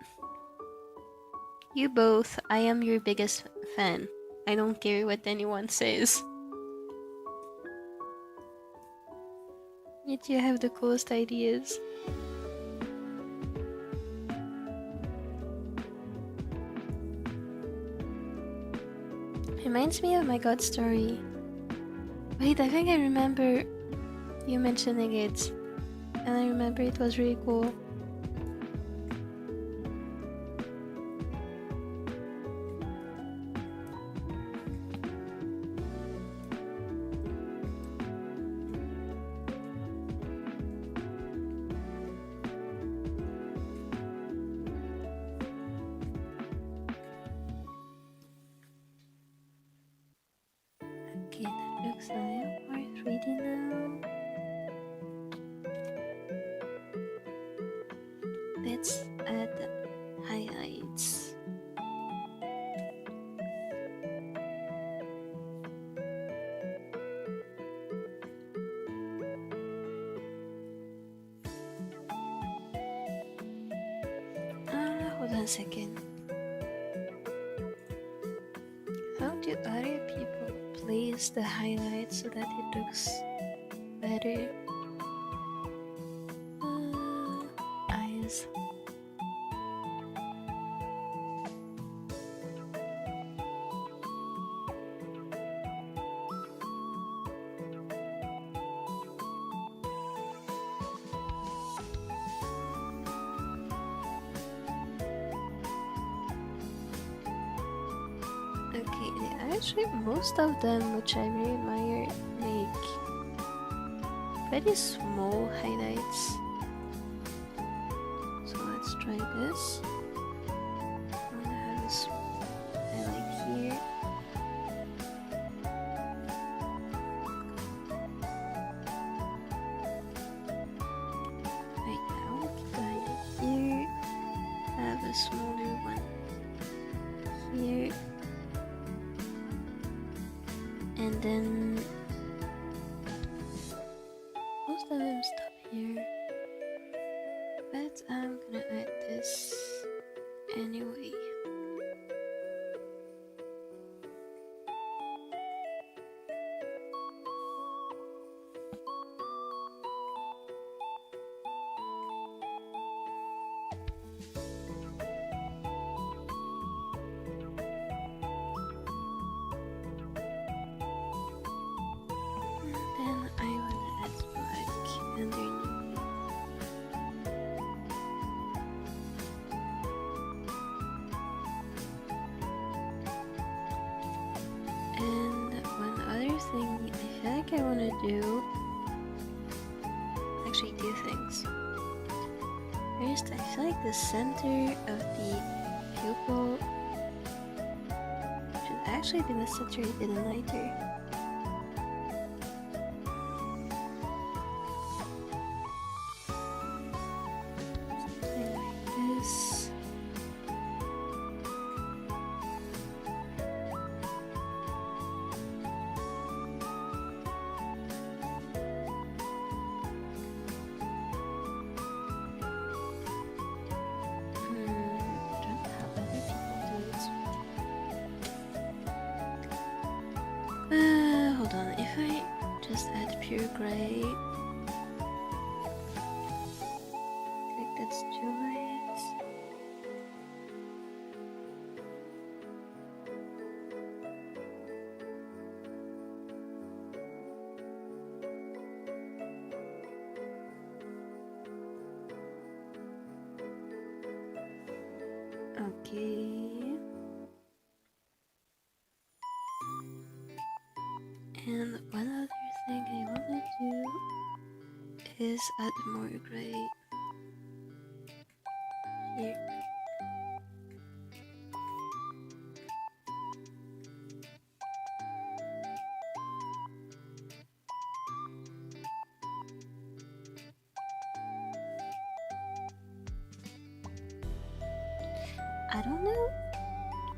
you both, I am your biggest fan. I don't care what anyone says. Yet you have the coolest ideas. Reminds me of my god story. Wait, I think I remember you mentioning it. And I remember it was really cool. Okay, that looks a little more 3D now. Let's add highlights. Hold on a second. How do other people place the highlights so that it looks better? Eyes. Okay, actually most of them, which I really admire, make very small highlights. So let's try this. I'm gonna have this highlight here. Right now, keep the highlight here. Have a smaller one here. And then most of them stop here, but I'm gonna add this anyway. I want to do actually two things. First, I feel like the center of the pupil should actually be saturated in lighter. Something like this. Hold on, if I just add pure gray, I think that's too light. Okay. And one other thing I want to do is add more gray here. I don't know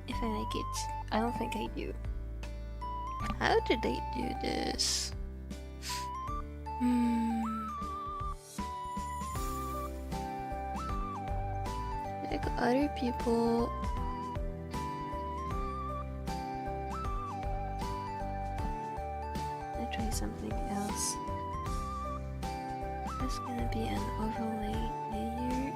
if I like it. I don't think I do. How did they do this? Like other people. Let's try something else. That's gonna be an overlay layer.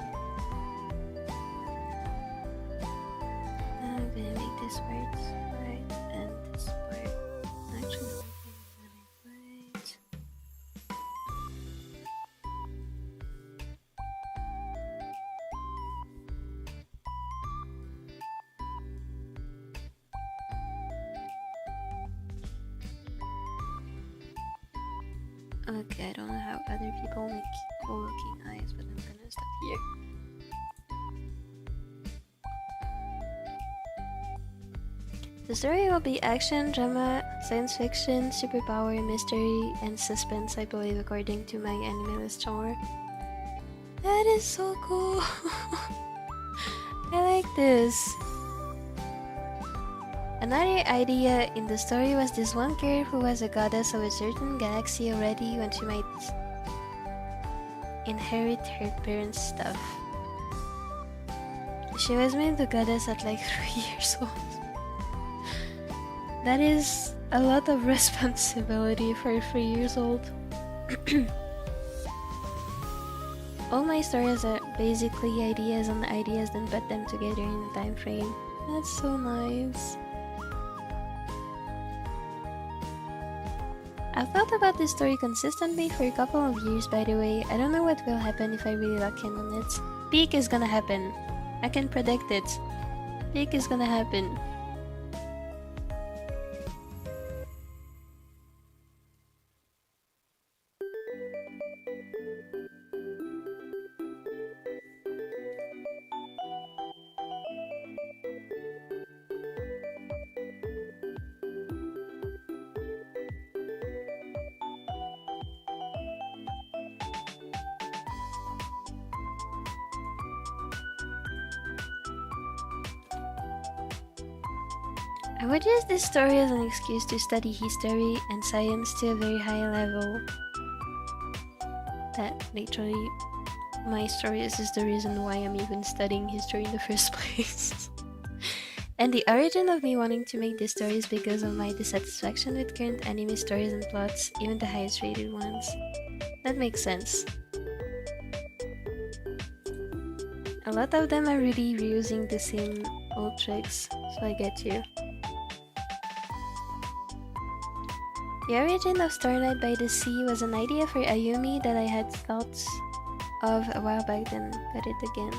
I'm gonna make this part white and this part. Actually, wait. Okay, I don't know how other people make cool looking eyes, but I'm gonna stop here. The story will be action, drama, science fiction, superpower, mystery, and suspense, I believe, according to my anime list genre. That is so cool! I like this! Another idea in the story was this one girl who was a goddess of a certain galaxy already when she might inherit her parents' stuff. She was made the goddess at like 3 years old. That is a lot of responsibility for 3 years old. All my stories are basically ideas on ideas, then put them together in a time frame. That's so nice. I've thought about this story consistently for a couple of years, by the way. I don't know what will happen if I really lock in on it. Peak is gonna happen. I can predict it. Peak is gonna happen. I would use this story as an excuse to study history and science to a very high level. That literally, my stories is the reason why I'm even studying history in the first place. And the origin of me wanting to make this story is because of my dissatisfaction with current anime stories and plots, even the highest rated ones. That makes sense. A lot of them are really reusing the same old tricks, so I get you. The origin of Starlight by the Sea was an idea for Ayumi that I had thoughts of a while back then. Got it again.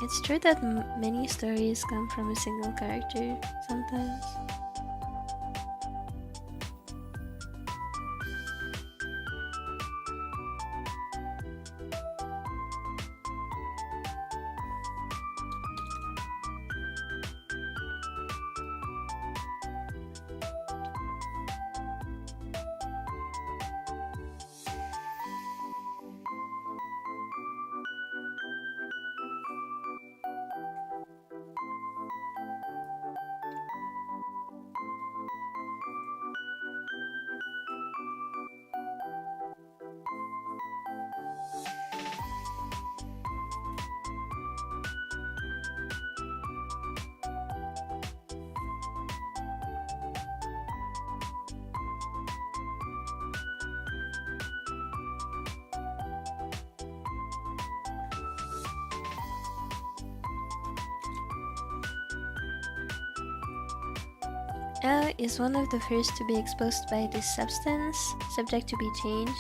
It's true that many stories come from a single character sometimes. Elle is one of the first to be exposed by this substance, subject to be changed.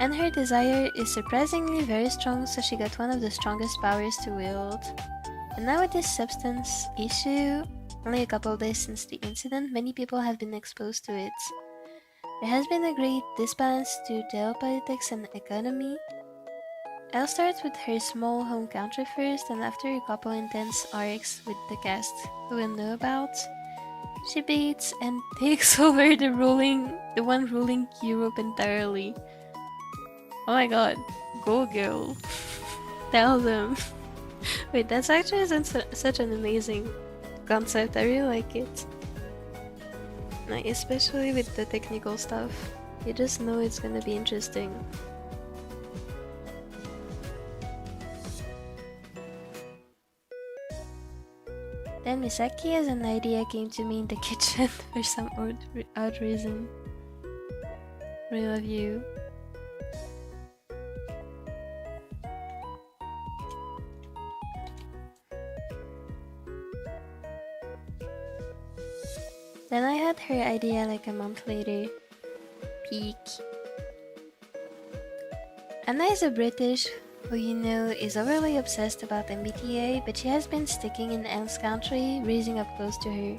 And her desire is surprisingly very strong, so she got one of the strongest powers to wield. And now with this substance issue, only a couple days since the incident, many people have been exposed to it. There has been a great disbalance to geopolitics and economy. Elle starts with her small home country first, and after a couple intense arcs with the cast who will know about, she beats and takes over the one ruling Europe entirely. Oh my god, go girl. Tell them. Wait, that's actually such an amazing concept, I really like it. Like, especially with the technical stuff. You just know it's gonna be interesting. Then Misaki as an idea came to me in the kitchen for some odd reason. Really love you. Then I had her idea like a month later. Peak. Anna is a British who you know is overly obsessed about MBTI, but she has been sticking in Anne's country, raising up close to her.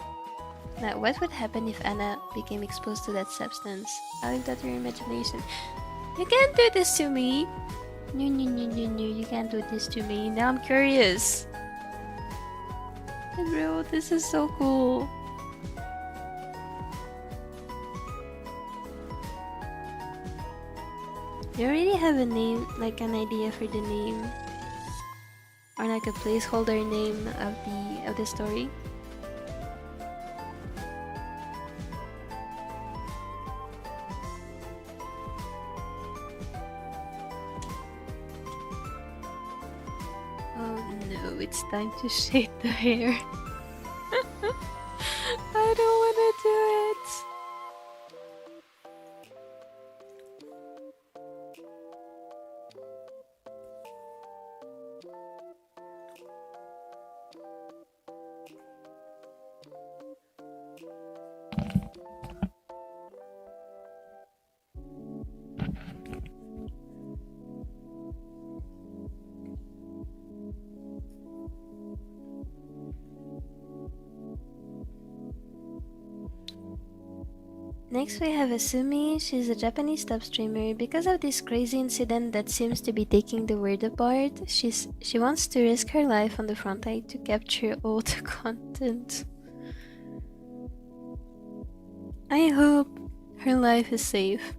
Now, what would happen if Anna became exposed to that substance? I'll leave that to your imagination. You can't do this to me! No, you can't do this to me. Now I'm curious. Bro, this is so cool. You already have a name, like an idea for the name, or like a placeholder name of the story. Oh no, it's time to shade the hair. I don't wanna do it. Next we have Asumi. She's a Japanese top streamer. Because of this crazy incident that seems to be taking the world apart, she wants to risk her life on the front line to capture all the content. I hope her life is safe.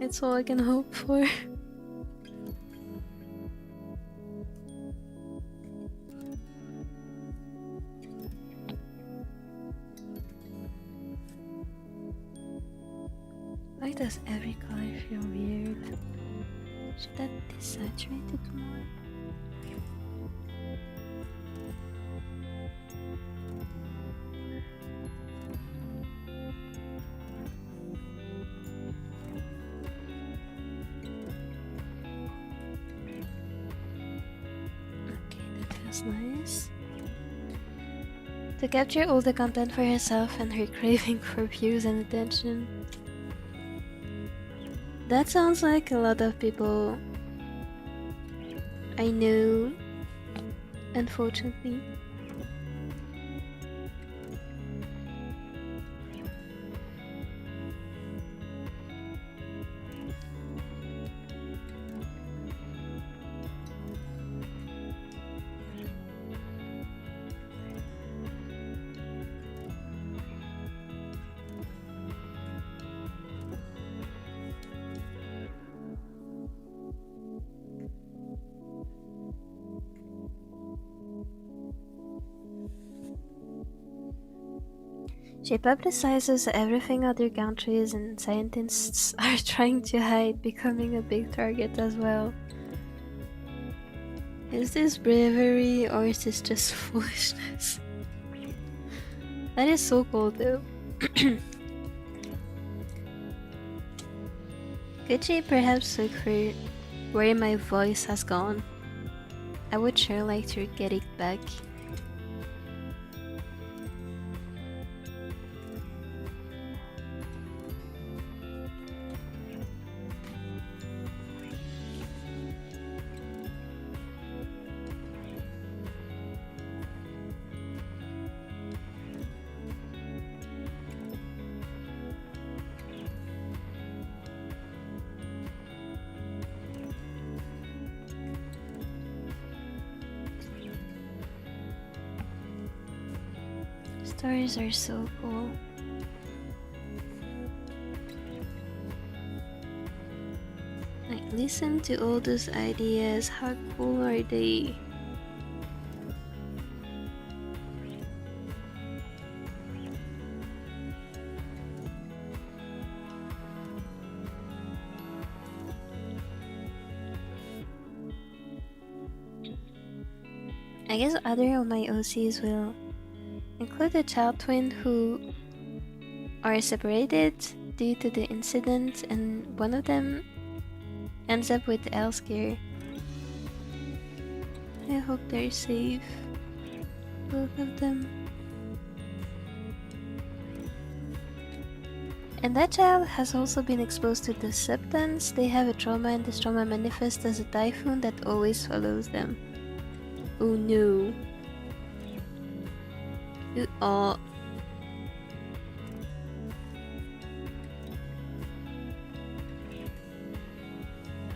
It's all I can hope for. Should that be saturated more? Okay, that feels nice. To capture all the content for herself and her craving for views and attention. That sounds like a lot of people I know, unfortunately. She publicizes everything other countries and scientists are trying to hide, becoming a big target as well. Is this bravery or is this just foolishness? That is so cool though. Could she perhaps look for where my voice has gone? I would sure like to get it back. Stories are so cool. Like, listen to all those ideas. How cool are they? I guess other of my OCs will include a child twin who are separated due to the incident, and one of them ends up with Elsker. I hope they're safe, both of them. And that child has also been exposed to the substance. They have a trauma, and this trauma manifests as a typhoon that always follows them. Oh no. Oh.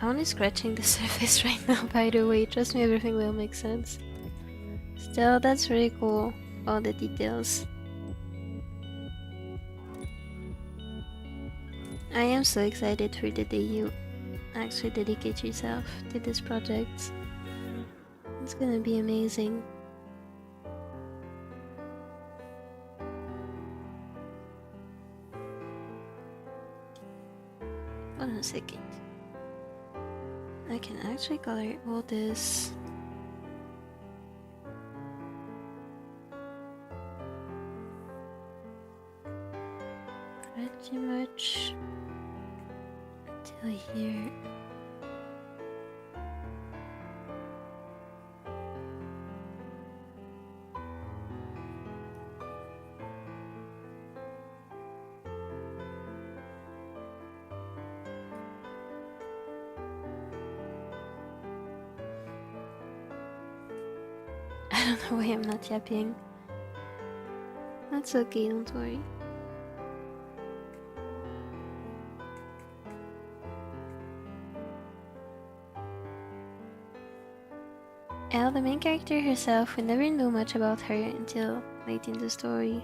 I'm only scratching the surface right now, by the way. Trust me, everything will make sense. Still, that's really cool. All the details. I am so excited for the day you actually dedicate yourself to this project. It's gonna be amazing. Hold on a second. I can actually color all this. Pretty much until here. I don't know why I'm not yapping. That's okay, don't worry. Elle, the main character herself, we never know much about her until late in the story.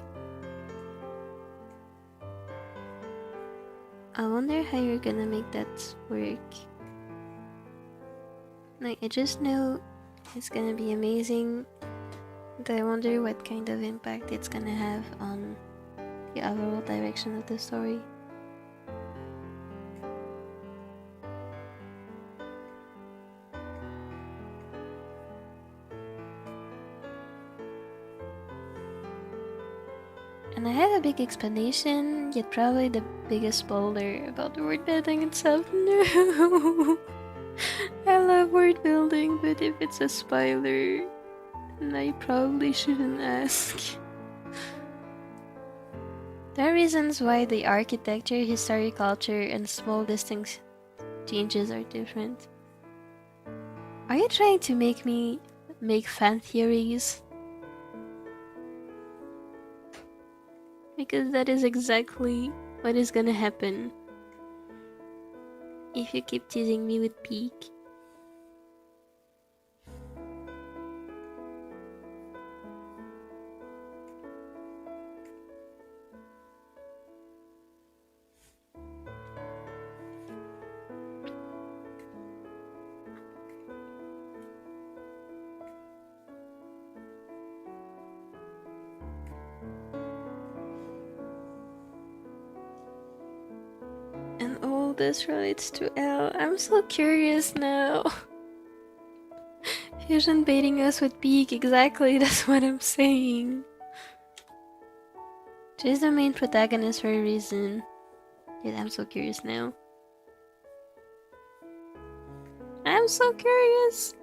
I wonder how you're gonna make that work. Like, I just know it's gonna be amazing, but I wonder what kind of impact it's gonna have on the overall direction of the story. And I have a big explanation, yet probably the biggest spoiler about the world building itself. No! I love world building, but if it's a spoiler, then I probably shouldn't ask. There are reasons why the architecture, history, culture, and small distinct changes are different. Are you trying to make me make fan theories? Because that is exactly what is gonna happen if you keep teasing me with peak. This relates to L. I'm so curious now. Fusion baiting us with peak, exactly, that's what I'm saying. She's the main protagonist for a reason. Dude, I'm so curious now. I'm so curious!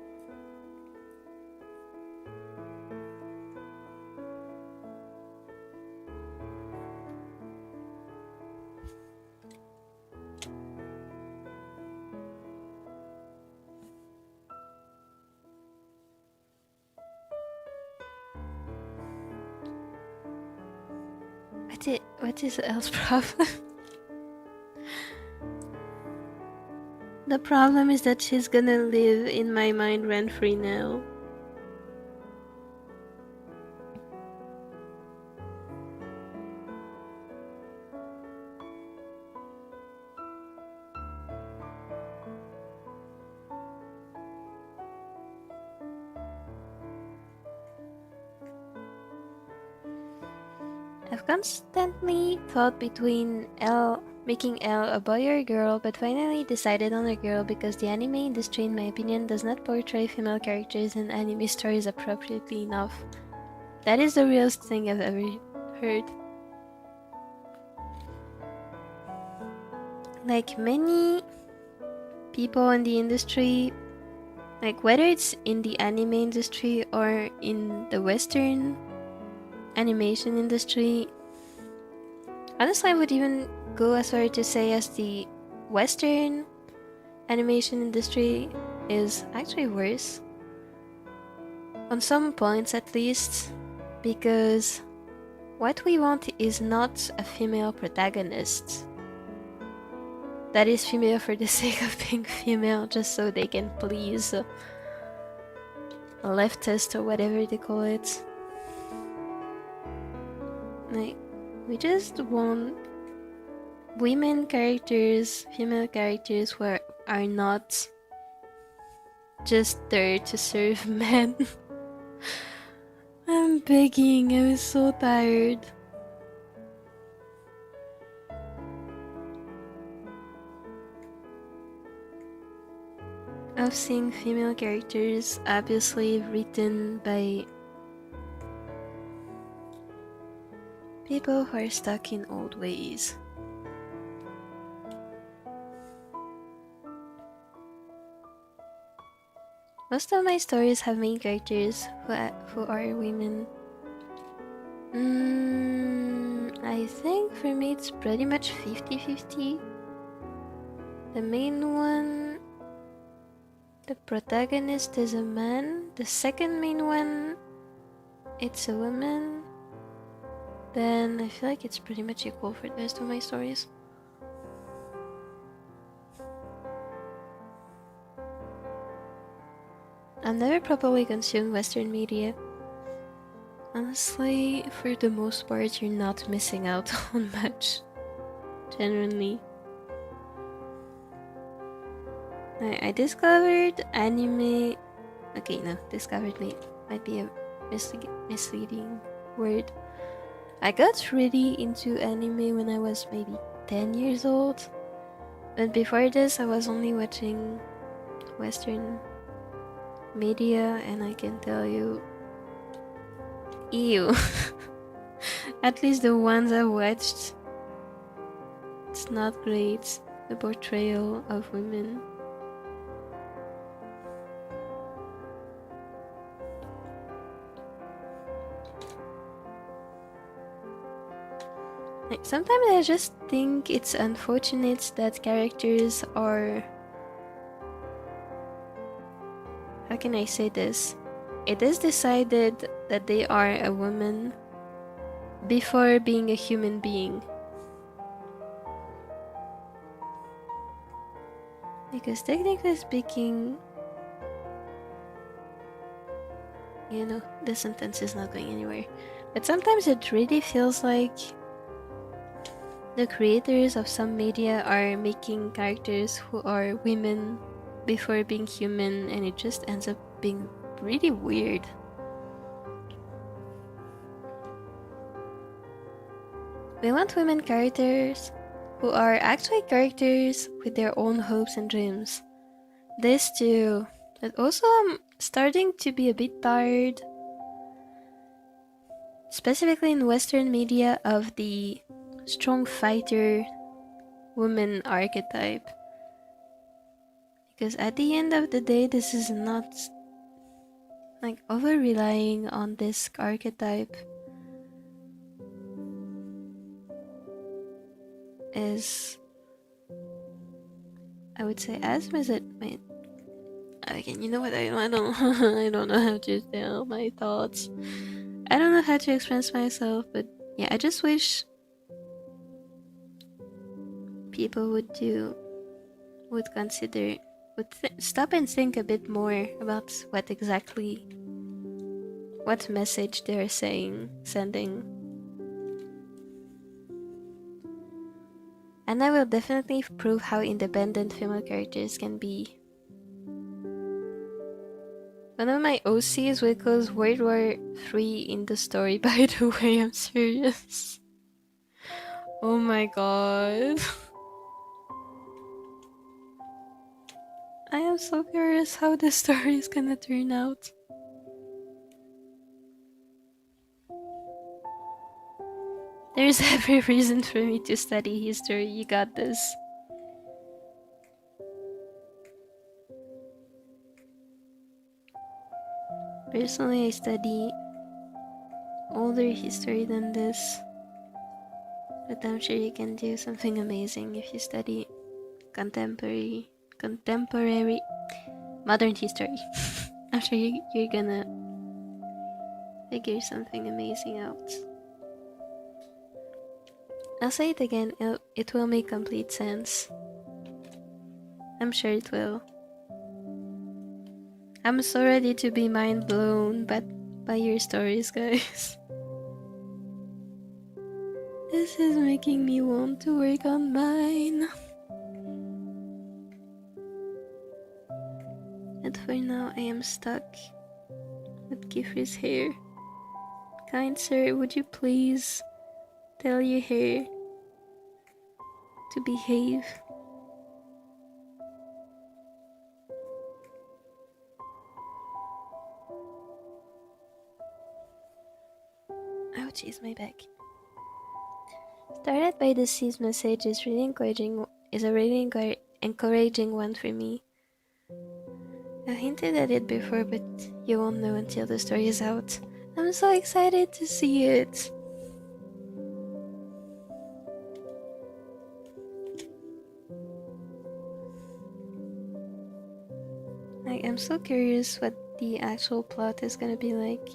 What is L's problem? The problem is that she's gonna live in my mind rent-free now. I've constantly thought between making Elle a boy or a girl, but finally decided on a girl because the anime industry, in my opinion, does not portray female characters in anime stories appropriately enough. That is the realest thing I've ever heard. Like many people in the industry, like whether it's in the anime industry or in the Western animation industry, honestly I would even go as far to say as the Western animation industry is actually worse on some points, at least, because what we want is not a female protagonist that is female for the sake of being female, just so they can please a leftist or whatever they call it. Like, we just want women characters, female characters who are not just there to serve men. I'm begging, I was so tired. Of seeing female characters obviously written by people who are stuck in old ways. Most of my stories have main characters who are women. I think for me it's pretty much 50-50. The main one, the protagonist is a man. The second main one, it's a woman. Then I feel like it's pretty much equal for the rest of my stories. I've never properly consumed Western media. Honestly, for the most part, you're not missing out on much. Genuinely. I discovered anime... Okay, no, discovered might be a misleading word. I got really into anime when I was maybe 10 years old. But before this, I was only watching Western media, and I can tell you... Ew. At least the ones I watched, it's not great, the portrayal of women. Like, sometimes I just think it's unfortunate that characters are... How can I say this? It is decided that they are a woman before being a human being. Because technically speaking, you know, the sentence is not going anywhere. But sometimes it really feels like the creators of some media are making characters who are women before being human, and it just ends up being really weird. We want women characters who are actually characters with their own hopes and dreams. This too. But also I'm starting to be a bit tired, specifically in Western media, of the strong fighter woman archetype. Because at the end of the day, this is not like over-relying on this archetype is, I would say, as much as it might. Again, you know what? I don't I don't know how to tell my thoughts. I don't know how to express myself, but yeah, I just wish people would consider, stop and think a bit more about what message they're sending. And I will definitely prove how independent female characters can be. One of my OCs would cause World War III in the story, by the way, I'm serious. Oh my god. I am so curious how the story is gonna turn out. There's every reason for me to study history, you got this. Personally, I study older history than this, but I'm sure you can do something amazing if you study contemporary modern history. I'm sure you're gonna figure something amazing out. I'll say it again, it will make complete sense. I'm sure it will. I'm so ready to be mind blown by your stories, guys. This is making me want to work on mine. And for now, I am stuck with Qifrey's hair. Kind sir, would you please tell your hair to behave? Ouch, is my back. Started by the C's message is a really encouraging one for me. I hinted at it before, but you won't know until the story is out. I'm so excited to see it. I'm so curious what the actual plot is gonna be like.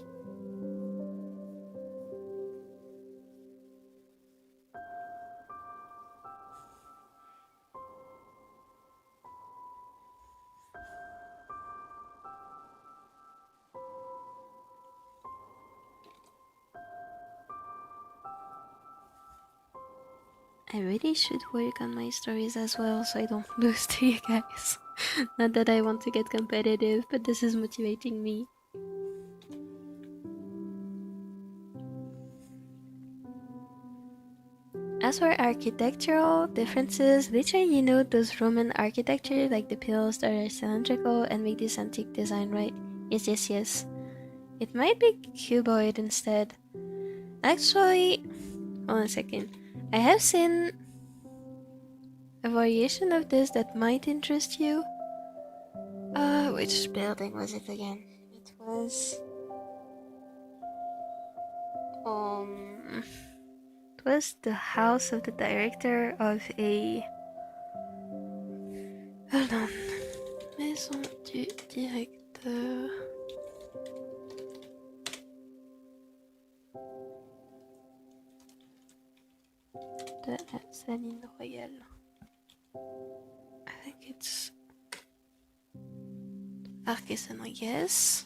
I really should work on my stories as well so I don't lose to you guys. Not that I want to get competitive, but this is motivating me. As for architectural differences, literally, you know those Roman architecture, like the pillars that are cylindrical and make this antique design, right? Yes. It might be cuboid instead. Actually, Hold on a second. I have seen a variation of this that might interest you. Which building was it again? It was the house of the director of a... Hold on. Maison du directeur. De la Saline Royale. I think it's Artisanal, yes.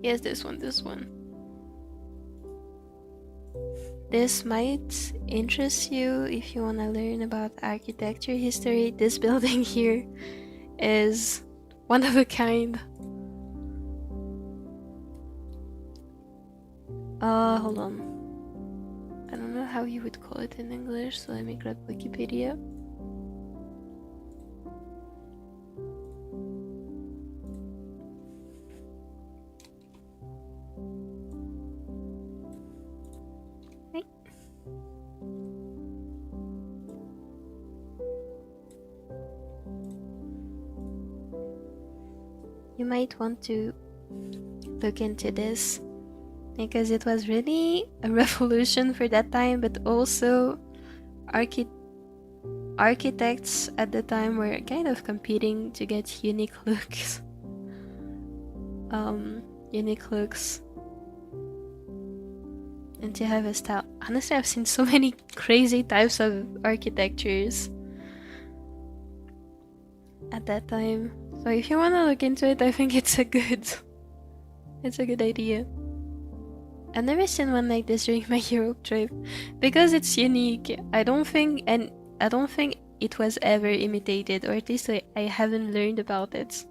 Yes, this one. This might interest you if you want to learn about architecture history. This building here is one of a kind. Hold on. I don't know how you would call it in English, so let me grab Wikipedia. You might want to look into this because it was really a revolution for that time, but also architects at the time were kind of competing to get unique looks. And to have a style. Honestly, I've seen so many crazy types of architectures at that time. So if you want to look into it, I think it's a good idea. I've never seen one like this during my Europe trip because it's unique. I don't think it was ever imitated, or at least I haven't learned about it.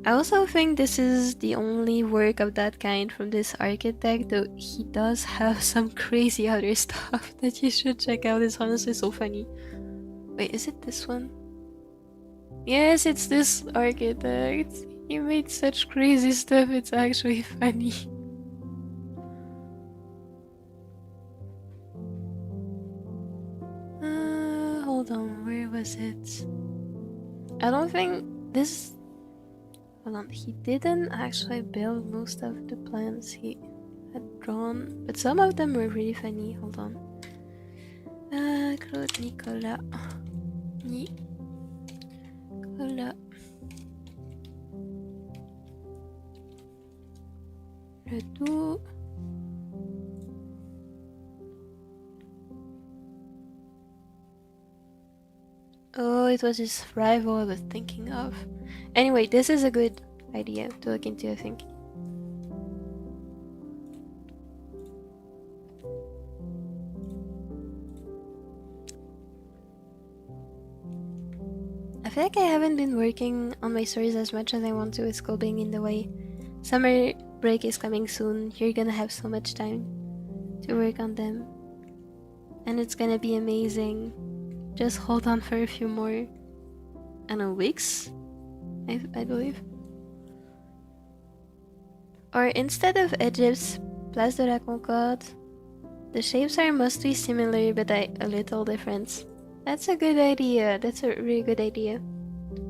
I also think this is the only work of that kind from this architect, though he does have some crazy other stuff that you should check out. It's honestly so funny. Wait, is it this one? Yes, it's this architect. He made such crazy stuff, it's actually funny. Hold on, where was it? I don't think this... Hold on, he didn't actually build most of the plans he had drawn, but some of them were really funny. Hold on. Claude Nicolas. Le tout. Oh, it was his rival I was thinking of. Anyway, this is a good idea to look into, I think. I feel like I haven't been working on my stories as much as I want to with school being in the way. Summer break is coming soon. You're gonna have so much time to work on them. And it's gonna be amazing. Just hold on for a few more, I don't know, weeks, I believe. Or instead of Egypt's Place de la Concorde, the shapes are mostly similar but a little different. That's a good idea. That's a really good idea.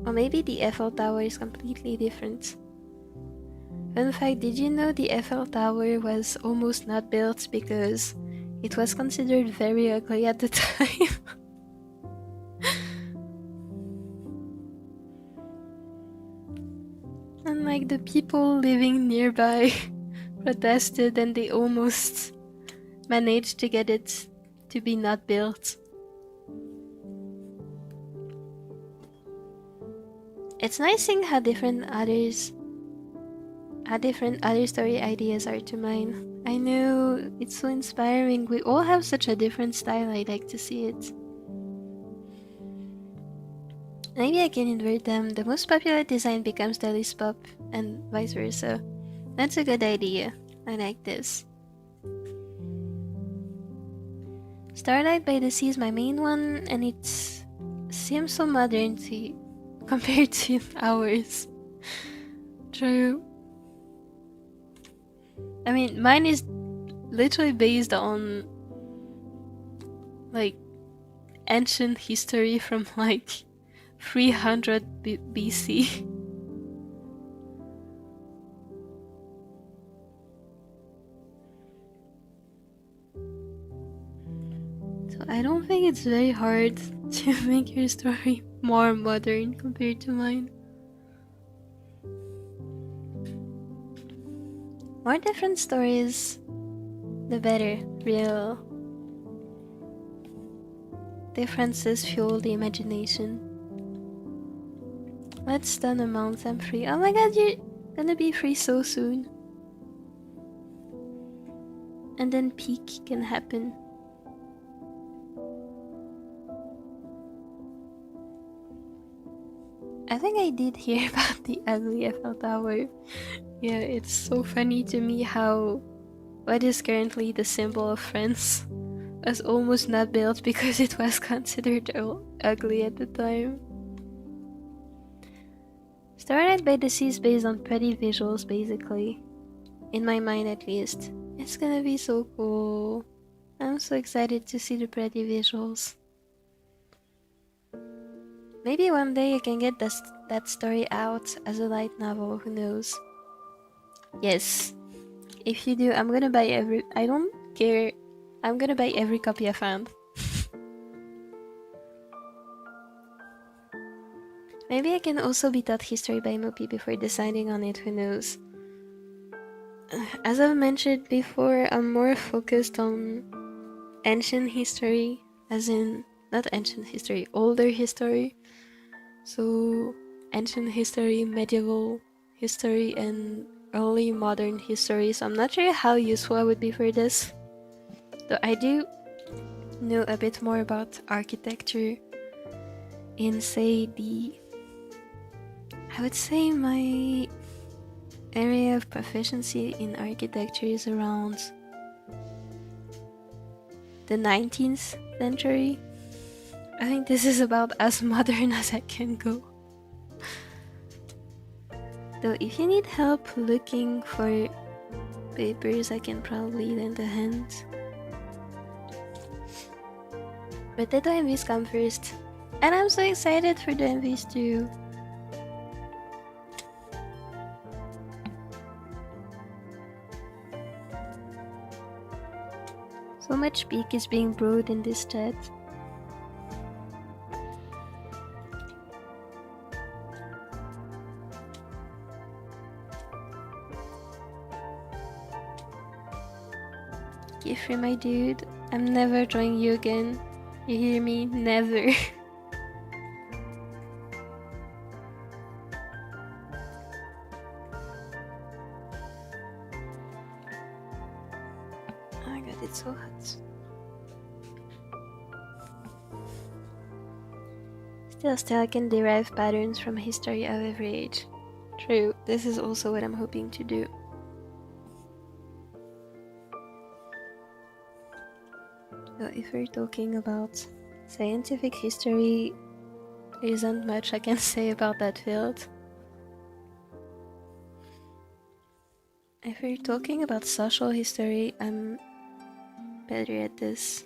Or maybe the Eiffel Tower is completely different. Fun fact, did you know the Eiffel Tower was almost not built because it was considered very ugly at the time? And like the people living nearby protested and they almost managed to get it to be not built. It's nice seeing how different other story ideas are to mine. I know, it's so inspiring. We all have such a different style. I like to see it. Maybe I can invert them. The most popular design becomes the least pop, and vice versa. That's a good idea. I like this. Starlight by the Sea is my main one, and it seems so modern compared to ours. True. I mean, mine is literally based on like ancient history from like 300 BC. So I don't think it's very hard to make your story more modern compared to mine. More different stories, the better. Real differences fuel the imagination. Let's stun a month, I'm free. Oh my god, you're gonna be free so soon. And then peak can happen. I think I did hear about the ugly Eiffel Tower. Yeah, it's so funny to me how what is currently the symbol of France was almost not built because it was considered ugly at the time. Started by the Sea is based on pretty visuals, basically. In my mind, at least. It's gonna be so cool. I'm so excited to see the pretty visuals. Maybe one day I can get that story out as a light novel, who knows? Yes. If you do, I'm gonna buy every... I don't care. I'm gonna buy every copy I found. Maybe I can also be taught history by Mopi before deciding on it, who knows? As I've mentioned before, I'm more focused on ancient history, as in, not ancient history, older history. So, ancient history, medieval history, and early modern history. So I'm not sure how useful I would be for this. Though I do know a bit more about architecture in, say, I would say my area of proficiency in architecture is around the 19th century. I think this is about as modern as I can go. Though if you need help looking for papers, I can probably lend a hand. But let the MVs come first. And I'm so excited for the MVs too. So much peak is being brewed in this chat. Qifrey, my dude, I'm never joining you again. You hear me? Never. Oh my god, it's so hot. Still, I can derive patterns from history of every age. True, this is also what I'm hoping to do. So if we're talking about scientific history, there isn't much I can say about that field. If we're talking about social history, I'm better at this.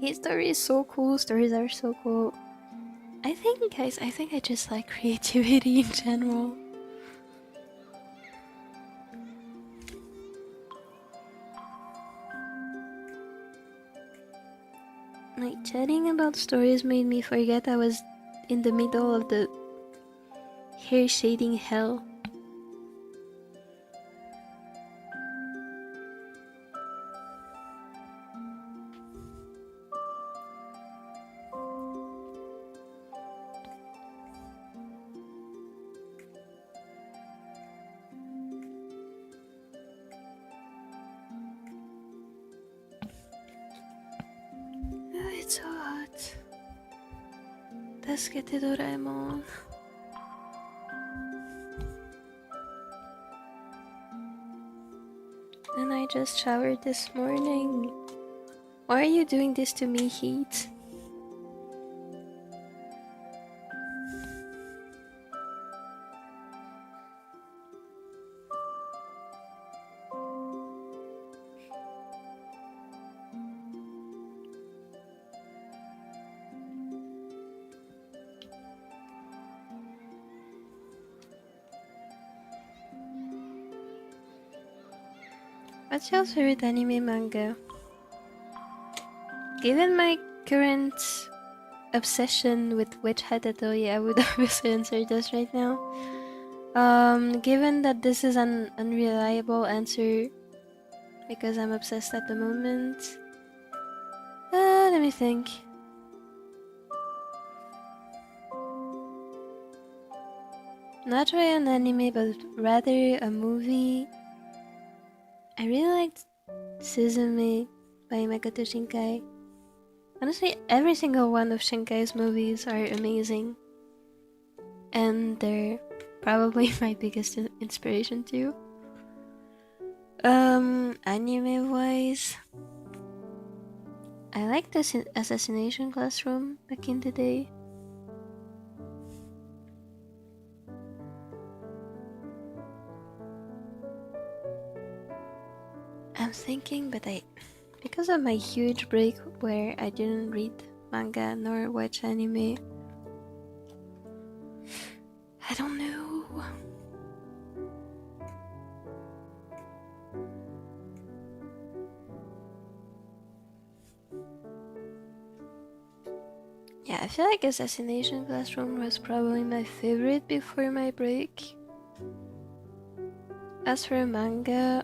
History is so cool, stories are so cool. I think, guys, I just like creativity in general. Like, chatting about stories made me forget I was in the middle of the hair shading hell. 助けてドラえもん。And I just showered this morning. Why are you doing this to me, Heat? What's your favorite anime manga? Given my current obsession with Witch Hat Atelier, I would obviously answer this right now. Given that this is an unreliable answer because I'm obsessed at the moment, let me think. Not really an anime, but rather a movie. I really liked Suzume by Makoto Shinkai. Honestly, every single one of Shinkai's movies are amazing. And they're probably my biggest inspiration too. Anime-wise, I liked the Assassination Classroom back in the day. I'm thinking, but because of my huge break where I didn't read manga nor watch anime, I don't know. Yeah, I feel like Assassination Classroom was probably my favorite before my break. As for manga,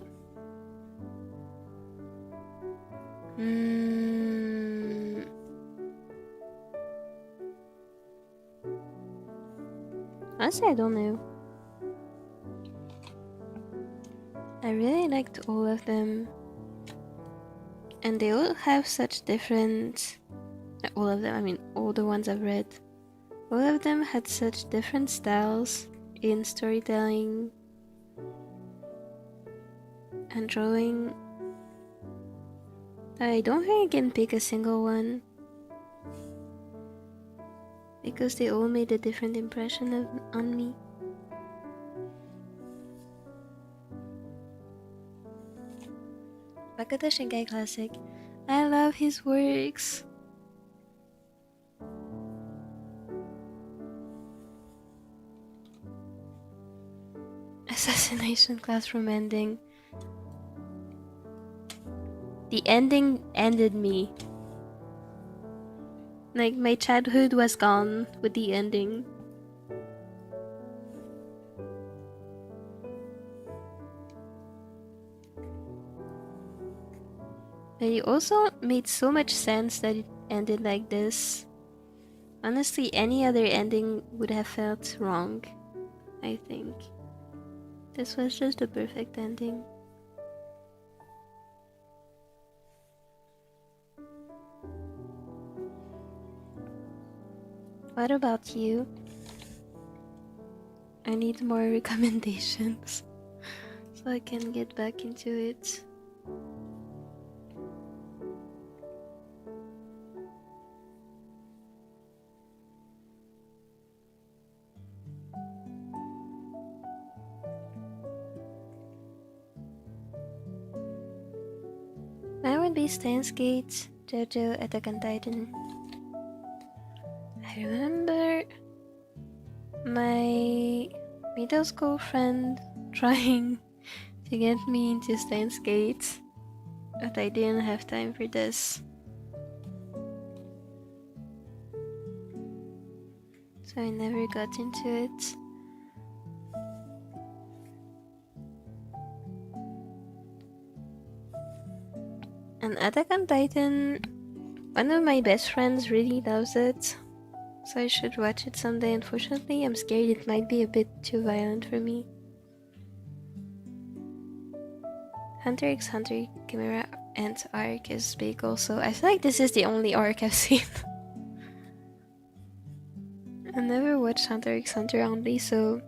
honestly, I don't know. I really liked all of them, and they all have such different... all of them, I mean all the ones I've read. All of them had such different styles in storytelling and drawing. I don't think I can pick a single one because they all made a different impression on me. Makoto Shinkai Classic. I love his works. Assassination Classroom ending. The ending ended me. Like, my childhood was gone with the ending. But it also made so much sense that it ended like this. Honestly, any other ending would have felt wrong, I think. This was just the perfect ending. What about you? I need more recommendations so I can get back into it. Mine would be Steins Gate, JoJo, Attack on Titan. I remember my middle school friend trying to get me into Steins Gate, but I didn't have time for this. So I never got into it. And Attack on Titan, one of my best friends really loves it, so I should watch it someday. Unfortunately, I'm scared it might be a bit too violent for me. Hunter x Hunter Chimera Ant arc is big also. I feel like this is the only arc I've seen. I never watched Hunter x Hunter only, so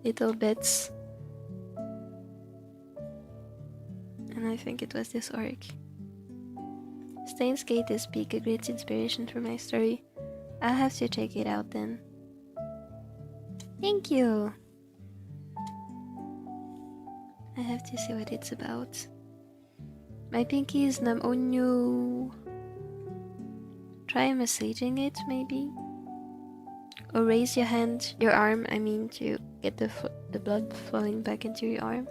little bits. And I think it was this arc. Steins Gate is peak, a great inspiration for my story. I'll have to check it out then. Thank you! I have to see what it's about. My pinky is numb. Oh no! Try massaging it, maybe? Or raise your hand, your arm, I mean, to get the blood flowing back into your arm.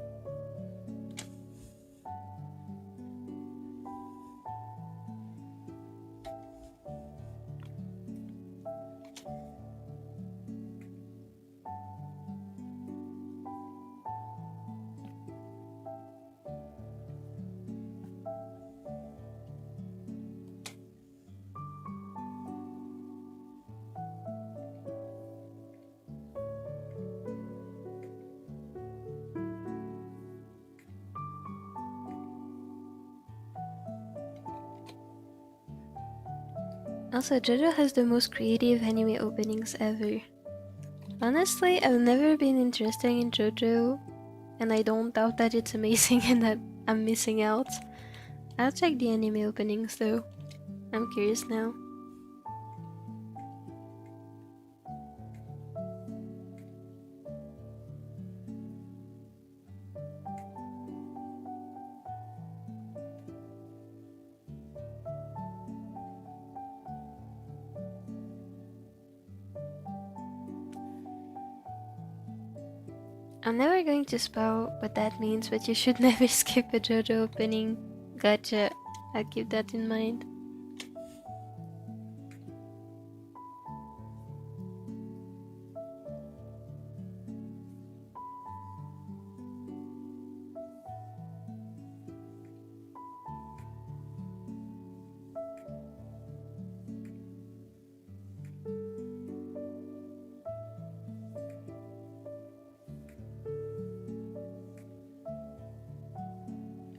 Also, JoJo has the most creative anime openings ever. Honestly, I've never been interested in JoJo, and I don't doubt that it's amazing and that I'm missing out. I'll check the anime openings though. I'm curious now. I'm never going to spell what that means, but you should never skip a JoJo opening. Gotcha. I'll keep that in mind.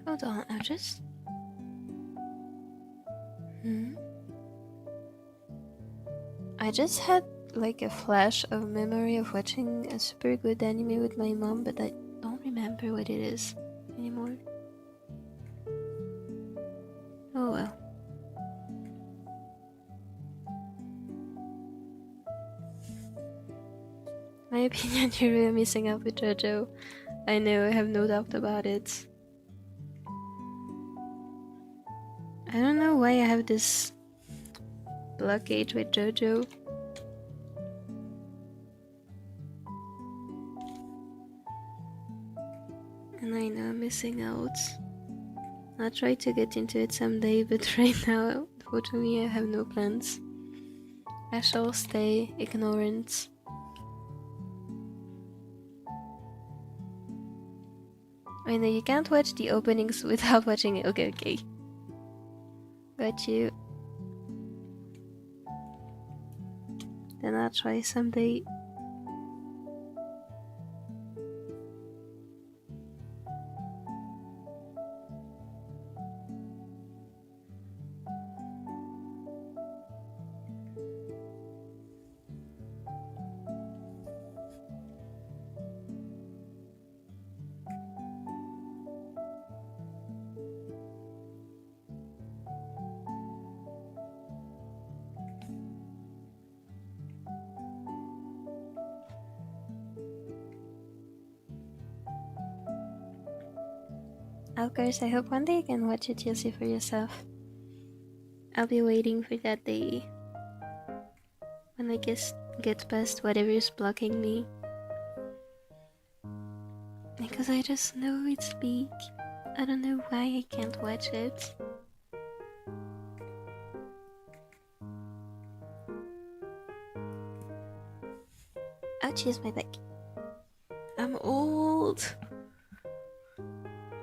Hold on, I just... I just had like a flash of memory of watching a super good anime with my mom, but I don't remember what it is anymore. Oh well. My opinion, you're really missing out with JoJo. I know, I have no doubt about it. I don't know why I have this blockade with JoJo. And I know I'm missing out. I'll try to get into it someday, but right now, unfortunately, I have no plans. I shall stay ignorant. I know you can't watch the openings without watching it. Okay, okay. Got you. Then I'll try someday. Of course, I hope one day you can watch it, you'll see for yourself. I'll be waiting for that day. When I get past whatever is blocking me. Because I just know it's big. I don't know why I can't watch it. Ouchies, my back. I'm old.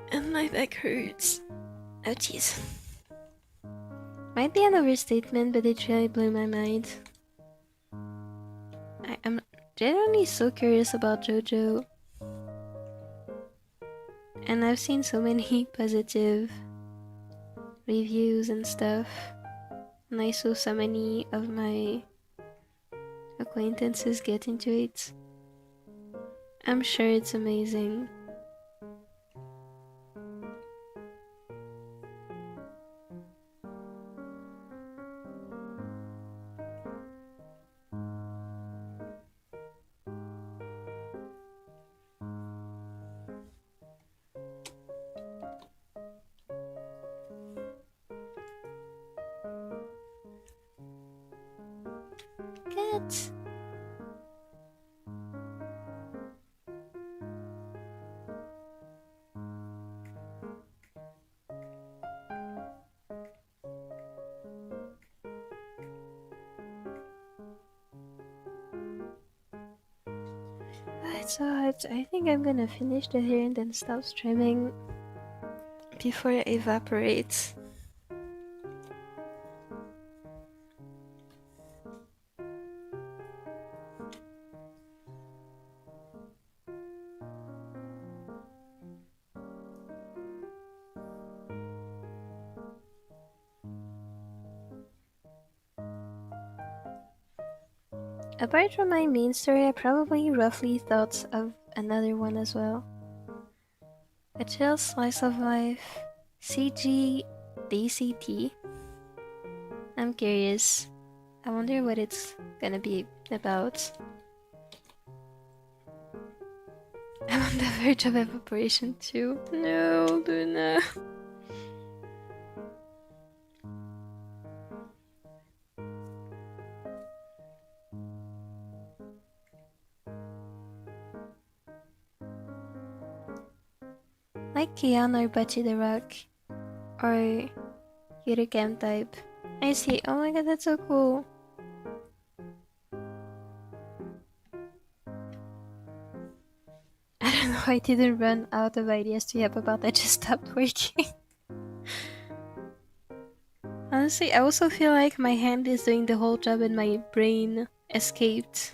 And my back hurts. Ouchies. Might be an overstatement, but it really blew my mind. I'm generally so curious about JoJo. And I've seen so many positive reviews and stuff. And I saw so many of my acquaintances get into it. I'm sure it's amazing. Cats. It's so hot. I think I'm gonna finish the hair and then stop streaming before it evaporates. Apart from my main story, I probably roughly thought of another one as well. A chill slice of life, CG DCT. I'm curious. I wonder what it's gonna be about. I'm on the verge of evaporation too. No, Luna. Like Kian or Bachi the Rock, or Yuricam type. I see. Oh my god, that's so cool. I don't know, I didn't run out of ideas to yap about, I just stopped working. Honestly, I also feel like my hand is doing the whole job and my brain escaped.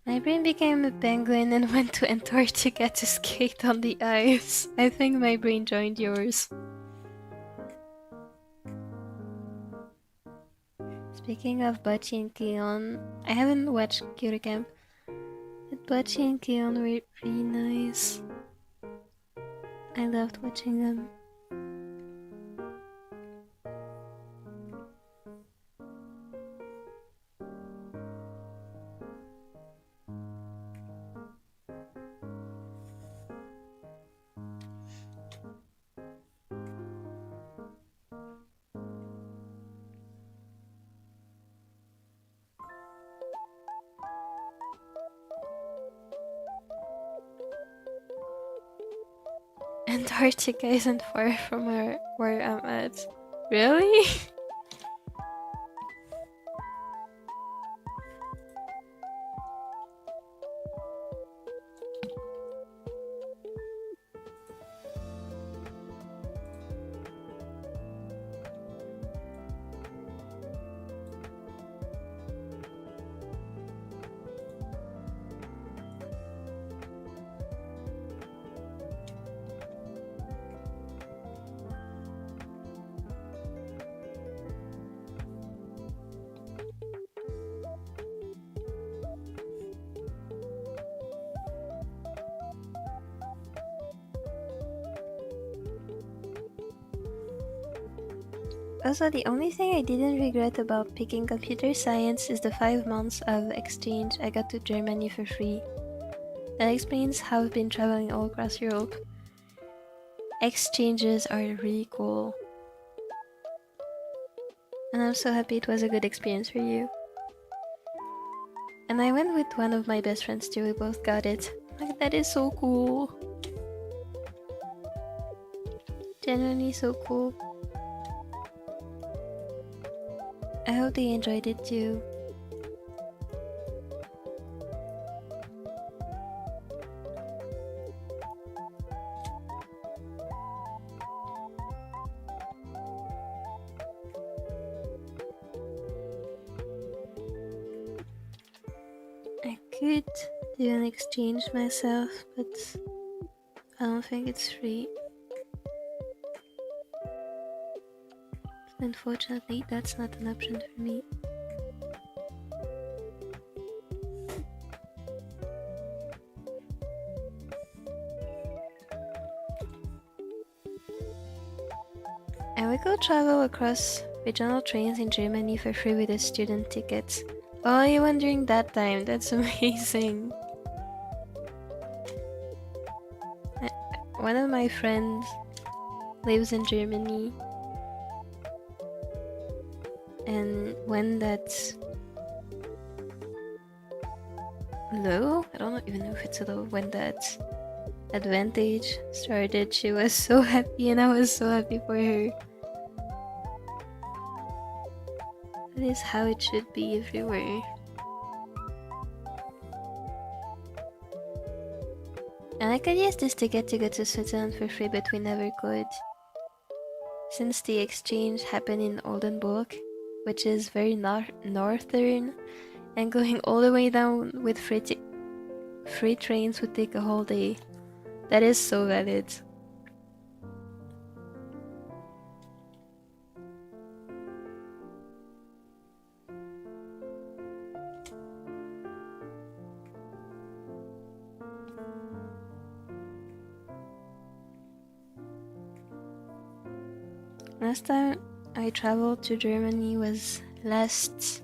My brain became a penguin and went to Antarctica to skate on the ice. I think my brain joined yours. Speaking of Bachi and Keon, I haven't watched Kyoto Camp, but Bachi and Keon were really nice. I loved watching them. Antarctica isn't far from where I'm at. Really? Also, the only thing I didn't regret about picking computer science is the 5 months of exchange I got to Germany for free. That explains how I've been traveling all across Europe. Exchanges are really cool. And I'm so happy it was a good experience for you. And I went with one of my best friends too, we both got it. Like, that is so cool. Genuinely so cool. I hope they enjoyed it too. could do an exchange myself, but I don't think it's free. Unfortunately, that's not an option for me. And we could travel across regional trains in Germany for free with a student ticket. Oh, you went during that time? That's amazing. One of my friends lives in Germany, and when that's low, I don't even know if it's low, when that advantage started, she was so happy and I was so happy for her. That is how it should be everywhere. And I could use this ticket to go to Switzerland for free, but we never could. Since the exchange happened in Oldenburg, which is very northern, and going all the way down with free trains would take a whole day. That is so valid. Last time I traveled to Germany was last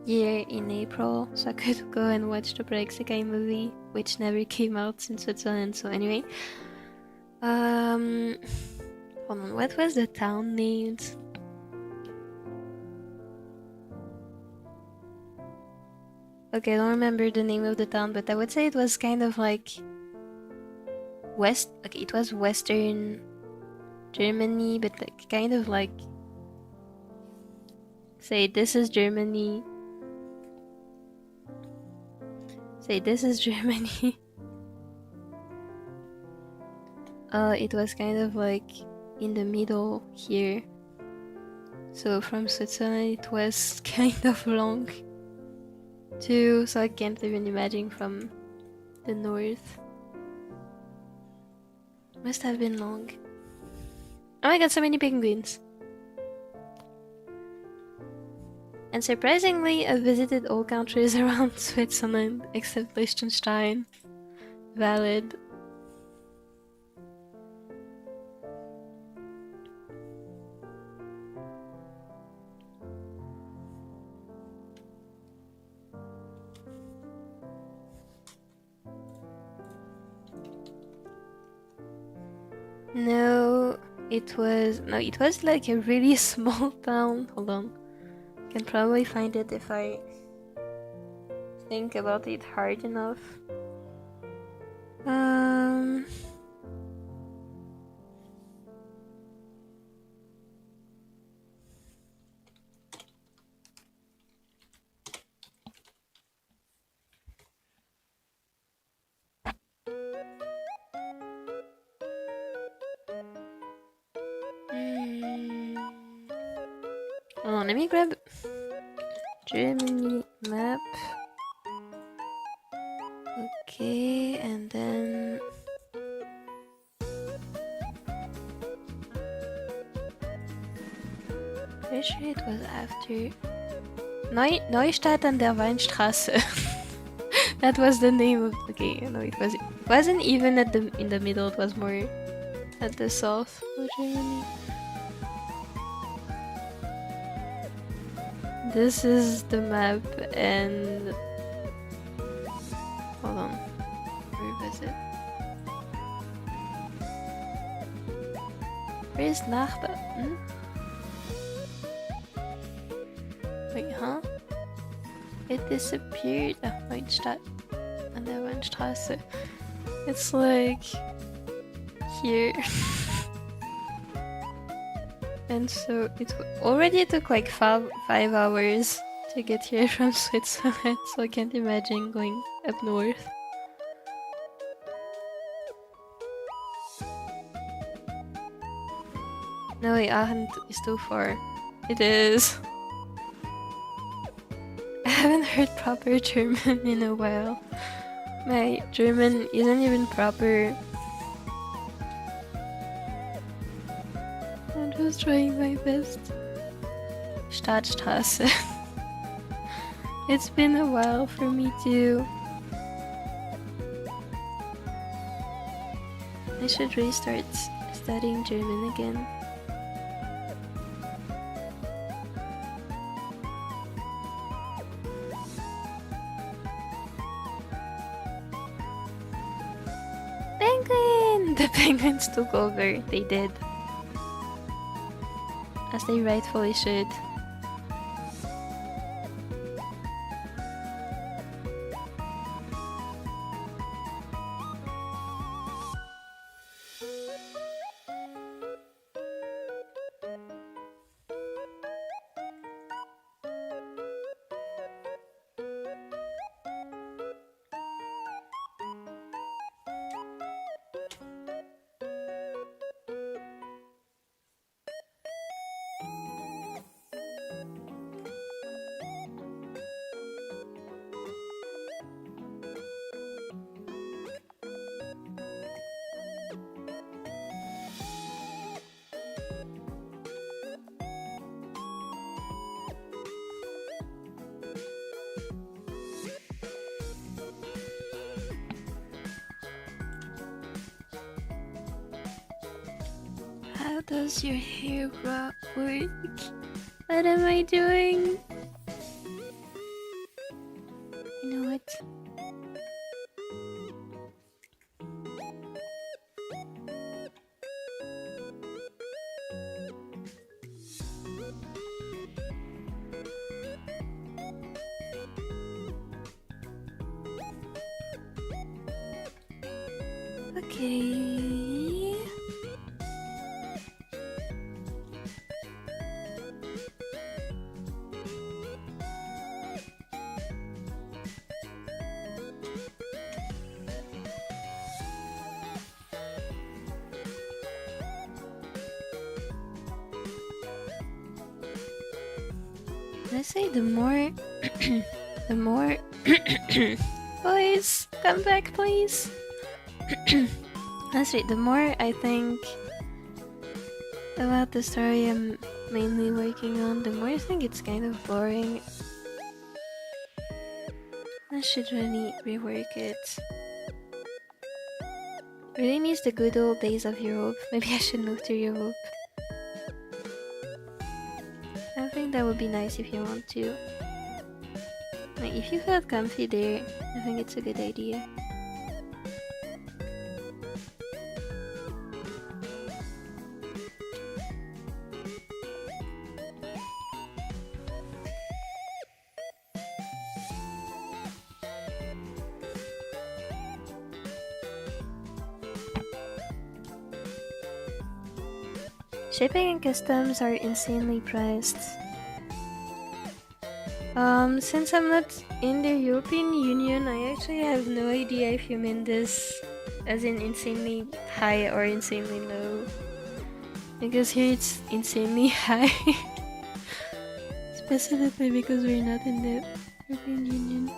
year in April, so I could go and watch the Brexit movie, which never came out in Switzerland. So anyway, hold on, what was the town named? Okay, I don't remember the name of the town, but I would say it was kind of like it was Western Germany, but like kind of like, say this is Germany. Say this is Germany. It was kind of like in the middle here. So from Switzerland it was kind of long too, so I can't even imagine from the north. Must have been long. Oh my god, so many penguins! And surprisingly, I visited all countries around Switzerland except Liechtenstein. Valid. No, it was like a really small town. Hold on. I can probably find it if I think about it hard enough. Hold on, let me grab Germany map. Okay, and then pretty sure it was after Neustadt an der Weinstraße. That was the name of. Okay, no, it wasn't even in the middle. It was more at the south of Germany. This is the map, and hold on, where was it? Where is Nachbar? Wait, huh? It disappeared. Neustadt an der Weinstraße. It's like here. And so it already took like 5 hours to get here from Switzerland, so I can't imagine going up north. No, Aachen is too far. It is. I haven't heard proper German in a while. My German isn't even proper. I'm just trying my best. Stadtstraße. It's been a while for me too. I should restart studying German again. Penguin! The penguins took over. They did. As they rightfully should. How does your hair work? What am I doing? You know what? Okay. Let's say the more boys, come back please. Honestly, the more I think about the story I'm mainly working on, the more I think it's kind of boring. I should really rework it. Really miss the good old days of Europe. Maybe I should move to Europe. I think that would be nice if you want to. Like, if you felt comfy there, I think it's a good idea. Shipping and customs are insanely priced. Since I'm not in the European Union, I actually have no idea if you mean this as in insanely high or insanely low. Because here it's insanely high. Specifically because we're not in the European Union.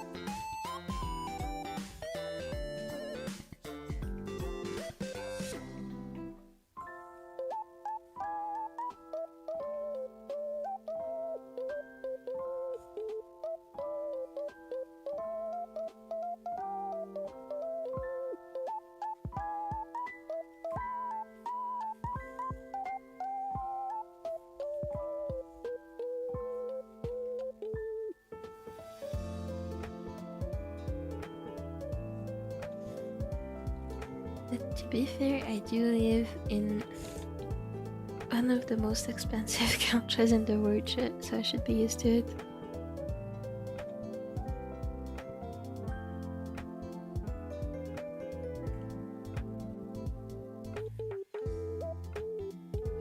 But to be fair, I do live in one of the most expensive countries in the world, so I should be used to it.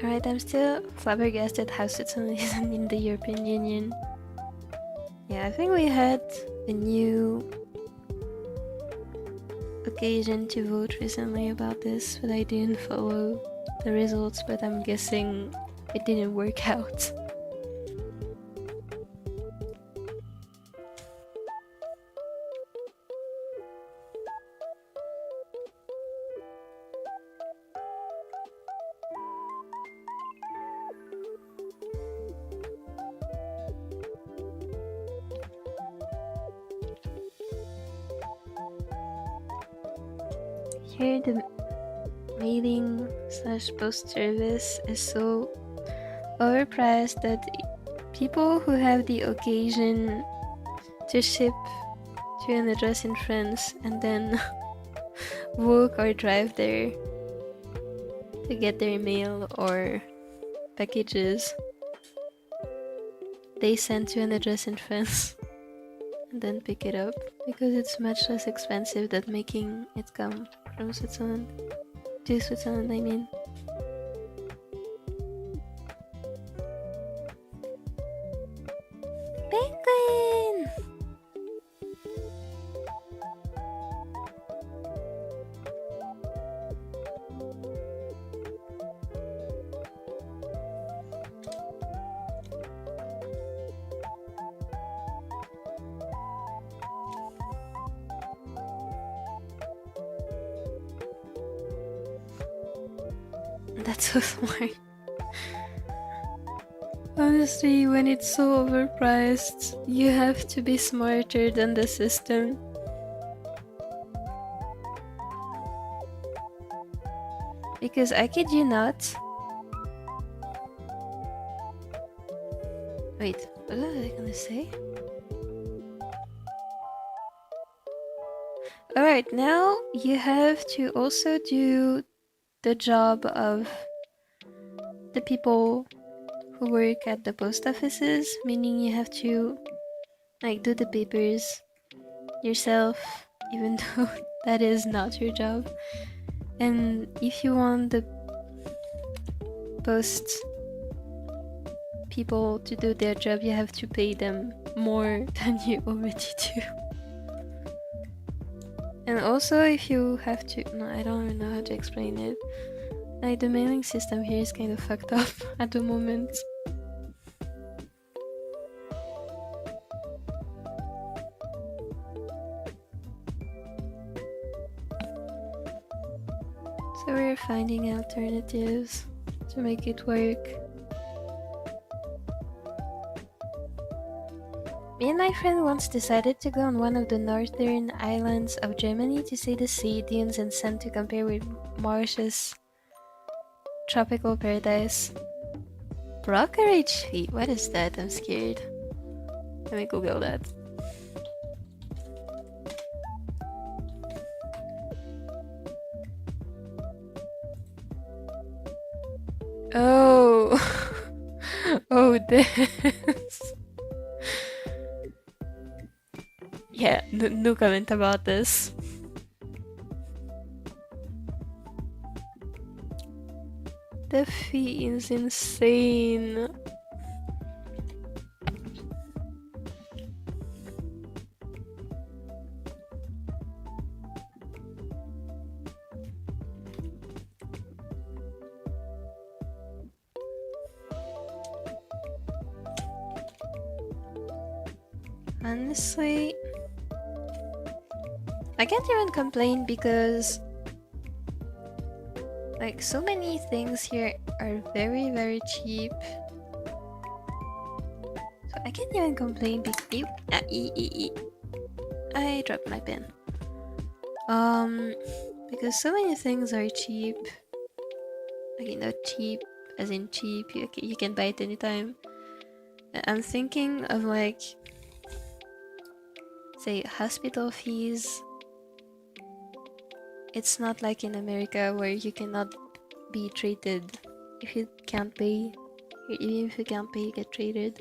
Alright, I'm still flabbergasted how Switzerland isn't in the European Union. Yeah, I think we had a new occasion to vote recently about this, but I didn't follow the results, but I'm guessing it didn't work out. Here the mailing slash post service is so overpriced that people who have the occasion to ship to an address in France and then walk or drive there to get their mail or packages they send to an address in France and then pick it up because it's much less expensive than making it come from Switzerland to Switzerland, I mean. Penguin! That's so smart. Honestly, when it's so overpriced, you have to be smarter than the system. Because I kid you not. Wait, what was I gonna say? Alright, now you have to also do the job of the people who work at the post offices, meaning you have to like do the papers yourself, even though that is not your job. And if you want the post people to do their job, you have to pay them more than you already do. And also if you have to, no, I don't even know how to explain it. Like the mailing system here is kind of fucked up at the moment. So we're finding alternatives to make it work. Me and my friend once decided to go on one of the northern islands of Germany to see the sea, dunes, and sun to compare with Marsh's tropical paradise. Brokerage fee? What is that? I'm scared. Let me Google that. Oh! Oh, this. Yeah, no comment about this. The fee is insane. Honestly, I can't even complain because like so many things here are very, very cheap. So I can't even complain I dropped my pen. Because so many things are cheap. Okay, not cheap as in cheap, you can buy it anytime. I'm thinking of like, say, hospital fees. It's not like in America where you cannot be treated if you can't pay. Even if you can't pay, you get treated.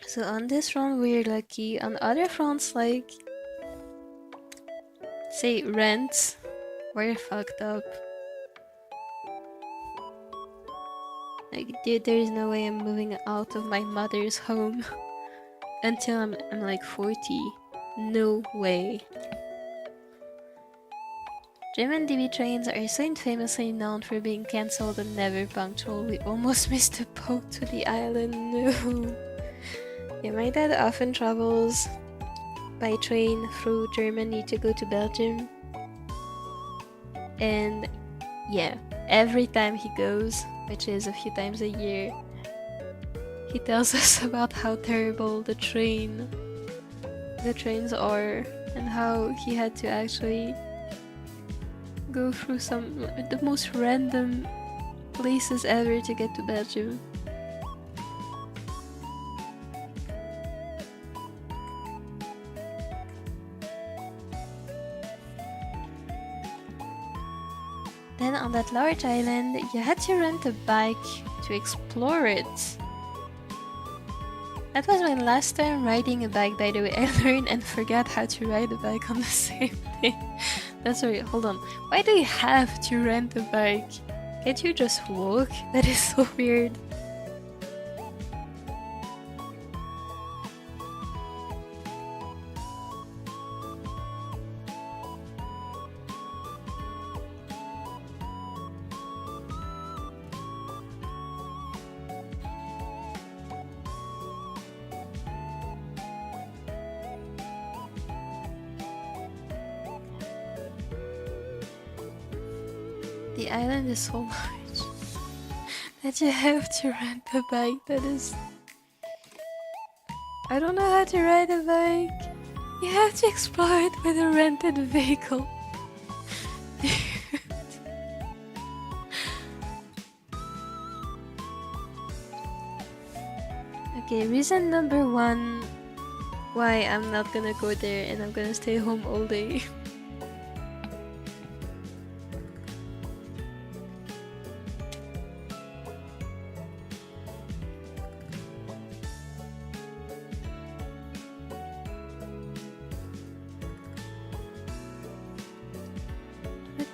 So on this front we're lucky. On other fronts, like say rents, we're fucked up. Like dude, there is no way I'm moving out of my mother's home until I'm like 40. No way. German DB trains are so infamously known for being cancelled and never punctual. We almost missed a boat to the island. No. Yeah, my dad often travels by train through Germany to go to Belgium. And yeah, every time he goes, which is a few times a year, he tells us about how terrible the trains are and how he had to actually go through the most random places ever to get to Belgium. Then on that large island, you had to rent a bike to explore it. That was my last time riding a bike, by the way. I learned and forgot how to ride a bike on the same day. That's right, hold on. Why do you have to rent a bike? Can't you just walk? That is so weird. The island is so large that you have to rent a bike. That is... I don't know how to ride a bike. You have to explore it with a rented vehicle. Okay, reason number one why I'm not gonna go there and I'm gonna stay home all day.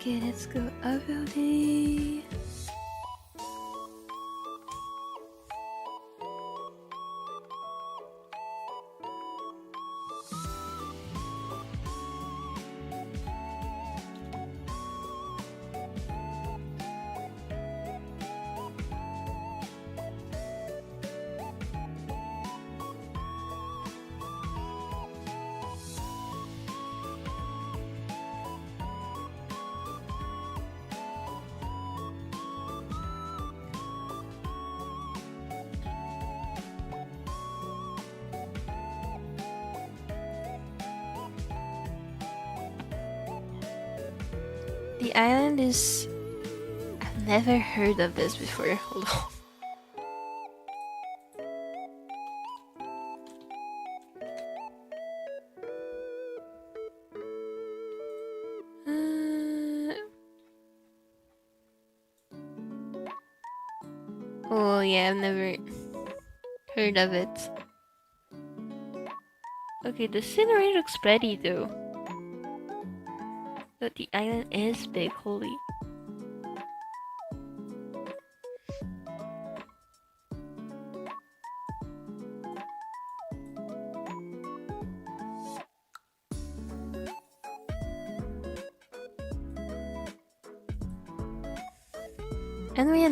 Okay, let's go Atelier. The island is... I've never heard of this before. Hold on. Oh yeah, I've never heard of it. Okay, the scenery looks pretty though. But the island is big, holy. And we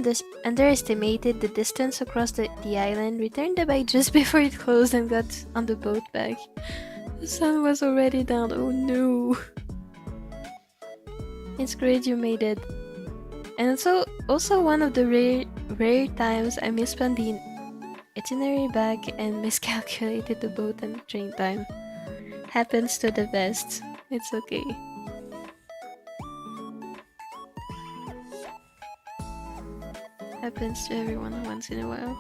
underestimated the distance across the island, returned the bike just before it closed and got on the boat back. The sun was already down, oh no. It's great you made it. And it's also one of the rare times I misplanned the itinerary back and miscalculated the boat and train time. Happens to the best. It's okay. Happens to everyone once in a while.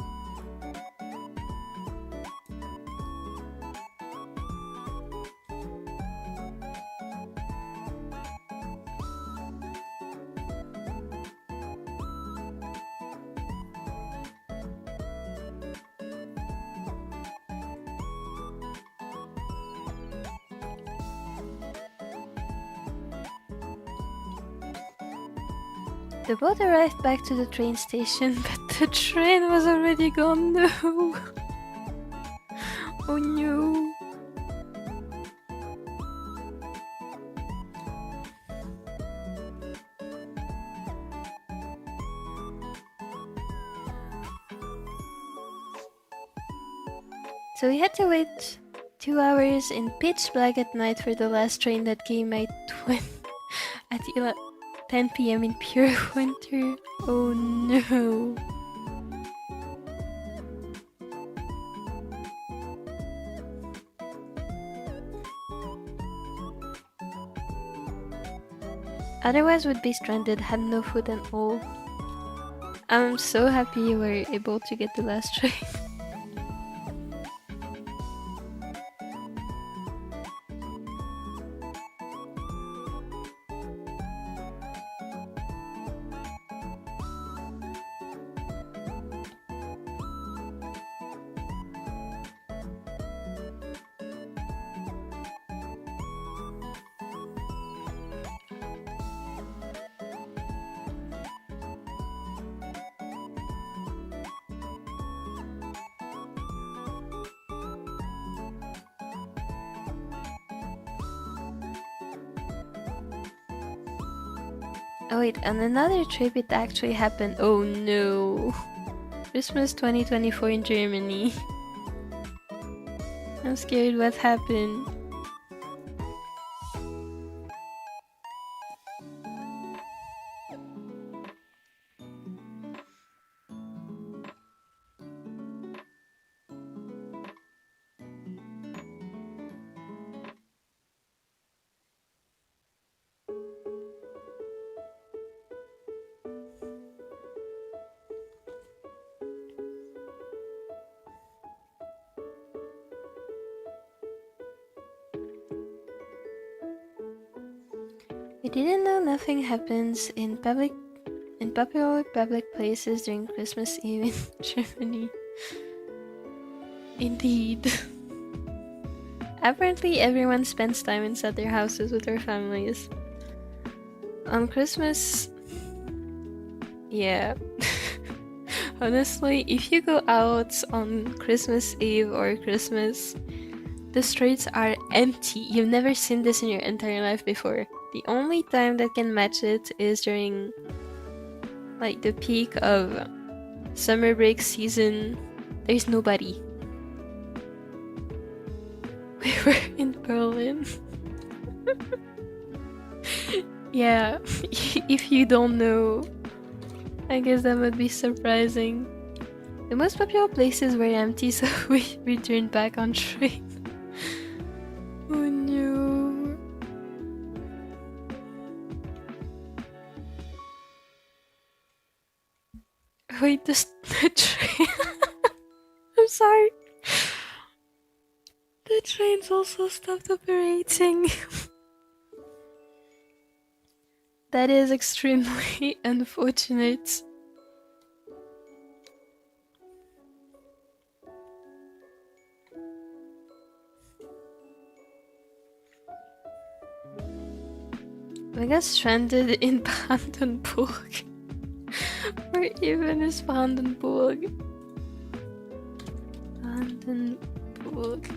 The boat arrived back to the train station, but the train was already gone. No. Oh no. So we had to wait 2 hours in pitch black at night for the last train that came at 10 PM in pure winter. Oh no. Otherwise would be stranded, had no food and all. I'm so happy you were able to get the last train. Oh wait, on another trip it actually happened. Oh no. Christmas 2024 in Germany. I'm scared what happened. I didn't know nothing happens in popular public places during Christmas Eve in Germany. Indeed. Apparently everyone spends time inside their houses with their families. On Christmas... Yeah. Honestly, if you go out on Christmas Eve or Christmas, the streets are empty. You've never seen this in your entire life before. The only time that can match it is during like the peak of summer break season. There's nobody. We were in Berlin. Yeah, if you don't know, I guess that would be surprising. The most popular places were empty, so we returned back on train. Oh no. Wait, the train. I'm sorry. The trains also stopped operating. That is extremely unfortunate. We got stranded in Brandenburg. Where even is Brandenburg? Brandenburg.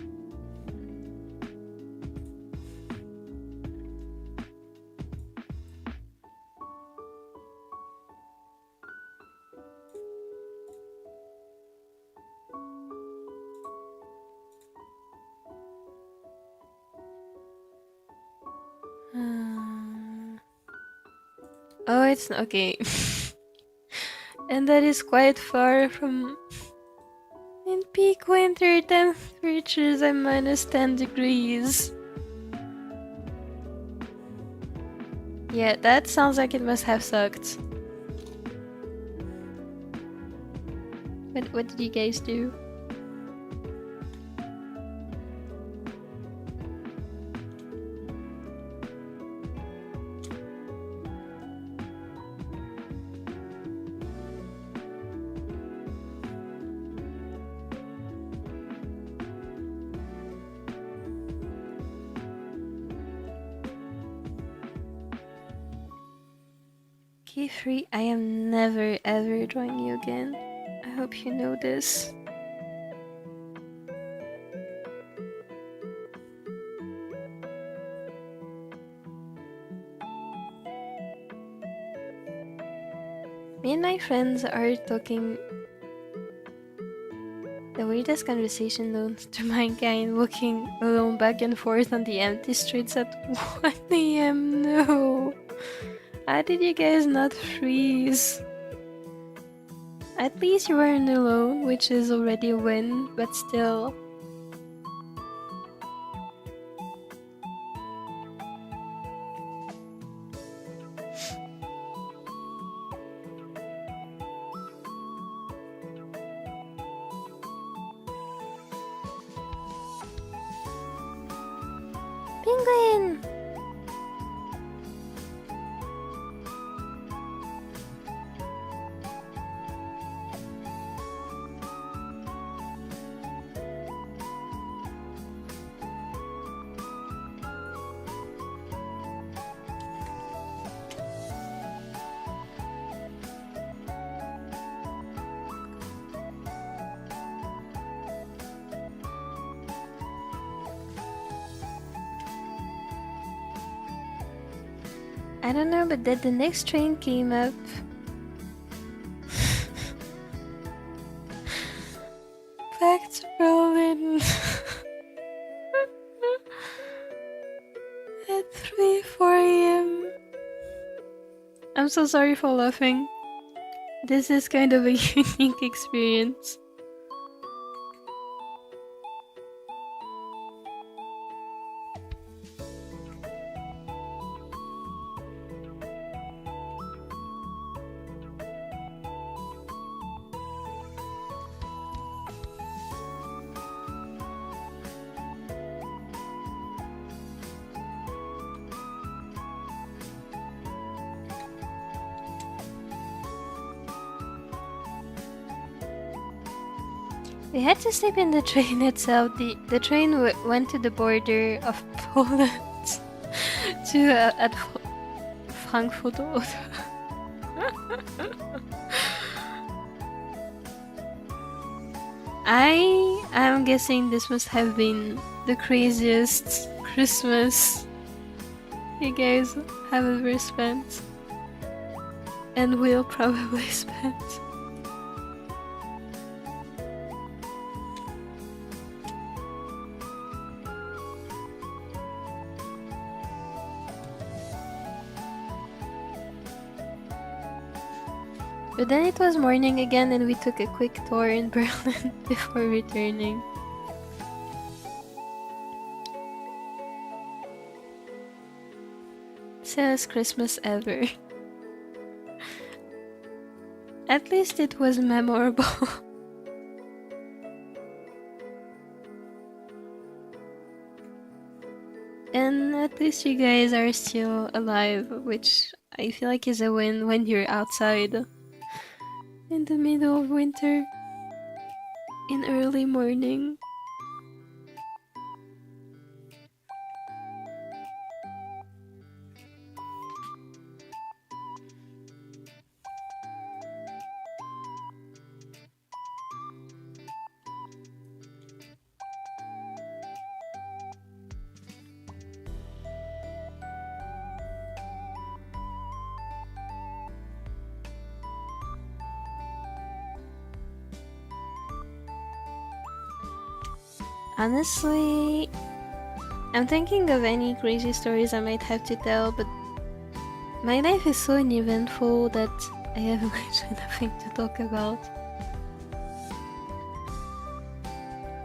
Oh, it's okay. And that is quite far from... In peak winter temperatures are minus 10 degrees. Yeah, that sounds like it must have sucked. What did you guys do? Qifrey, I am never ever joining you again. I hope you know this. Me and my friends are talking the weirdest conversation known to mankind, walking alone back and forth on the empty streets at 1 AM. No! How did you guys not freeze? At least you weren't alone, which is already a win, but still. Penguin! I don't know, but then the next train came up. Back to Berlin. At 3-4 a.m. I'm so sorry for laughing. This is kind of a unique experience. We had to sleep in the train itself. The train went to the border of Poland to at Frankfurt. I am guessing this must have been the craziest Christmas you guys have ever spent and will probably spend. But then it was morning again and we took a quick tour in Berlin before returning. Saddest Christmas ever. At least it was memorable. And at least you guys are still alive, which I feel like is a win when you're outside. In the middle of winter, in early morning. Honestly, I'm thinking of any crazy stories I might have to tell, but my life is so uneventful that I have literally nothing to talk about.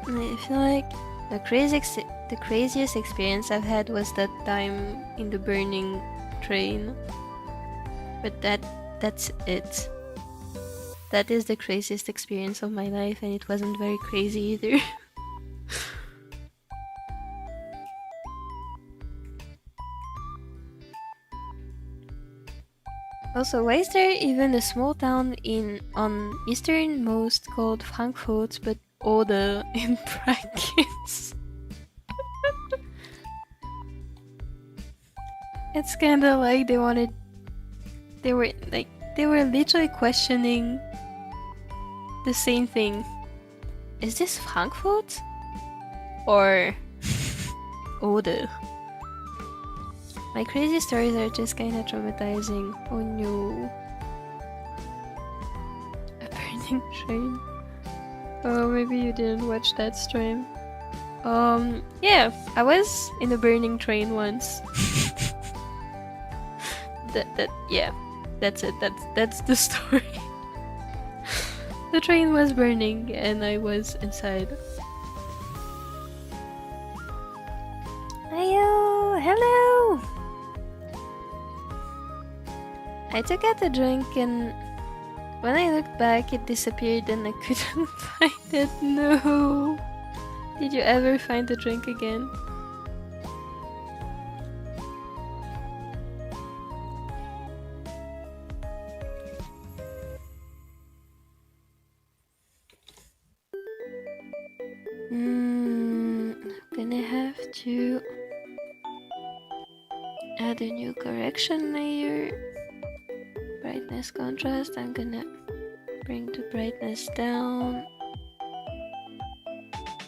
I feel like the craziest experience I've had was that time in the burning train. But that's it. That is the craziest experience of my life, and it wasn't very crazy either. Also, why is there even a small town on easternmost called Frankfurt, but Oder in brackets? It's kinda like they were literally questioning the same thing. Is this Frankfurt? Or Oder? My crazy stories are just kinda traumatizing. Oh no. A burning train. Oh, maybe you didn't watch that stream. Yeah, I was in a burning train once. Yeah, that's it. That's the story. The train was burning and I was inside. Ayo, hello! I took out a drink and when I looked back it disappeared and I couldn't find it. No! Did you ever find the drink again? gonna have to add a new correction layer. Brightness contrast, I'm gonna bring the brightness down.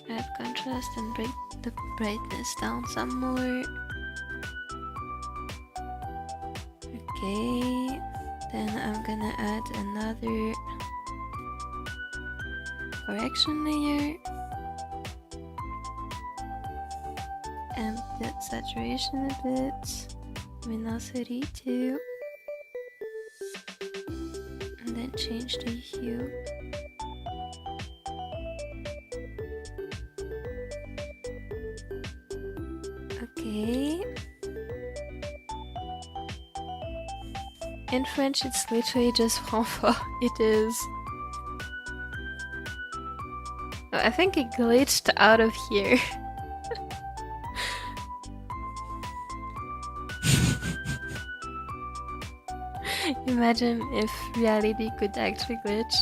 Add contrast and bring the brightness down some more. Okay, then I'm gonna add another correction layer. Amp that saturation a bit. Luminosity too. And then change the hue. Okay. In French, it's literally just renfort. It is. Oh, I think it glitched out of here. Imagine if reality could actually glitch.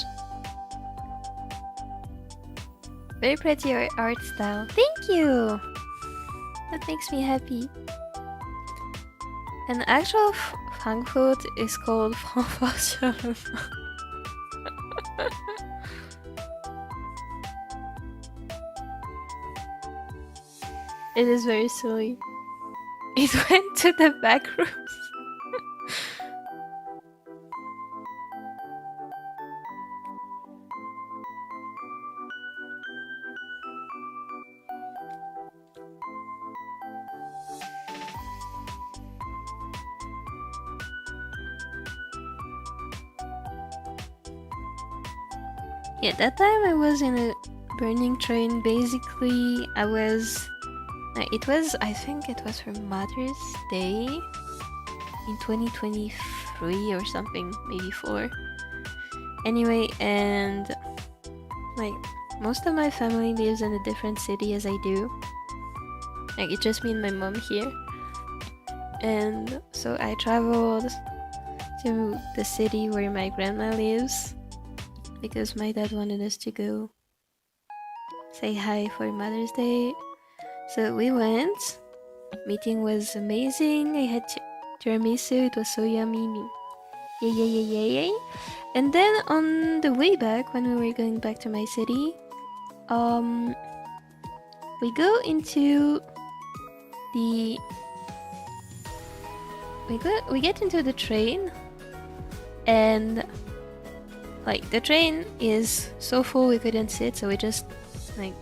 Very pretty art style. Thank you! That makes me happy. An actual Frankfurt is called Frankfurt. It is very silly. It went to the back rooms. Yeah, that time I was in a burning train. Basically, I think it was for Mother's Day in 2023 or something, maybe 4. Anyway, and like most of my family lives in a different city as I do. Like it's just me and my mom here. And so I traveled to the city where my grandma lives because my dad wanted us to go say hi for Mother's Day. So we went. Meeting was amazing. I had tiramisu. It was so yummy. Yay. And then on the way back, when we were going back to my city, we go into the... We get into the train, and like the train is so full we couldn't sit, so we just like...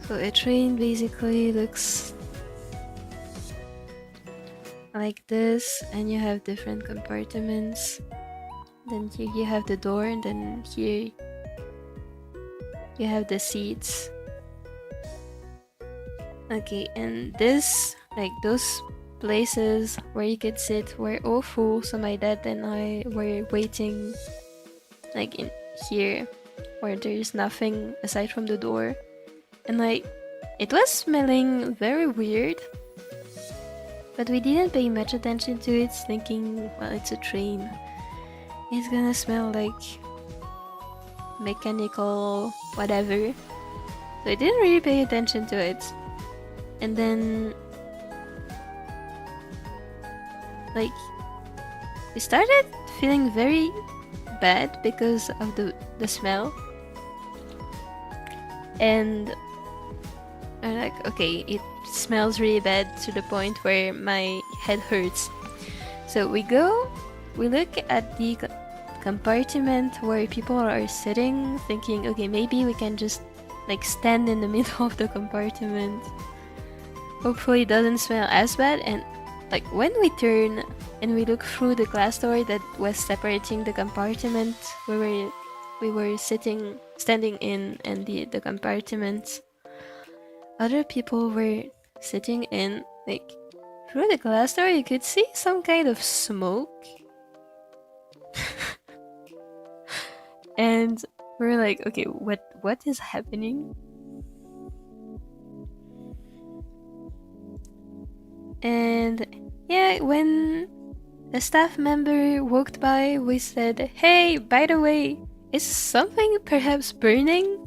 So a train basically looks like this, and you have different compartments. Then here you have the door, and then here you have the seats. Okay, and this, like those places where you could sit were all full, so my dad and I were waiting like in here where there's nothing aside from the door. And like, it was smelling very weird, but we didn't pay much attention to it, thinking, well, it's a train. It's gonna smell like mechanical whatever. So I didn't really pay attention to it. And then, like, we started feeling very bad because of the smell. And I'm like, okay, it smells really bad to the point where my head hurts. So we look at the compartment where people are sitting, thinking, okay, maybe we can just like stand in the middle of the compartment. Hopefully it doesn't smell as bad. And like when we turn and we look through the glass door that was separating the compartment where we were standing in, and the compartments other people were sitting in, like through the glass door you could see some kind of smoke. And we're like, okay, what is happening? And yeah, when a staff member walked by, we said, hey, by the way, is something perhaps burning?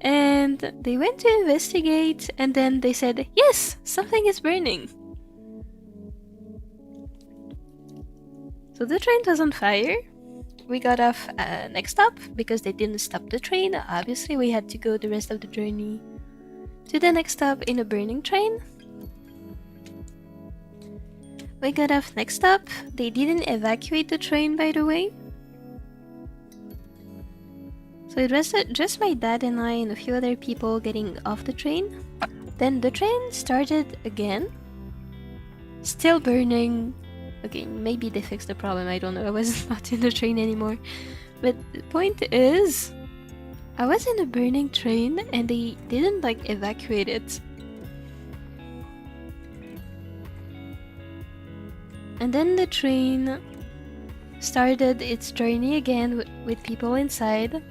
And they went to investigate, and then they said, yes, something is burning. So the train was on fire. We got off next stop because they didn't stop the train. Obviously, we had to go the rest of the journey to the next stop in a burning train. We got off next stop. They didn't evacuate the train, by the way. So it was just my dad and I and a few other people getting off the train. Then the train started again. Still burning. Okay, maybe they fixed the problem, I don't know. I was not in the train anymore. But the point is, I was in a burning train and they didn't like evacuate it. And then the train started its journey again with people inside.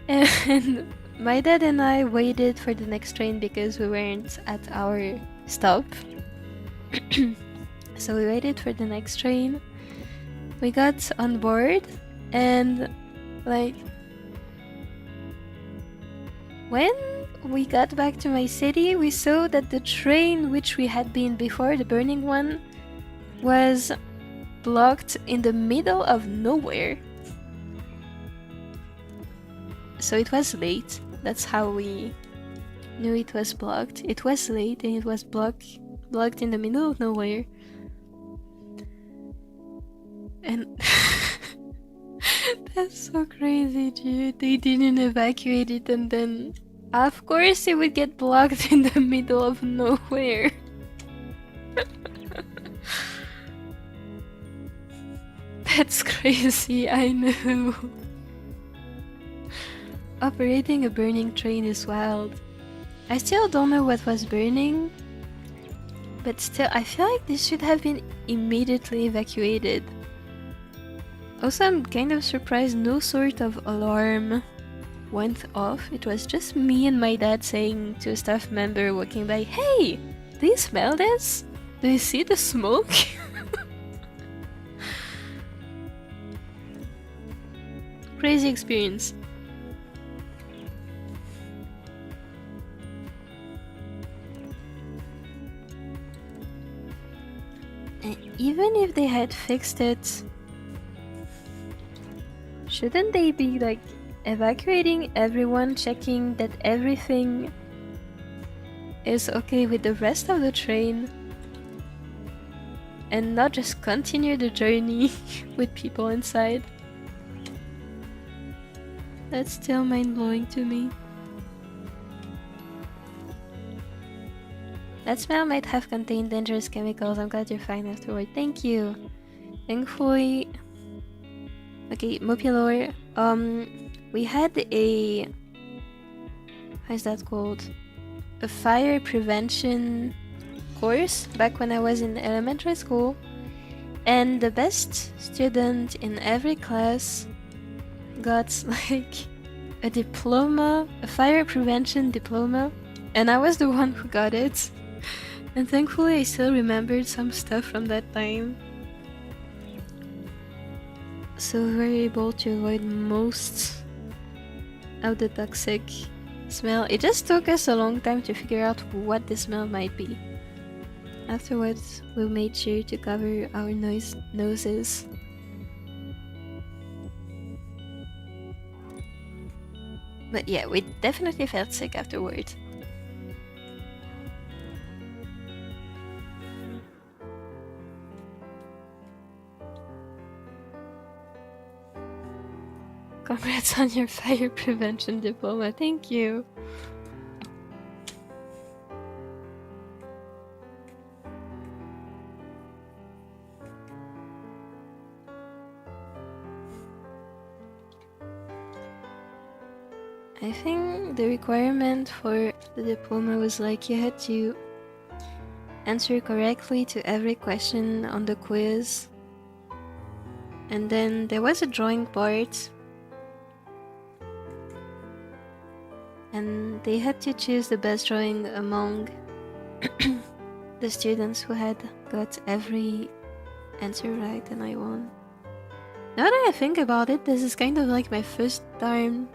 And my dad and I waited for the next train because we weren't at our stop. So we waited for the next train. We got on board and like when we got back to my city, we saw that the train which we had been before, the burning one, was blocked in the middle of nowhere. So it was late. That's how we knew it was blocked. It was late and it was blocked in the middle of nowhere. And that's so crazy, dude. They didn't evacuate it and then of course it would get blocked in the middle of nowhere. That's crazy, I know. Operating a burning train is wild. I still don't know what was burning, but still I feel like this should have been immediately evacuated. Also, I'm kind of surprised no sort of alarm went off. It was just me and my dad saying to a staff member walking by, "Hey, do you smell this? Do you see the smoke?" Crazy experience. And even if they had fixed it, shouldn't they be like evacuating everyone, checking that everything is okay with the rest of the train and not just continue the journey with people inside? That's still mind-blowing to me. That smell might have contained dangerous chemicals. I'm glad you're fine afterward. Thank you. Thankfully... Okay, Mopi lore. We had a... How's that called? A fire prevention course back when I was in elementary school. And the best student in every class got like a diploma, a fire prevention diploma. And I was the one who got it. And thankfully I still remembered some stuff from that time. So we were able to avoid most of the toxic smell. It just took us a long time to figure out what the smell might be. Afterwards, we made sure to cover our noses. But yeah, we definitely felt sick afterwards. Congrats on your fire prevention diploma, thank you. I think the requirement for the diploma was like you had to answer correctly to every question on the quiz. And then there was a drawing part. And they had to choose the best drawing among the students who had got every answer right, and I won. Now that I think about it, this is kind of like my first time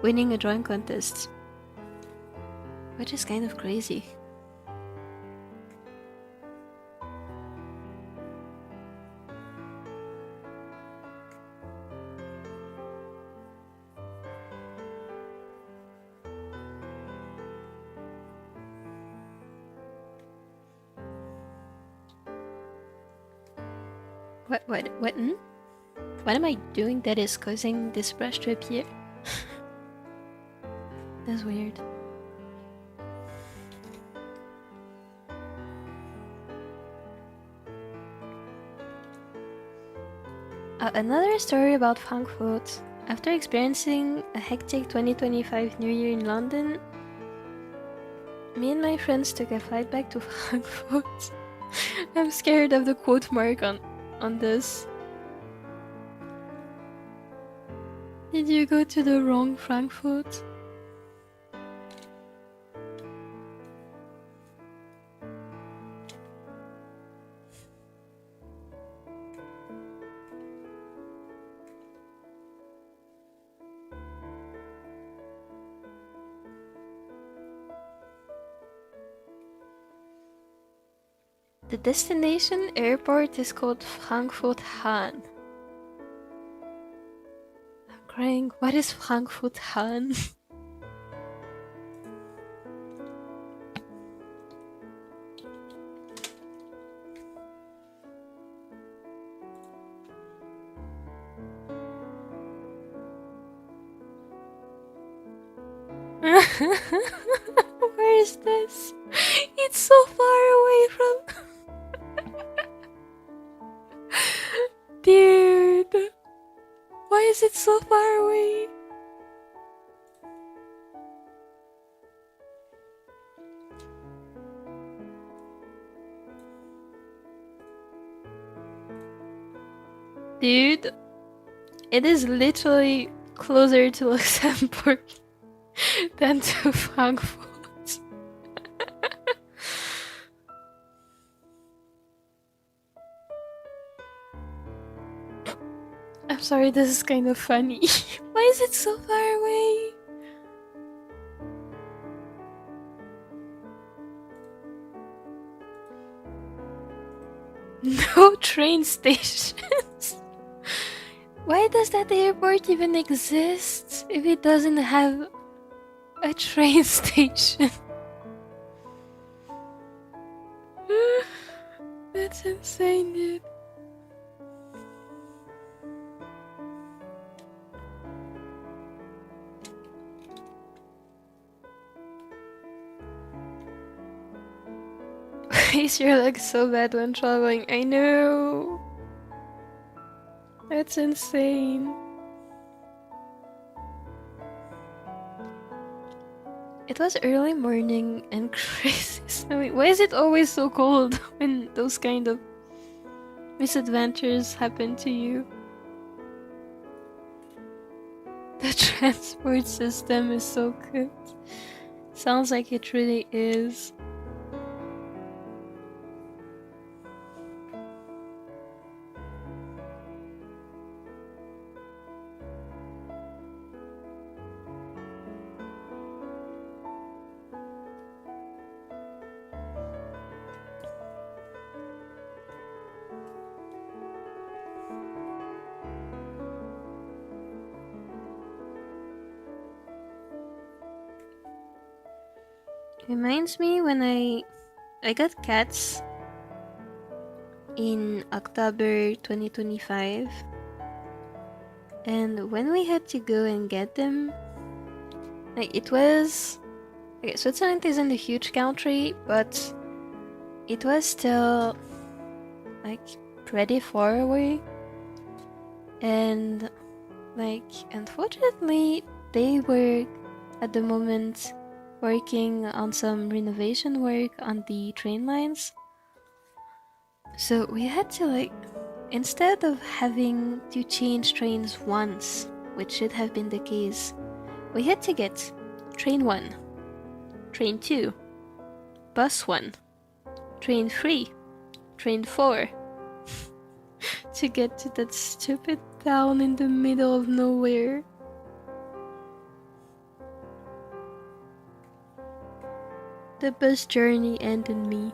winning a drawing contest, which is kind of crazy. What am I doing that is causing this brush to appear? That's weird. Another story about Frankfurt. After experiencing a hectic 2025 New Year in London, me and my friends took a flight back to Frankfurt. I'm scared of the quote mark on this. Did you go to the wrong Frankfurt? The destination airport is called Frankfurt Hahn. I'm crying. What is Frankfurt Hahn? Where is this? It's so far away from... Dude, why is it so far away? Dude, it is literally closer to Luxembourg than to Frankfurt. I'm sorry, this is kind of funny. Why is it so far away? No train stations. Why does that airport even exist if it doesn't have a train station? That's insane, dude. Is your leg so bad when traveling? I know. That's insane. It was early morning and crazy snowing. Why is it always so cold when those kind of misadventures happen to you? The transport system is so good. Sounds like it really is. Reminds me when I got cats in October 2025, and when we had to go and get them, like it was okay, Switzerland isn't a huge country, but it was still like pretty far away, and like unfortunately they were at the moment working on some renovation work on the train lines. So we had to like, instead of having to change trains once, which should have been the case, we had to get train 1, train 2, bus 1, train 3, train 4 to get to that stupid town in the middle of nowhere. the bus journey and in me.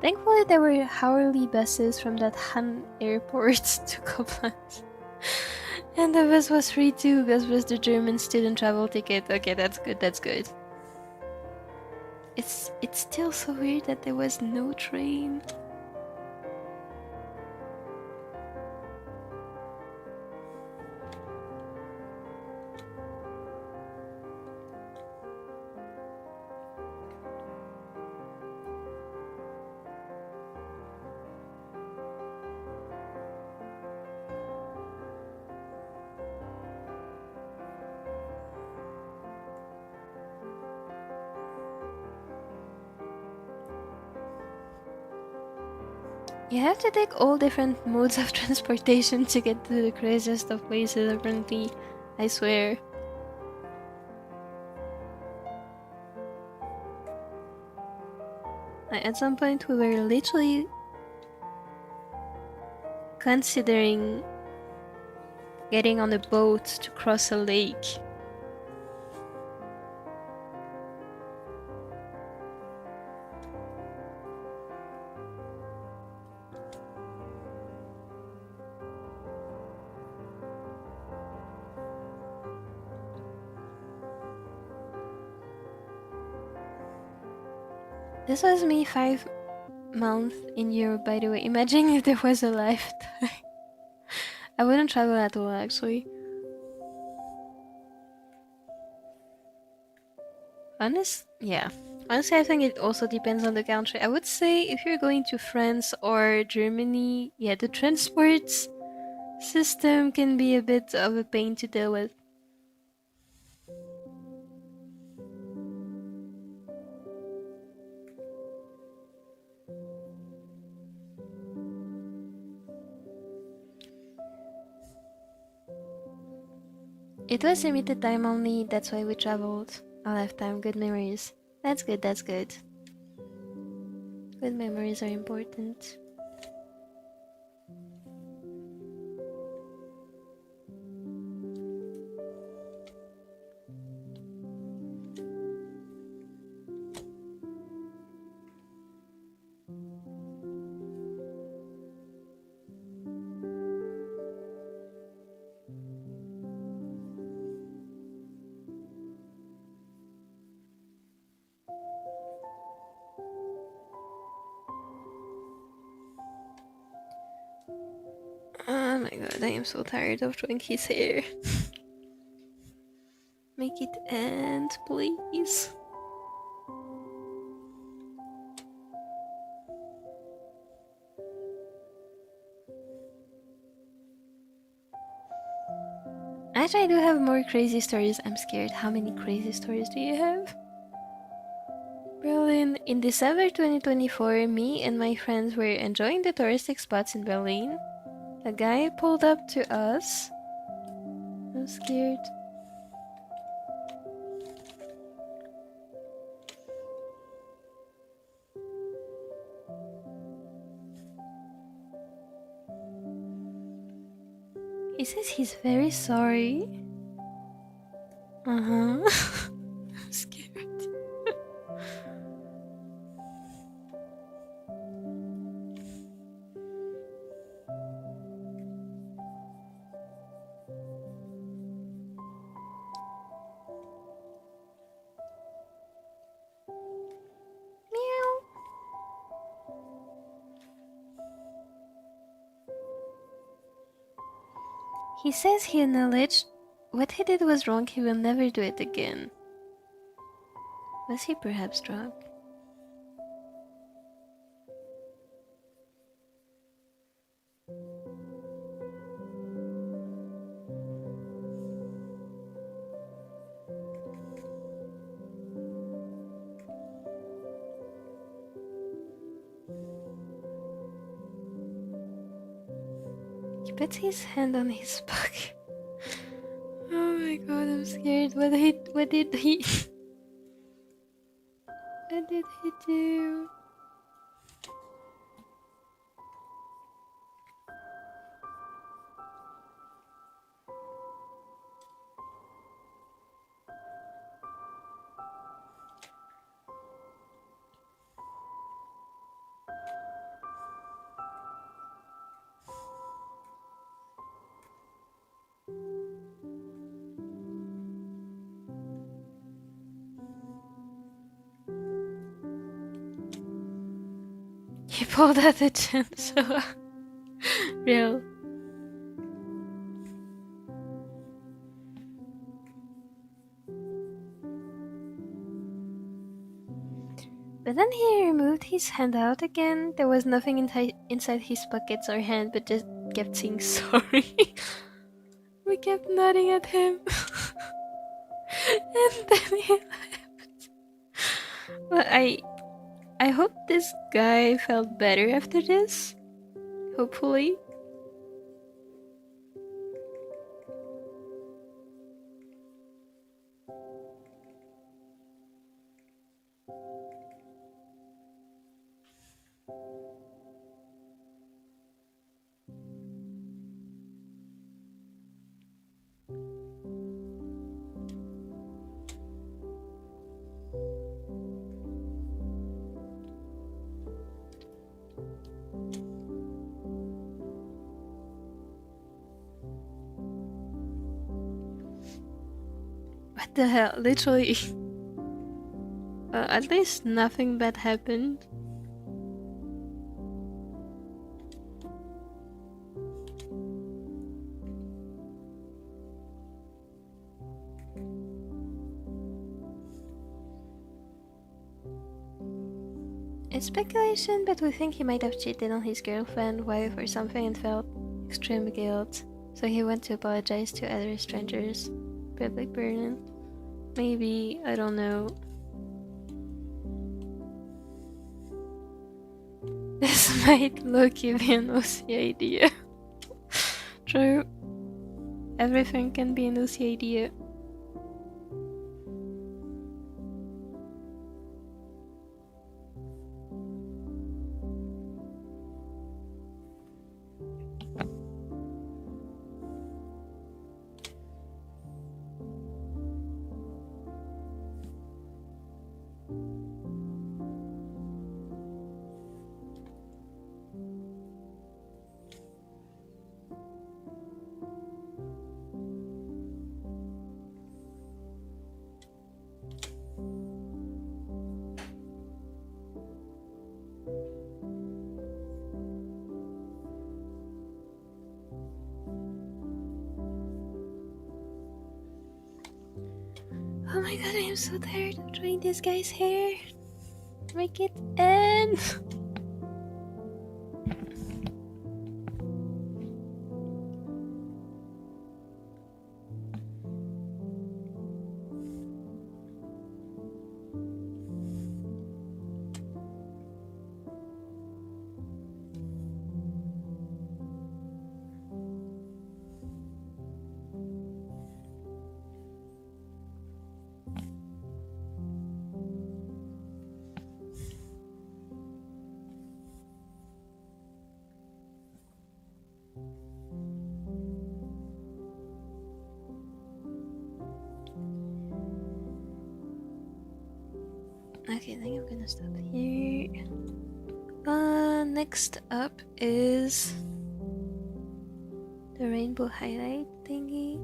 Thankfully, there were hourly buses from that Han airport to Copland. And the bus was free too, because with the German student travel ticket. Okay, that's good, that's good. It's still so weird that there was no train. You have to take all different modes of transportation to get to the craziest of places, apparently. I swear. At some point we were literally considering getting on a boat to cross a lake. This was me 5 months in Europe, by the way. Imagine if there was a lifetime. I wouldn't travel at all, actually. Yeah. Honestly, I think it also depends on the country. I would say if you're going to France or Germany, yeah, the transport system can be a bit of a pain to deal with. It was limited time only, that's why we traveled a lifetime. Good memories. That's good, that's good. Good memories are important. Oh my god, I am so tired of doing his hair. Make it end, please. Actually, I do have more crazy stories. I'm scared. How many crazy stories do you have? Berlin. In December 2024, me and my friends were enjoying the touristic spots in Berlin. A guy pulled up to us. I'm scared. He says he's very sorry. I'm scared. He says he acknowledged what he did was wrong. He will never do it again. Was he perhaps drunk? He puts his hand on his pocket. Oh my god, I'm scared. What did he what did he do? He pulled out the chainsaw. Real. But then he removed his hand out again. There was nothing inside his pockets or hand, but just kept saying sorry. We kept nodding at him. And then he left. Well, I hope this guy felt better after this. Hopefully. What the hell? Literally. At least nothing bad happened. It's speculation, but we think he might have cheated on his girlfriend, wife, or something and felt extreme guilt. So he went to apologize to other strangers. Public burden. Maybe, I don't know. This might low-key be an OC idea. True. Everything can be an OC idea. Oh my god, I am so tired of doing this guy's hair. Make it end. Okay, I think I'm gonna stop here. Next up is the rainbow highlight thingy.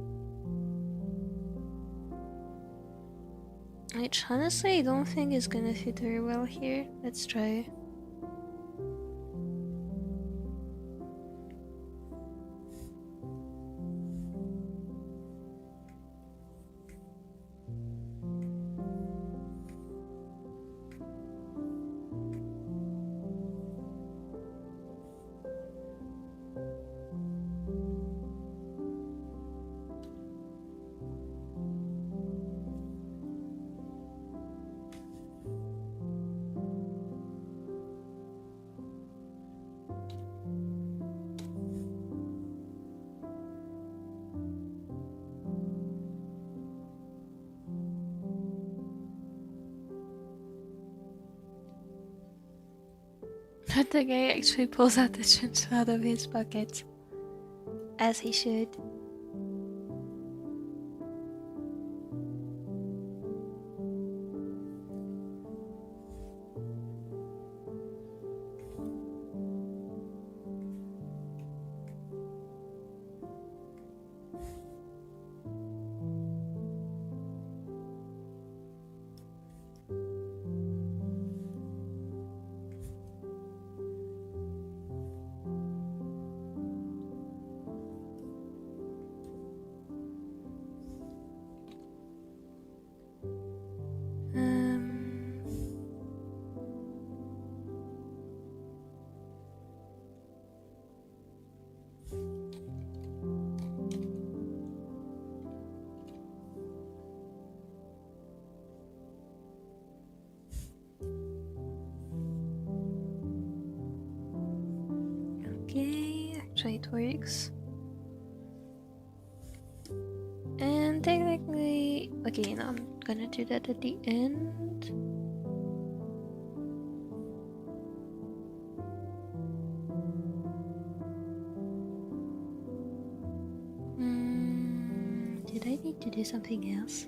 Which honestly I don't think is gonna fit very well here. Let's try. But the guy actually pulls out the chainsaw out of his pocket. As he should. actually it works. And technically, okay, now I'm gonna do that at the end. Did I need to do something else?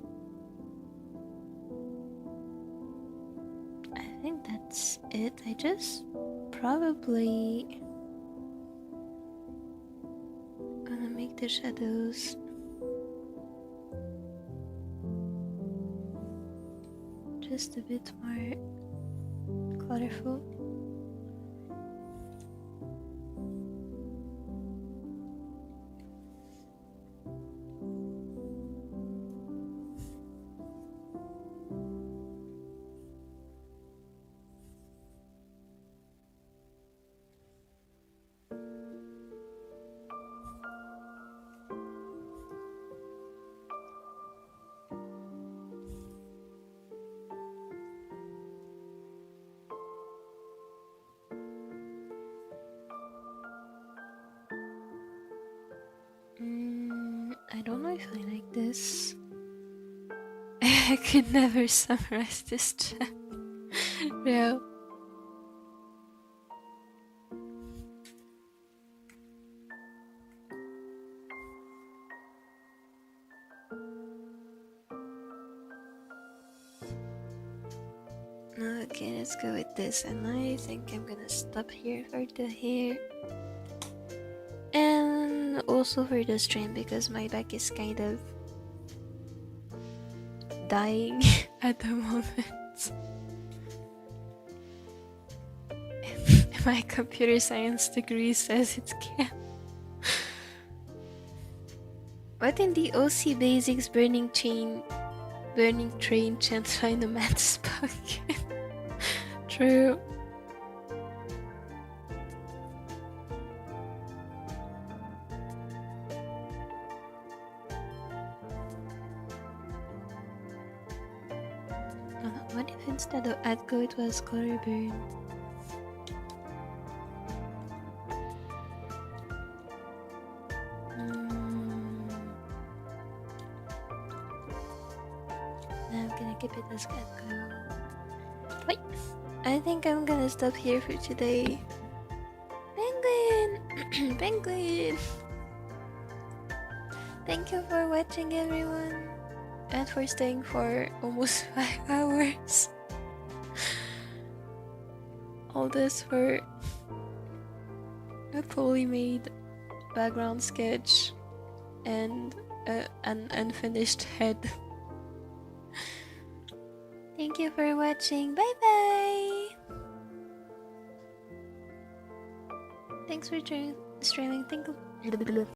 I think that's it. I just probably gonna make the shadows just a bit more colorful. I don't know if I like this. I could never summarize this chat. No. Okay, let's go with this, and I think I'm gonna stop here for the hair. And also for the stream, because my back is kind of dying at the moment. My computer science degree says it can. What in the OC basics burning train can't find a man's pocket? True. What if instead of Atco it was color burn? I'm gonna keep it as Atco. Wait, I think I'm gonna stop here for today. Penguin! Penguin! Thank you for watching, everyone. And for staying for almost 5 hours. All this for a poorly made background sketch and an unfinished head. Thank you for watching. Bye bye! Thanks for streaming. Thank you.